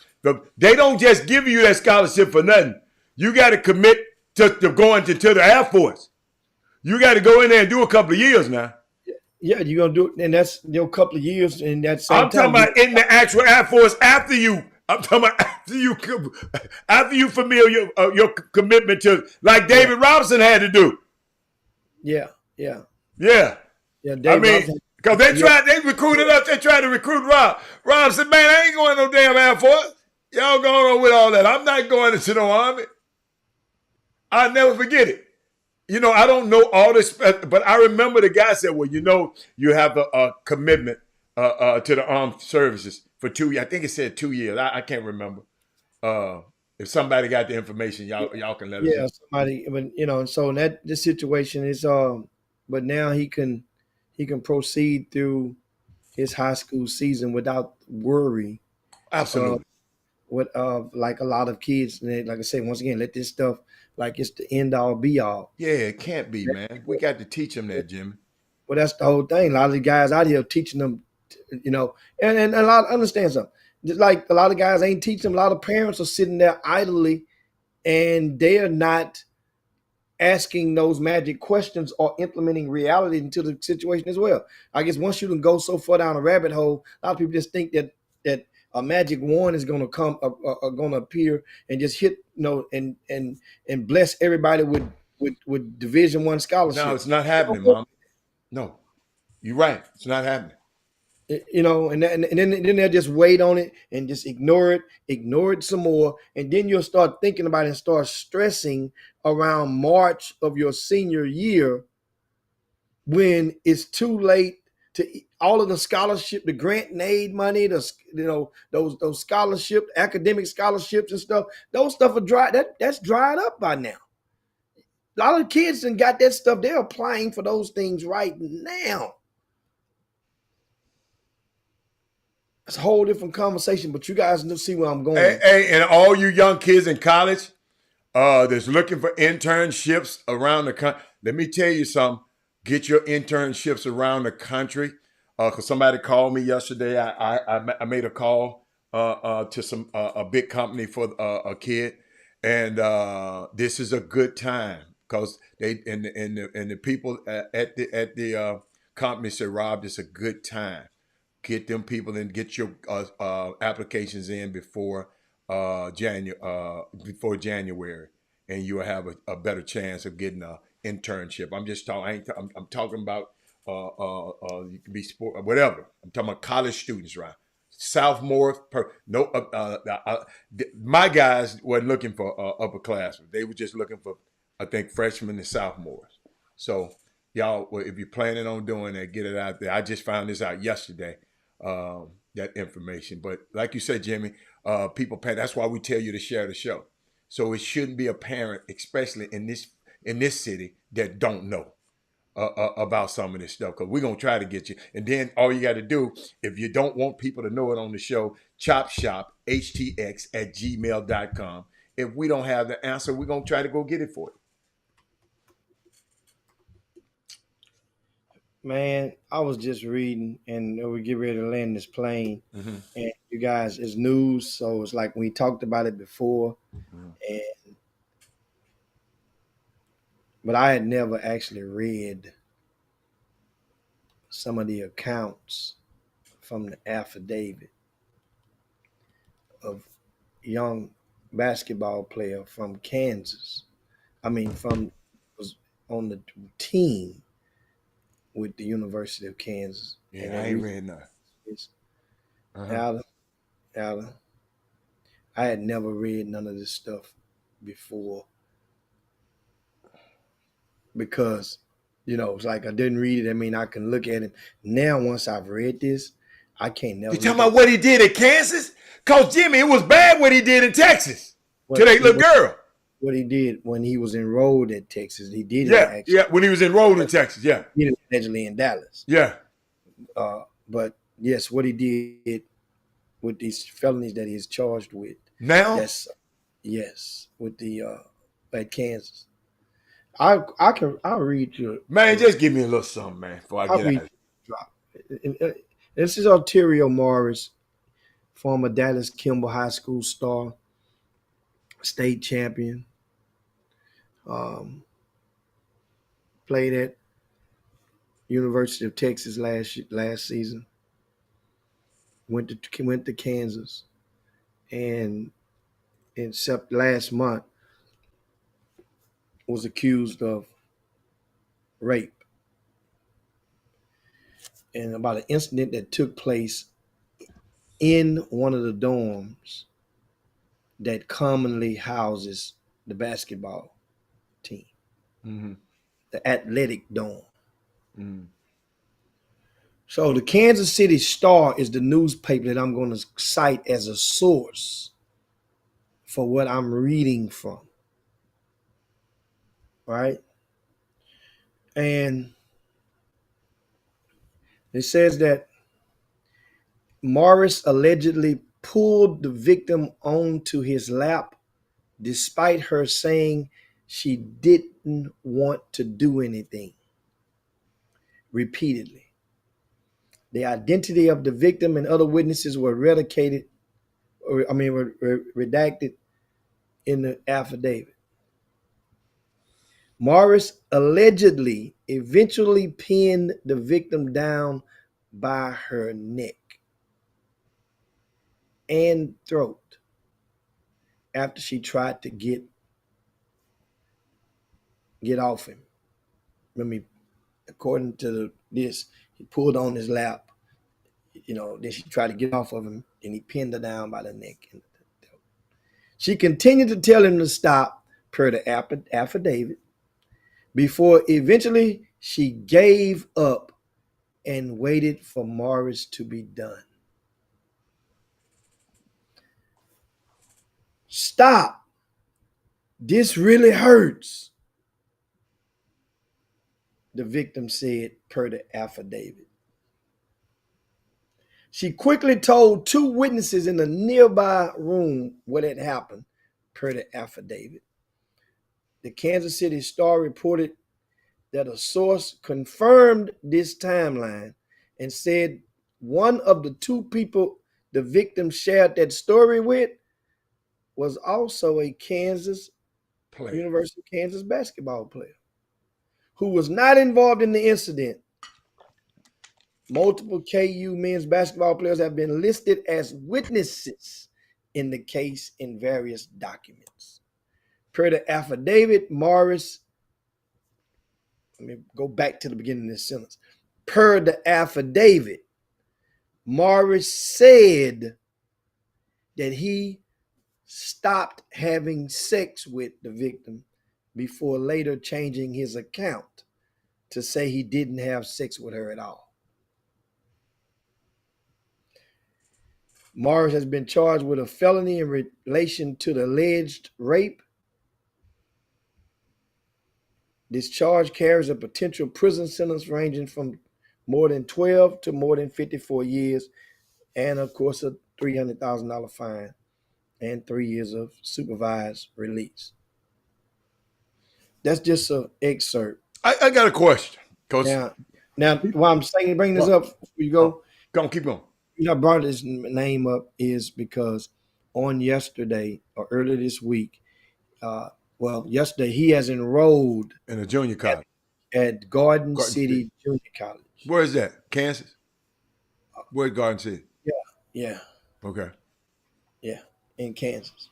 They don't just give you that scholarship for nothing. You got to commit to going to the Air Force. You got to go in there and do a couple of years now. Yeah, you're gonna do it, and that's couple of years, and at the same I'm talking time, you about in the actual Air Force after you. I'm talking about after you fulfill your commitment to, like yeah, David Robinson had to do. yeah, yeah, Yeah, yeah. I Dave mean, Robinson, because yeah, they recruited us. They tried to recruit Rob. Rob said, "Man, I ain't going no damn Air Force. Y'all going on with all that. I'm not going into no army. I'll never forget it." I don't know all this, but I remember the guy said, "Well, you have a commitment to the armed services for 2 years. I think it said 2 years. I can't remember. Uh, if somebody got the information, y'all can let us know." yeah. Somebody, but and so in that this situation is but now he can proceed through his high school season without worry. Uh, Absolutely. what like a lot of kids, and like I said, once again, let this stuff like it's the end all be all. Yeah, it can't be, man. We got to teach them that, Jimmy. Well, that's the whole thing. A lot of the guys out here teaching them, and a lot understand something. Just like a lot of guys ain't teaching them. A lot of parents are sitting there idly, and they are not asking those magic questions or implementing reality into the situation as well. I guess once you can go so far down a rabbit hole, a lot of people just think that a magic wand is going to come, going to appear and just hit, and bless everybody with Division I No, scholarship. it's not happening, Mom. No, you're right. It's not happening. And then they'll just wait on it and just ignore it some more, and then you'll start thinking about it and start stressing around March of your senior year when it's too late to all of the scholarship, the grant and aid money, those scholarship, academic scholarships and stuff. Those stuff are dry. That's dried up by now. A lot of kids and got that stuff. They're applying for those things right now. It's a whole different conversation, but you guys see where I'm Hey, going. hey, and all you young kids in college that's looking for internships around the country, let me tell you something. Get your internships around the country. Because somebody called me yesterday. I made a call to a big company for a kid, and this is a good time because the people at the company said, "Rob, this is a good time. Get them people and get your applications in before January, and you'll have a better chance of getting an internship." I'm just talking. I'm talking about you can be sport whatever. I'm talking about college students, right? Sophomore, no, my guys wasn't looking for upperclassmen. They were just looking for, I think, freshmen and sophomores. So y'all, well, if you're planning on doing that, get it out there. I just found this out yesterday, that information. But like you said, Jimmy, people pay. That's why we tell you to share the show. So it shouldn't be a parent, especially in this city, that don't know about some of this stuff, because we're gonna try to get you. And then all you got to do, if you don't want people to know it on the show, Chop Shop Htx at gmail.com. If we don't have the answer, we're gonna try to go get it for you. Man, I was just reading, and we get ready to land this plane. Mm-hmm. And you guys, it's news, so it's like we talked about it before, Mm-hmm. and but I had never actually read some of the accounts from the affidavit of young basketball player from Kansas. I mean, was on the team with the University of Kansas, and Yeah, I that ain't reason read nothing. is Uh-huh. Allen, Allen. I had never read none of this stuff before because It's like I didn't read it. I mean, I can look at him now. Once I've read this, I can't You never talking look at about what he did at Kansas? Cause Jimmy, it was bad what he did in Texas to what that little girl. what he did when he was enrolled at Texas. He did it Yeah, actually. yeah. When he was enrolled in Texas, yeah, He did it allegedly in Dallas. yeah. But yes, what he did with these felonies that he's charged with. Now, That's yes with the at Kansas. I'll read you. man, just give me a little something, man, before I I'll get out read of you. Drop. This is Ontario Morris, former Dallas Kimball High School star, state champion. Um, Played at University of Texas last season. Went to Kansas, and except last month was accused of rape and about an incident that took place in one of the dorms that commonly houses the basketball team, it. Mm-hmm. the athletic dorm. Mm-hmm. So the Kansas City Star is the newspaper that I'm going to cite as a source for what I'm reading from, right? And it says that Morris allegedly pulled the victim onto his lap despite her saying she didn't want to do anything repeatedly. The identity of the victim and other witnesses were redacted in the affidavit. Morris allegedly eventually pinned the victim down by her neck and throat after she tried to get off him. According to this, he pulled on his lap. Then she tried to get off of him, and he pinned her down by the neck. She continued to tell him to stop, per the affidavit, before eventually she gave up and waited for Morris to be done. Stop. This really hurts, the victim said, per the affidavit. She quickly told two witnesses in a nearby room what had happened, per the affidavit. The Kansas City Star reported that a source confirmed this timeline and said one of the two people the victim shared that story with was also a University of Kansas basketball player who was not involved in the incident. Multiple KU men's basketball players have been listed as witnesses in the case in various documents. Per the affidavit, Morris, let me go back to the beginning of this sentence. Per the affidavit, Morris said that he stopped having sex with the victim before later changing his account to say he didn't have sex with her at all. Morris has been charged with a felony in relation to the alleged rape. This charge carries a potential prison sentence ranging from more than 12 to more than 54 years, and of course a $300,000 fine and 3 years of supervised release. That's just an excerpt. I got a question. Now, why I'm saying bring this up before you go. Come on, keep going. I brought this name up is because on yesterday or earlier this week, yesterday he has enrolled In a junior college. at Garden City Junior College. Where is that? Kansas? Where's Garden City? Yeah, Okay. yeah, in Kansas.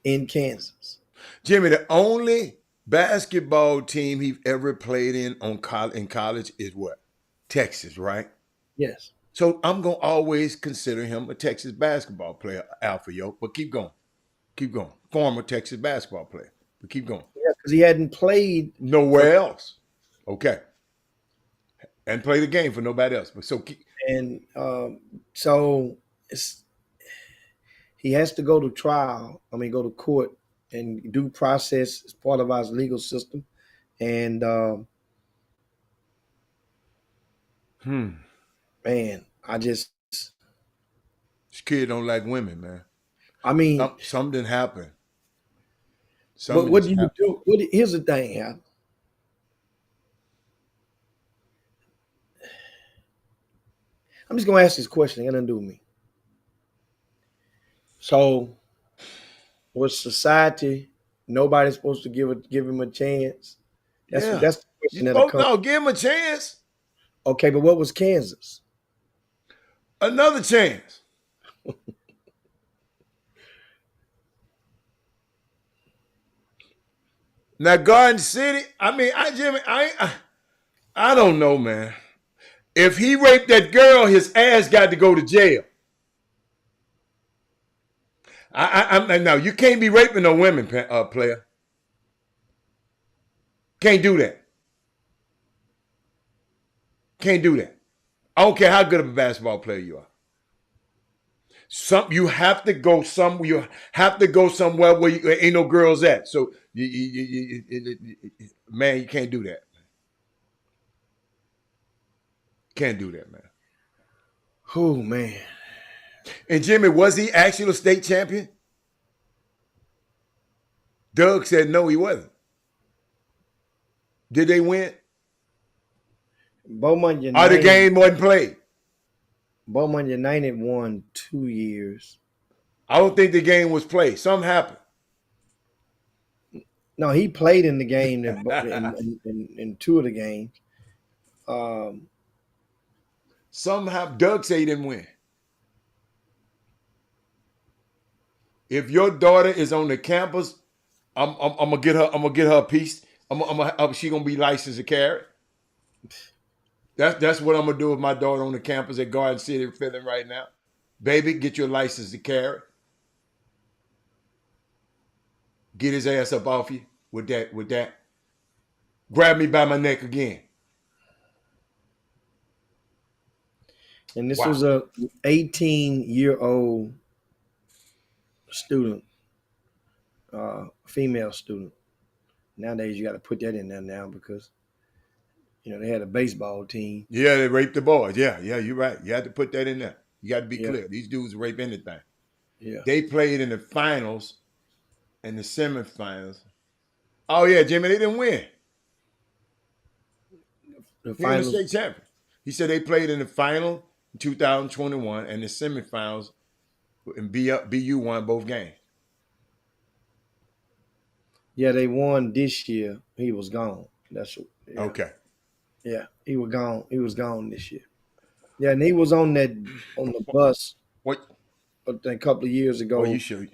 In Kansas. Jimmy, the only basketball team he ever played in college is what? Texas, right? Yes. So I'm going to always consider him a Texas basketball player, Alpha, yo. But keep going. Keep going. Former Texas basketball player. But keep going. Yeah, because he hadn't played Nowhere else. Okay. And play the game for nobody else. But And so it's, he has to go to trial. I mean, go to court and due process as part of our legal system. And hmm, man, I just, this kid don't like women, man. I mean, Something happened. what Something what just do you happened. do? Here's the thing, Al. I'm just gonna ask this question. It got nothing to do with me. So, was society nobody's supposed to give him a chance? Yeah. That's the You question that'll supposed come. no, give him a chance. Okay, but what was Kansas? Another chance. Now, Garden City, Jimmy, I don't know, man. If he raped that girl, his ass got to go to jail. Now you can't be raping no women, player. Can't do that. Can't do that. I don't care how good of a basketball player you are. You have to go somewhere where ain't no girls at. So man, you can't do that. Can't do that, man. Oh man, And Jimmy, was he actually a state champion? Doug said no, he wasn't. Did they win? Beaumont Or the United. game wasn't played? Beaumont United won 2 years. I don't think the game was played. Something happened. No, he played in the game in two of the games. Um, Something happened. Doug said he didn't win. If your daughter is on the campus, I'm gonna get her. I'm gonna get her a piece. She gonna be licensed to carry. That's what I'm gonna do with my daughter on the campus at Garden City, feeling right now. Baby, get your license to carry. Get his ass up off you with that. With that. Grab me by my neck again. and this Wow. was a 18-year-old student, female student. Nowadays, you got to put that in there now because they had a baseball team. Yeah, they raped the boys. Yeah, you're right. You have to put that in there. You got to be Yeah, clear. These dudes rape anything. yeah. They played in the finals and the semifinals. Oh yeah, Jimmy, they didn't win. The He ain't a finals. state champion. He said they played in the final in 2021 and the semifinals, and BU won both games. Yeah, they won this year. He was gone. Yeah, Okay. yeah. He was gone. He was gone this year. Yeah, and he was on the bus What? a couple of years Oh, you ago should.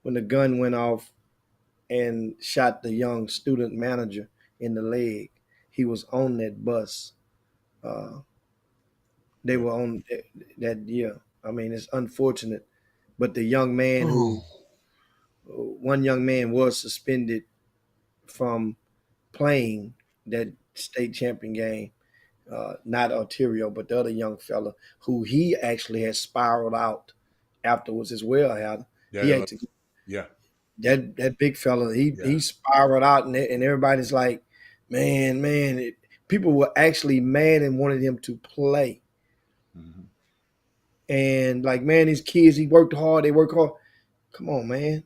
when the gun went off and shot the young student manager in the leg. He was on that bus. Uh, they Yeah. were on that year. I mean, it's unfortunate, but the young man one young man was suspended from playing that state champion game. Not Ontario, but the other young fella who he actually had spiraled out afterwards as well. He Yeah. had to Yeah. that big fella. He Yeah. he spiraled out, and everybody's like, man, people were actually mad and wanted him to play. Mhm. And like, man, these kids, he worked hard. They work hard. Come on, man.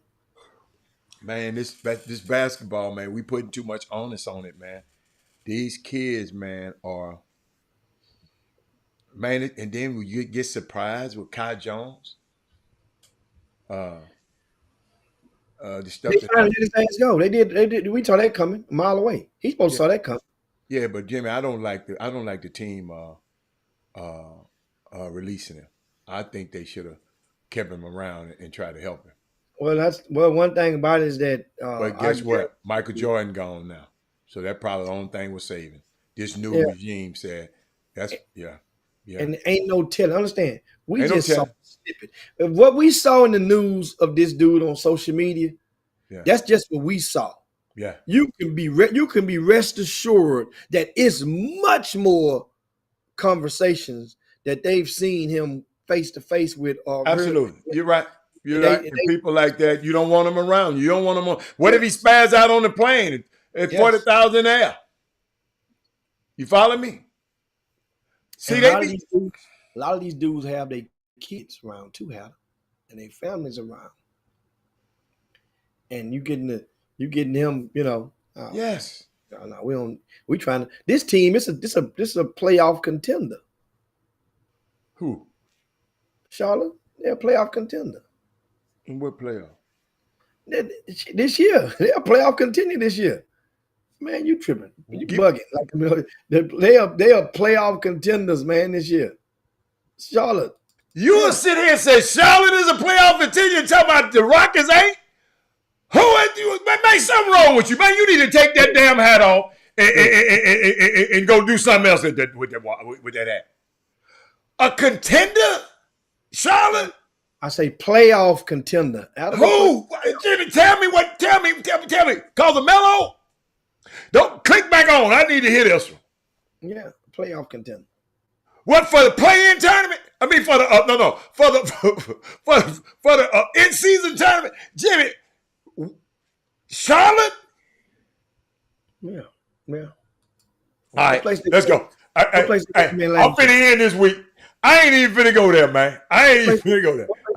Man, this basketball, man, we putting too much onus on it, man. These kids, man, are man, and then when you get surprised with Kai Jones, uh, the They stuff that finally let his ass go. They did. They did. We saw that coming a mile away. He supposed to yeah, saw that coming. yeah, but Jimmy, I don't like the team releasing him. I think they should have kept him around and tried to help him. Well. One thing about it is that But I guess guarantee what? Michael Jordan gone now, so that probably the only thing was saving. This new yeah, regime said that's yeah. and ain't no telling. Understand? We Ain't no just saw a telling. snippet. What we saw in the news of this dude on social media, Yeah, that's just what we saw. Yeah. You can be rest assured that it's much more conversations that they've seen him face to face with or heard. Absolutely. You're right. You're And right. And people like that, you don't want them around. You don't want them on. What if he spaz out on the plane at yes. 40,000 air? You follow me? See, And they a be lot of these dudes have their kids around too, have and their families around. And you getting him, yes. no, we don't. We trying to. This team, this is a playoff contender. Who? Charlotte, they're a playoff contender. In what playoff? This year, they're a playoff contender this year. Man, you tripping? You bugging? Like they are playoff contenders, man. This year, Charlotte. You will sit here and say Charlotte is a playoff contender and talk about the Rockets ain't? Who is you? Man, something wrong with you, man. You need to take that damn hat off and go do something else with that hat. A contender, Charlotte. I say playoff contender. Who? Jimmy, tell me. Tell me. Call the Mello. Don't click back on. I need to hear this one. Yeah, playoff contender. What, for the play-in tournament? I mean, for the for the in-season tournament, Jimmy. Charlotte. Yeah. All right, let's go. I'm finna end this week. I ain't even finna go there, man. What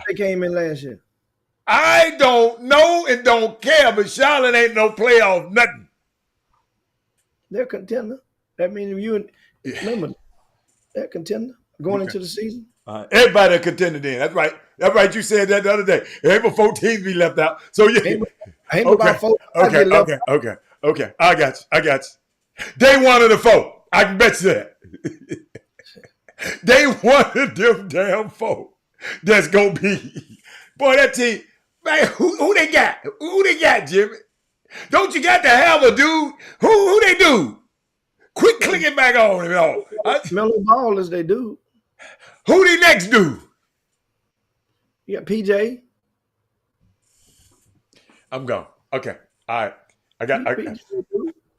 they came in last year? I don't know and don't care, but Charlotte ain't no playoff nothing. They're a contender. That means remember, they're a contender going into the season. Everybody a contender then. That's right. You said that the other day. There ain't but 4 teams be left out. So yeah. Ain't about 4. Okay. I got you. They one of the 4. I can bet you that. They one of them damn 4 that's gonna be. Boy, that team, man, who they got? Who they got, Jimmy? Don't you got to have a dude? Who they do? Quit clicking back on him all. Mellow Ball is they do. Who the next dude? You got PJ. I'm gone. Okay. All right.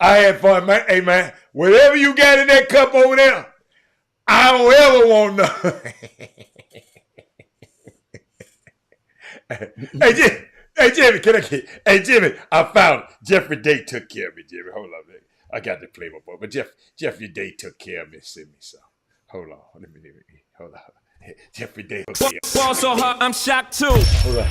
I had fun, man. Hey, man, whatever you got in that cup over there, I don't ever want none. Hey, Jimmy, can I get? Hey, Jimmy, I found it. Jeffrey Day took care of me, Jimmy. Hold on, man. I got the flavor boy, but Jeffrey Day took care of me. Send me some. Hold on. Let me. Hold on. Jeffrey Day. Ball so hard, I'm shocked too. Hold on.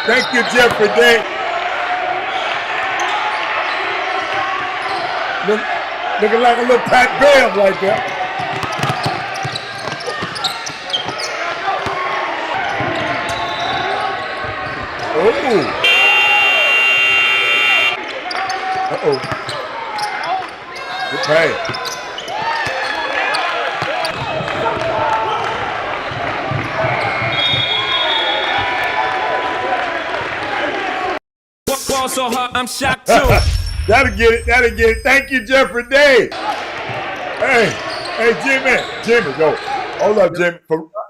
Thank you, Jeffrey Day. Looking like a little Pat Bev like that. Oh. Good play. Ball so hard, I'm shocked too. That'll get it. Thank you, Jeffrey Day. Hey, Jimmy, go. Hold up, Jimmy.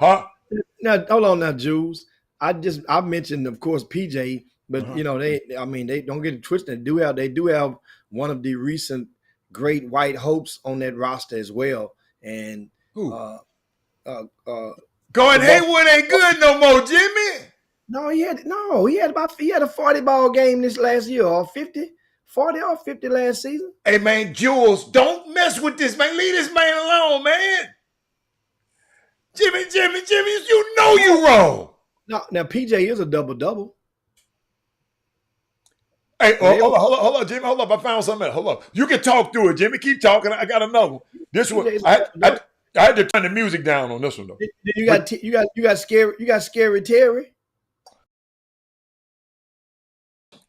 Huh? Now, hold on now, Jules. I mentioned, of course, PJ, but they don't get it twisted. They do have one of the recent great white hopes on that roster as well. And who? Going Haywood ain't good no more, Jimmy. No, he had a 40 ball game this last year, or 50 last season. Hey man, Jules, don't mess with this man. Leave this man alone, man. Jimmy, you know you wrong. No, now PJ is a double. Hey, hold on, Jimmy. Hold up. I found something else. Hold up. You can talk through it, Jimmy. Keep talking. I got another one. This one, I had to turn the music down on this one though. You got scary Terry.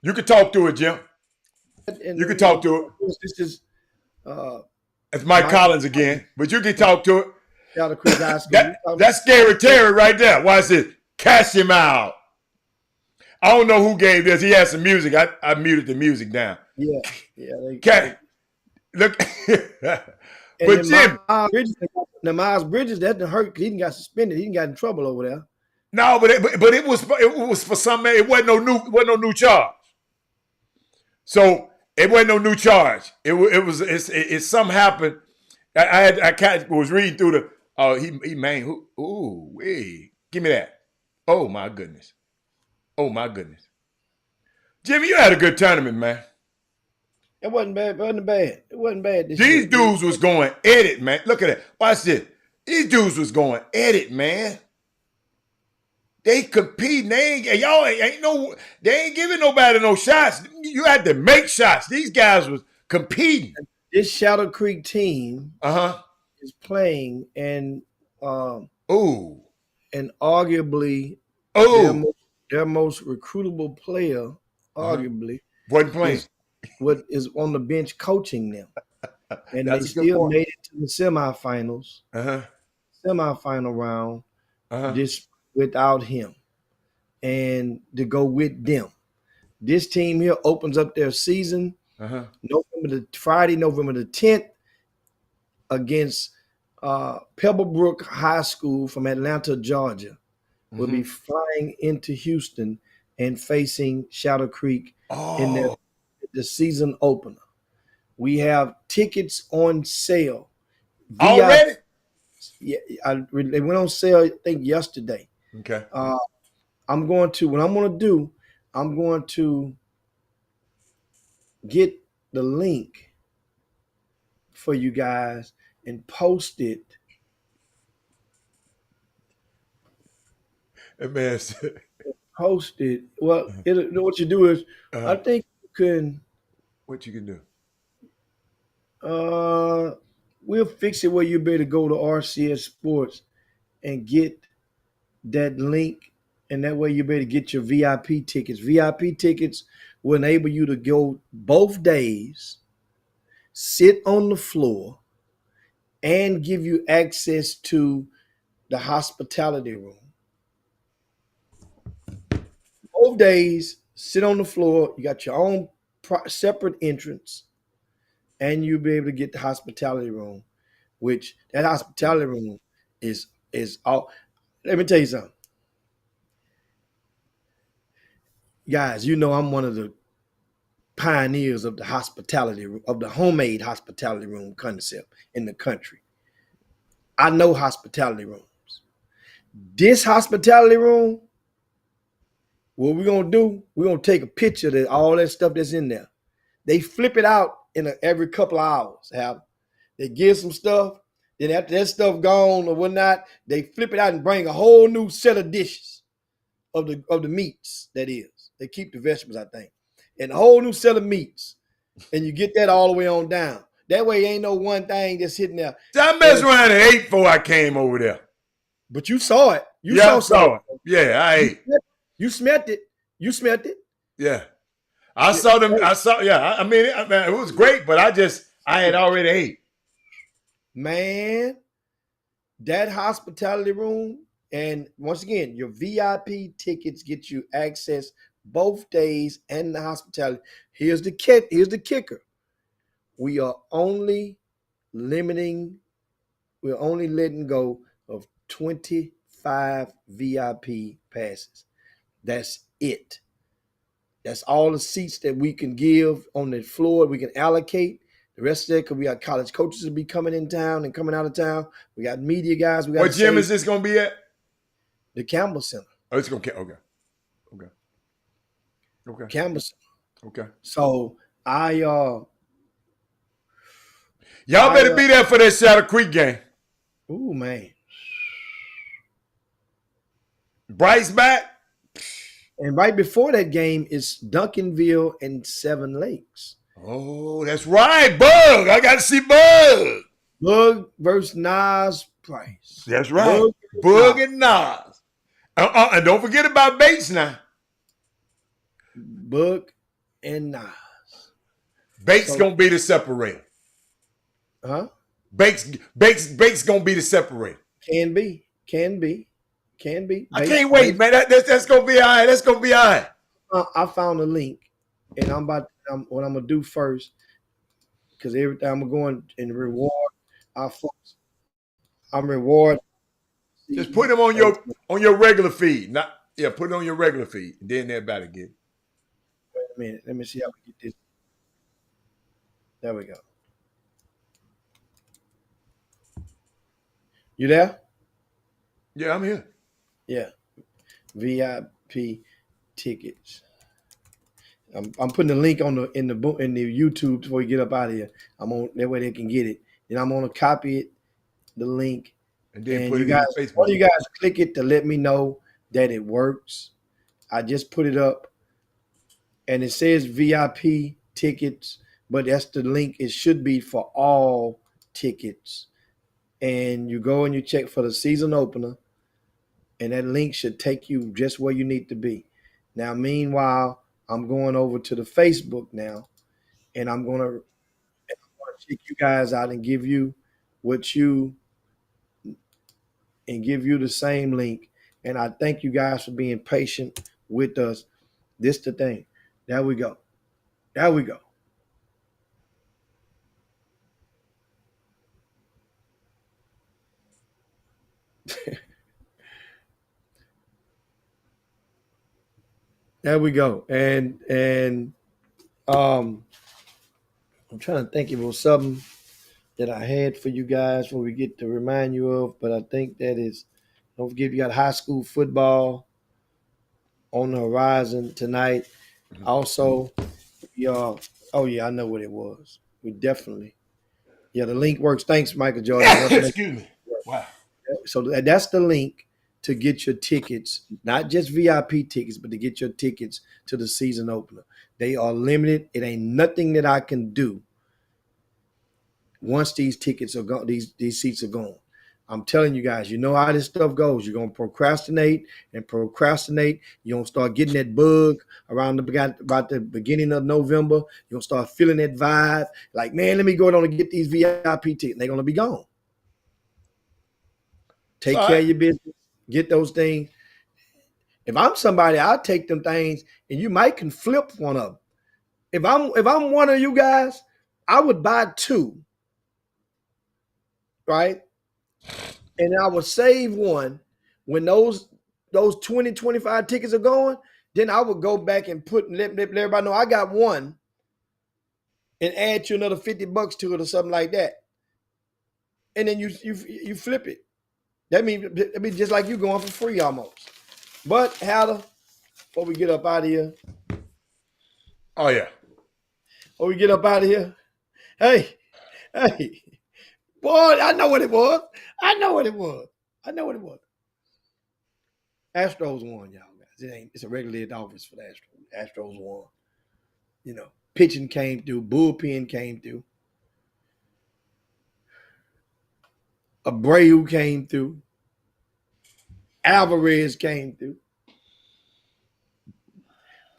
You can talk to it, Jim. And You can talk to it. this is uh, It's Mike Mike Collins again, but you can talk to it. Shadow Creek High School. That's Scary Terry right there. Watch this. Cash him out. I don't know who gave this. He had some music. I muted the music down. Yeah. Look. But Jim. Miles Bridges, that didn't hurt. He didn't got suspended. He didn't got in trouble over there. No, but it was for some man. It wasn't no new charge. So it wasn't no new charge. It something happened. I was reading through the he man who give me that. Oh my goodness. Jimmy, you had a good tournament, man. It wasn't bad. It wasn't bad. These dudes was going at it, man. Look at that. Watch this. These dudes was going at it, man. They competing. They ain't giving nobody no shots. You had to make shots. These guys was competing. This Shadow Creek team is playing and arguably their most recruitable player, arguably, wasn't playing. What is on the bench coaching them. And they still made it to the semifinals. Semifinal round. Just without him. And to go with them. This team here opens up their season Friday, November the 10th against Pebblebrook High School from Atlanta, Georgia. Will be flying into Houston and facing Shadow Creek in the season opener. We have tickets on sale. Already? Yeah, they went on sale, I think, yesterday. Okay. What I'm going to do, I'm going to get the link for you guys and post it. Man, post it. Well, what you do is, I think you can. What you can do? We'll fix it where you better go to RCS Sports and get that link, and that way you better get your VIP tickets. VIP tickets will enable you to go both days, sit on the floor, and give you access to the hospitality room. Both days, sit on the floor. You got your own separate entrance, and you'll be able to get the hospitality room, which that hospitality room is all. Let me tell you something. Guys, you know I'm one of the pioneers of the hospitality, of the homemade hospitality room concept in the country. I know hospitality rooms. This hospitality room, what we're going to do, we're going to take a picture of all that stuff that's in there. They flip it out every couple of hours. They give some stuff, then after that stuff gone or whatnot, they flip it out and bring a whole new set of dishes of the meats, that is. They keep the vegetables, I think. And a whole new set of meats. And you get that all the way on down. That way ain't no one thing that's hitting there. I messed around and ate before I came over there. But you saw it. I saw it. Yeah, I ate. You smelt it. Yeah. I saw them. I mean, it was great, but I had already ate. Man, that hospitality room, and once again, your VIP tickets get you access both days and the hospitality. Here's the kicker. We're only letting go of 25 VIP passes. That's it. That's all the seats that we can give on the floor. We can allocate. The rest of it, because we got college coaches will be coming in town and coming out of town. We got media guys. What gym is this going to be at? The Campbell Center. Oh, it's going to okay. Campbell Center. Okay. So y'all better be there for that Shadow Creek game. Ooh, man. Bryce back. And right before that game is Duncanville and Seven Lakes. Oh, that's right. Bug. I got to see Bug. Bug versus Nas Price. That's right. Bug and Nas. And don't forget about Bates now. Bug and Nas. Bake's So, gonna be the separator. huh? Bake's gonna be the separator. Can be, can be, can be. I can't wait, man. That's gonna be all right. That's gonna be all right. I found a link, and what I'm gonna do first, because every time I'm going and reward our folks, I'm reward. Just put them on Wait your regular feed. Not yeah, put it on your regular feed. Then they're about to get. a minute. Let me see how we get this. There we go. You there? Yeah, I'm here. Yeah. VIP tickets. I'm putting the link on in the YouTube before you get up out of here. I'm on that way they can get it. Then I'm gonna copy it, the link, And then and put you it in guys, your all Facebook. you guys click it to let me know that it works. I just put it up, and it says VIP tickets, but that's the link. It should be for all tickets. And you go and you check for the season opener, and that link should take you just where you need to be. Now, meanwhile, I'm going over to the Facebook now, and I'm gonna check you guys out and give you what you and give you the same link. And I thank you guys for being patient with us. This the thing. There we go. There we go. There we go. And I'm trying to think if it was something that I had for you guys before we get to remind you of, but I think that is, don't forget you got high school football on the horizon tonight. Also, y'all, oh yeah, I know what it was. We definitely, yeah, the link works. Thanks, Michael Jordan. I want to make Excuse me. Wow. so that's the link to get your tickets, not just VIP tickets, but to get your tickets to the season opener. They are limited. It ain't nothing that I can do once these tickets are gone, these seats are gone. I'm telling you guys, you know how this stuff goes. You're gonna procrastinate and procrastinate. You're gonna start getting that bug around about the beginning of November. You're gonna start feeling that vibe, like, man, let me go down and get these VIP tickets. They're gonna be gone. It's Take all care right. of your business, get those things. If I'm somebody, I'll take them things, and you might can flip one of them. If I'm one of you guys, I would buy two, right? And I would save one when those 20, 25 tickets are going. Then I would go back and let everybody know I got one and add you another $50 to it or something like that. And then you flip it. That means just like you going for free almost. But Hatter, before we get up out of here, Oh yeah. Hey, hey, boy, I know what it was. I know what it was. Astros won, y'all guys. It's a regulated office for the Astros. Astros won. You know, pitching came through, bullpen came through, Abreu came through, Alvarez came through.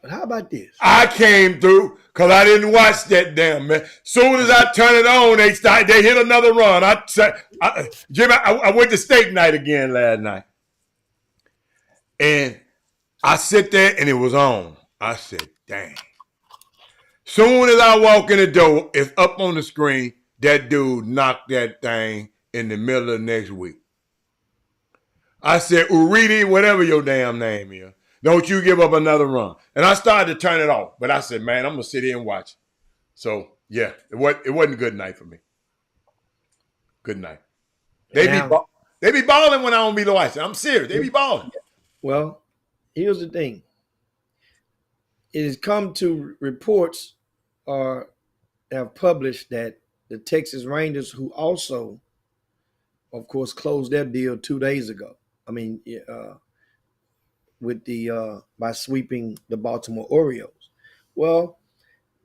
But how about this? I came through because I didn't watch that damn man. Soon as I turn it on, they hit another run. Jimmy, I went to steak night again last night, and I sit there and it was on. I said, "Dang!" Soon as I walk in the door, it's up on the screen. That dude knocked that thing in the middle of next week. I said, Uridi, whatever your damn name is, don't you give up another run. And I started to turn it off. But I said, man, I'm going to sit here and watch. So, yeah, it wasn't a good night for me. Good night. They be balling when I don't be watching. I'm serious. They be balling. Well, here's the thing. It has come to reports or have published that the Texas Rangers, who also, of course, closed their deal 2 days ago. I mean, with the by sweeping the Baltimore Orioles. Well,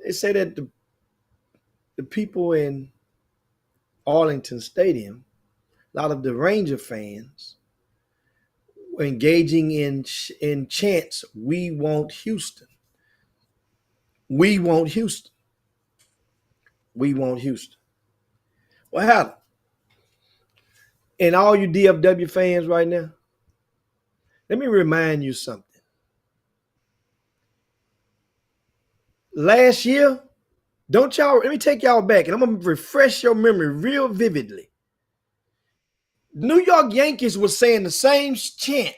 they say that the people in Arlington Stadium, a lot of the Ranger fans, were engaging in chants, "We want Houston." We want Houston. We want Houston. Well, how? And all you DFW fans right now, let me remind you something. Last year, let me take y'all back and I'm going to refresh your memory real vividly. New York Yankees was saying the same chant.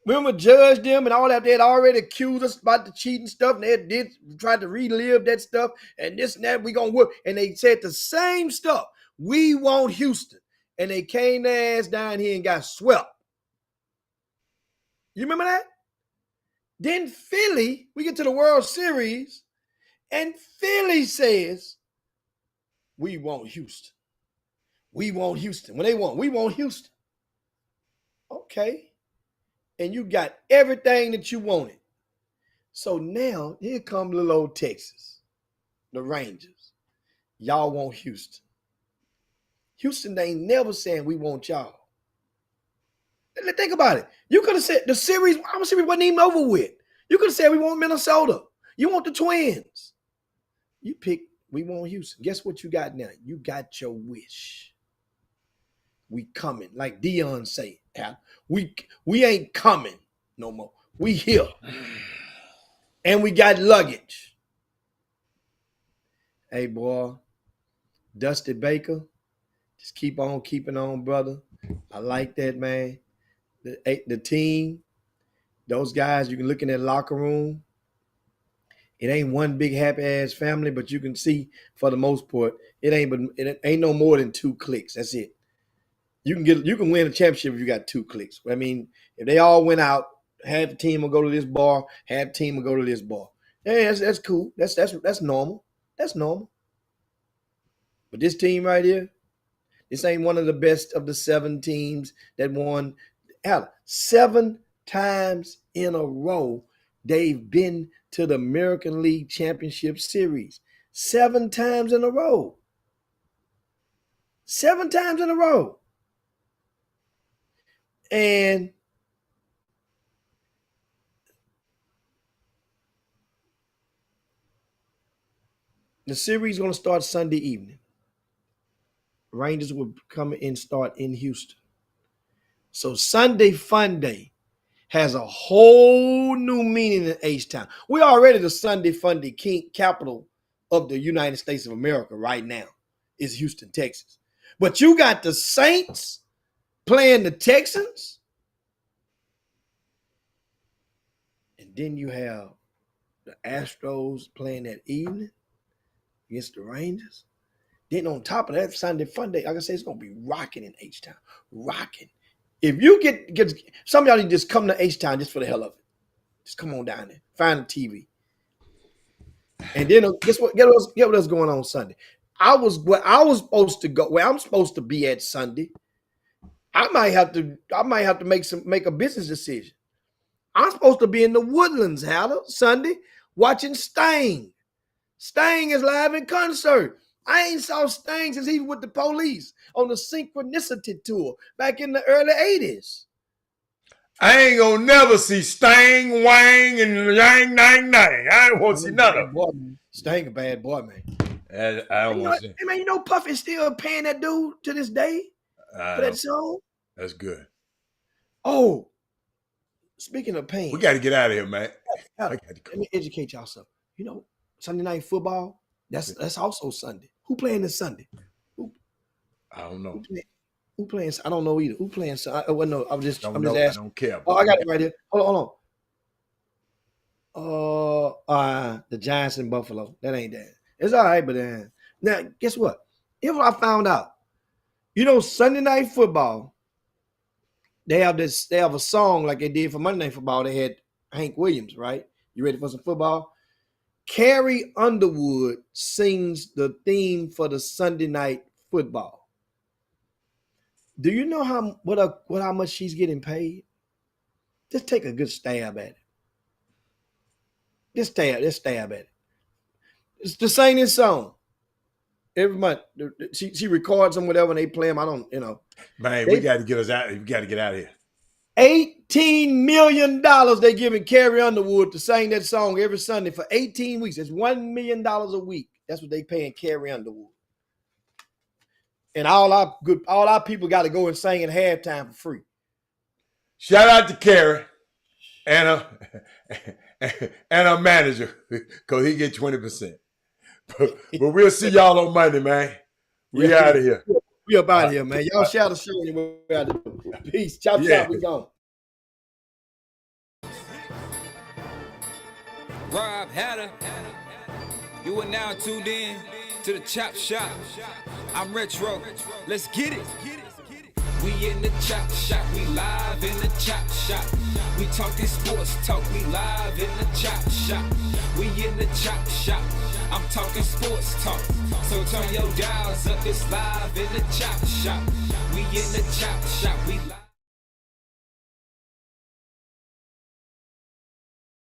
Remember, judge them and all that. They had already accused us about the cheating stuff, and they tried to relive that stuff, and this and that. We gonna work, and they said the same stuff. We want Houston, and they came their ass down here and got swept. You remember that? Then Philly, we get to the World Series, and Philly says, "We want Houston. We want Houston." When they want, we want Houston. Okay. And you got everything that you wanted. So now, here come little old Texas, the Rangers. Y'all want Houston. Houston ain't never saying we want y'all. Think about it. You could have said our series wasn't even over with. You could have said we want Minnesota. You want the Twins. You picked, we want Houston. Guess what you got now? You got your wish. We coming, like Dion say. We ain't coming no more. We here. And we got luggage. Hey, boy, Dusty Baker, just keep on keeping on, brother. I like that, man. The team, those guys, you can look in that locker room. It ain't one big happy-ass family, but you can see, for the most part, it ain't no more than 2 clicks. That's it. You can win a championship if you got 2 clicks. I mean, if they all went out, half the team will go to this bar, half the team will go to this bar. Yeah, that's cool. That's normal. That's normal. But this team right here, this ain't one of the best of the 7 teams that won. 7 times in a row, they've been to the American League Championship Series. 7 times in a row. 7 times in a row. And the series is going to start Sunday evening. Rangers will come and start in Houston. So Sunday Fun Day has a whole new meaning in H-Town. We're already the Sunday Fun Day capital of the United States of America right now. Is Houston, Texas. But you got the Saints playing the Texans. And then you have the Astros playing that evening against the Rangers. Then on top of that, Sunday Fun Day, like I say, it's going to be rocking in H-Town. Rocking. If you get some of y'all need to just come to H-Town just for the hell of it. Just come on down there. Find the TV. And then guess what? Get what's going on Sunday. I was supposed to go where I'm supposed to be at Sunday. I might have to make a business decision. I'm supposed to be in the Woodlands, Sunday, watching Sting. Sting is live in concert. I ain't saw Sting since he was with the Police on the Synchronicity tour back in the early 80s. I ain't gonna never see Stang, Wang, and Yang, Nang, Nang. I don't want to see none of them. Sting a bad boy, man. I don't want to see. Hey, man, you know Puffy's still paying that dude to this day for that song? That's good. Oh, speaking of pain. We got to get out of here, man. Let me educate y'all something. You know, Sunday Night Football, that's also Sunday. Who playing this Sunday? I don't know. Who playing? I don't know either. Who playing? No, I'm just asking. I don't care. Oh, I got it right here. Hold on. The Giants in Buffalo. That ain't that. It's all right, but now guess what? Here's what I found out. You know, Sunday Night Football, they have a song like they did for Monday Night Football. They had Hank Williams, right? You ready for some football? Carrie Underwood sings the theme for the Sunday Night Football. Do you know how much she's getting paid? Just take a good stab at it. Just stab at it. It's to sing this song every month. She records them, whatever, and they play them. I don't, Man, we got to get us out. We got to get out of here. $18 million they giving Carrie Underwood to sing that song every Sunday for 18 weeks. That's $1 million a week. That's what they paying Carrie Underwood. And all our people got to go and sing at halftime for free. Shout out to Carrie and a manager, because he get 20%. But we'll see y'all on Monday, man. We out of here. We up out of here, man. Y'all shout the show anywhere. Peace. Chop, chop. We gone. Rob Hatter. You are now tuned in to the Chop Shop. I'm Retro. Let's get it. We in the Chop Shop. We live in the Chop Shop. We talking sports talk. We live in the Chop Shop. We in the Chop Shop. I'm talking sports talk. So turn your dials up. It's live in the Chop Shop. We in the Chop Shop. We live.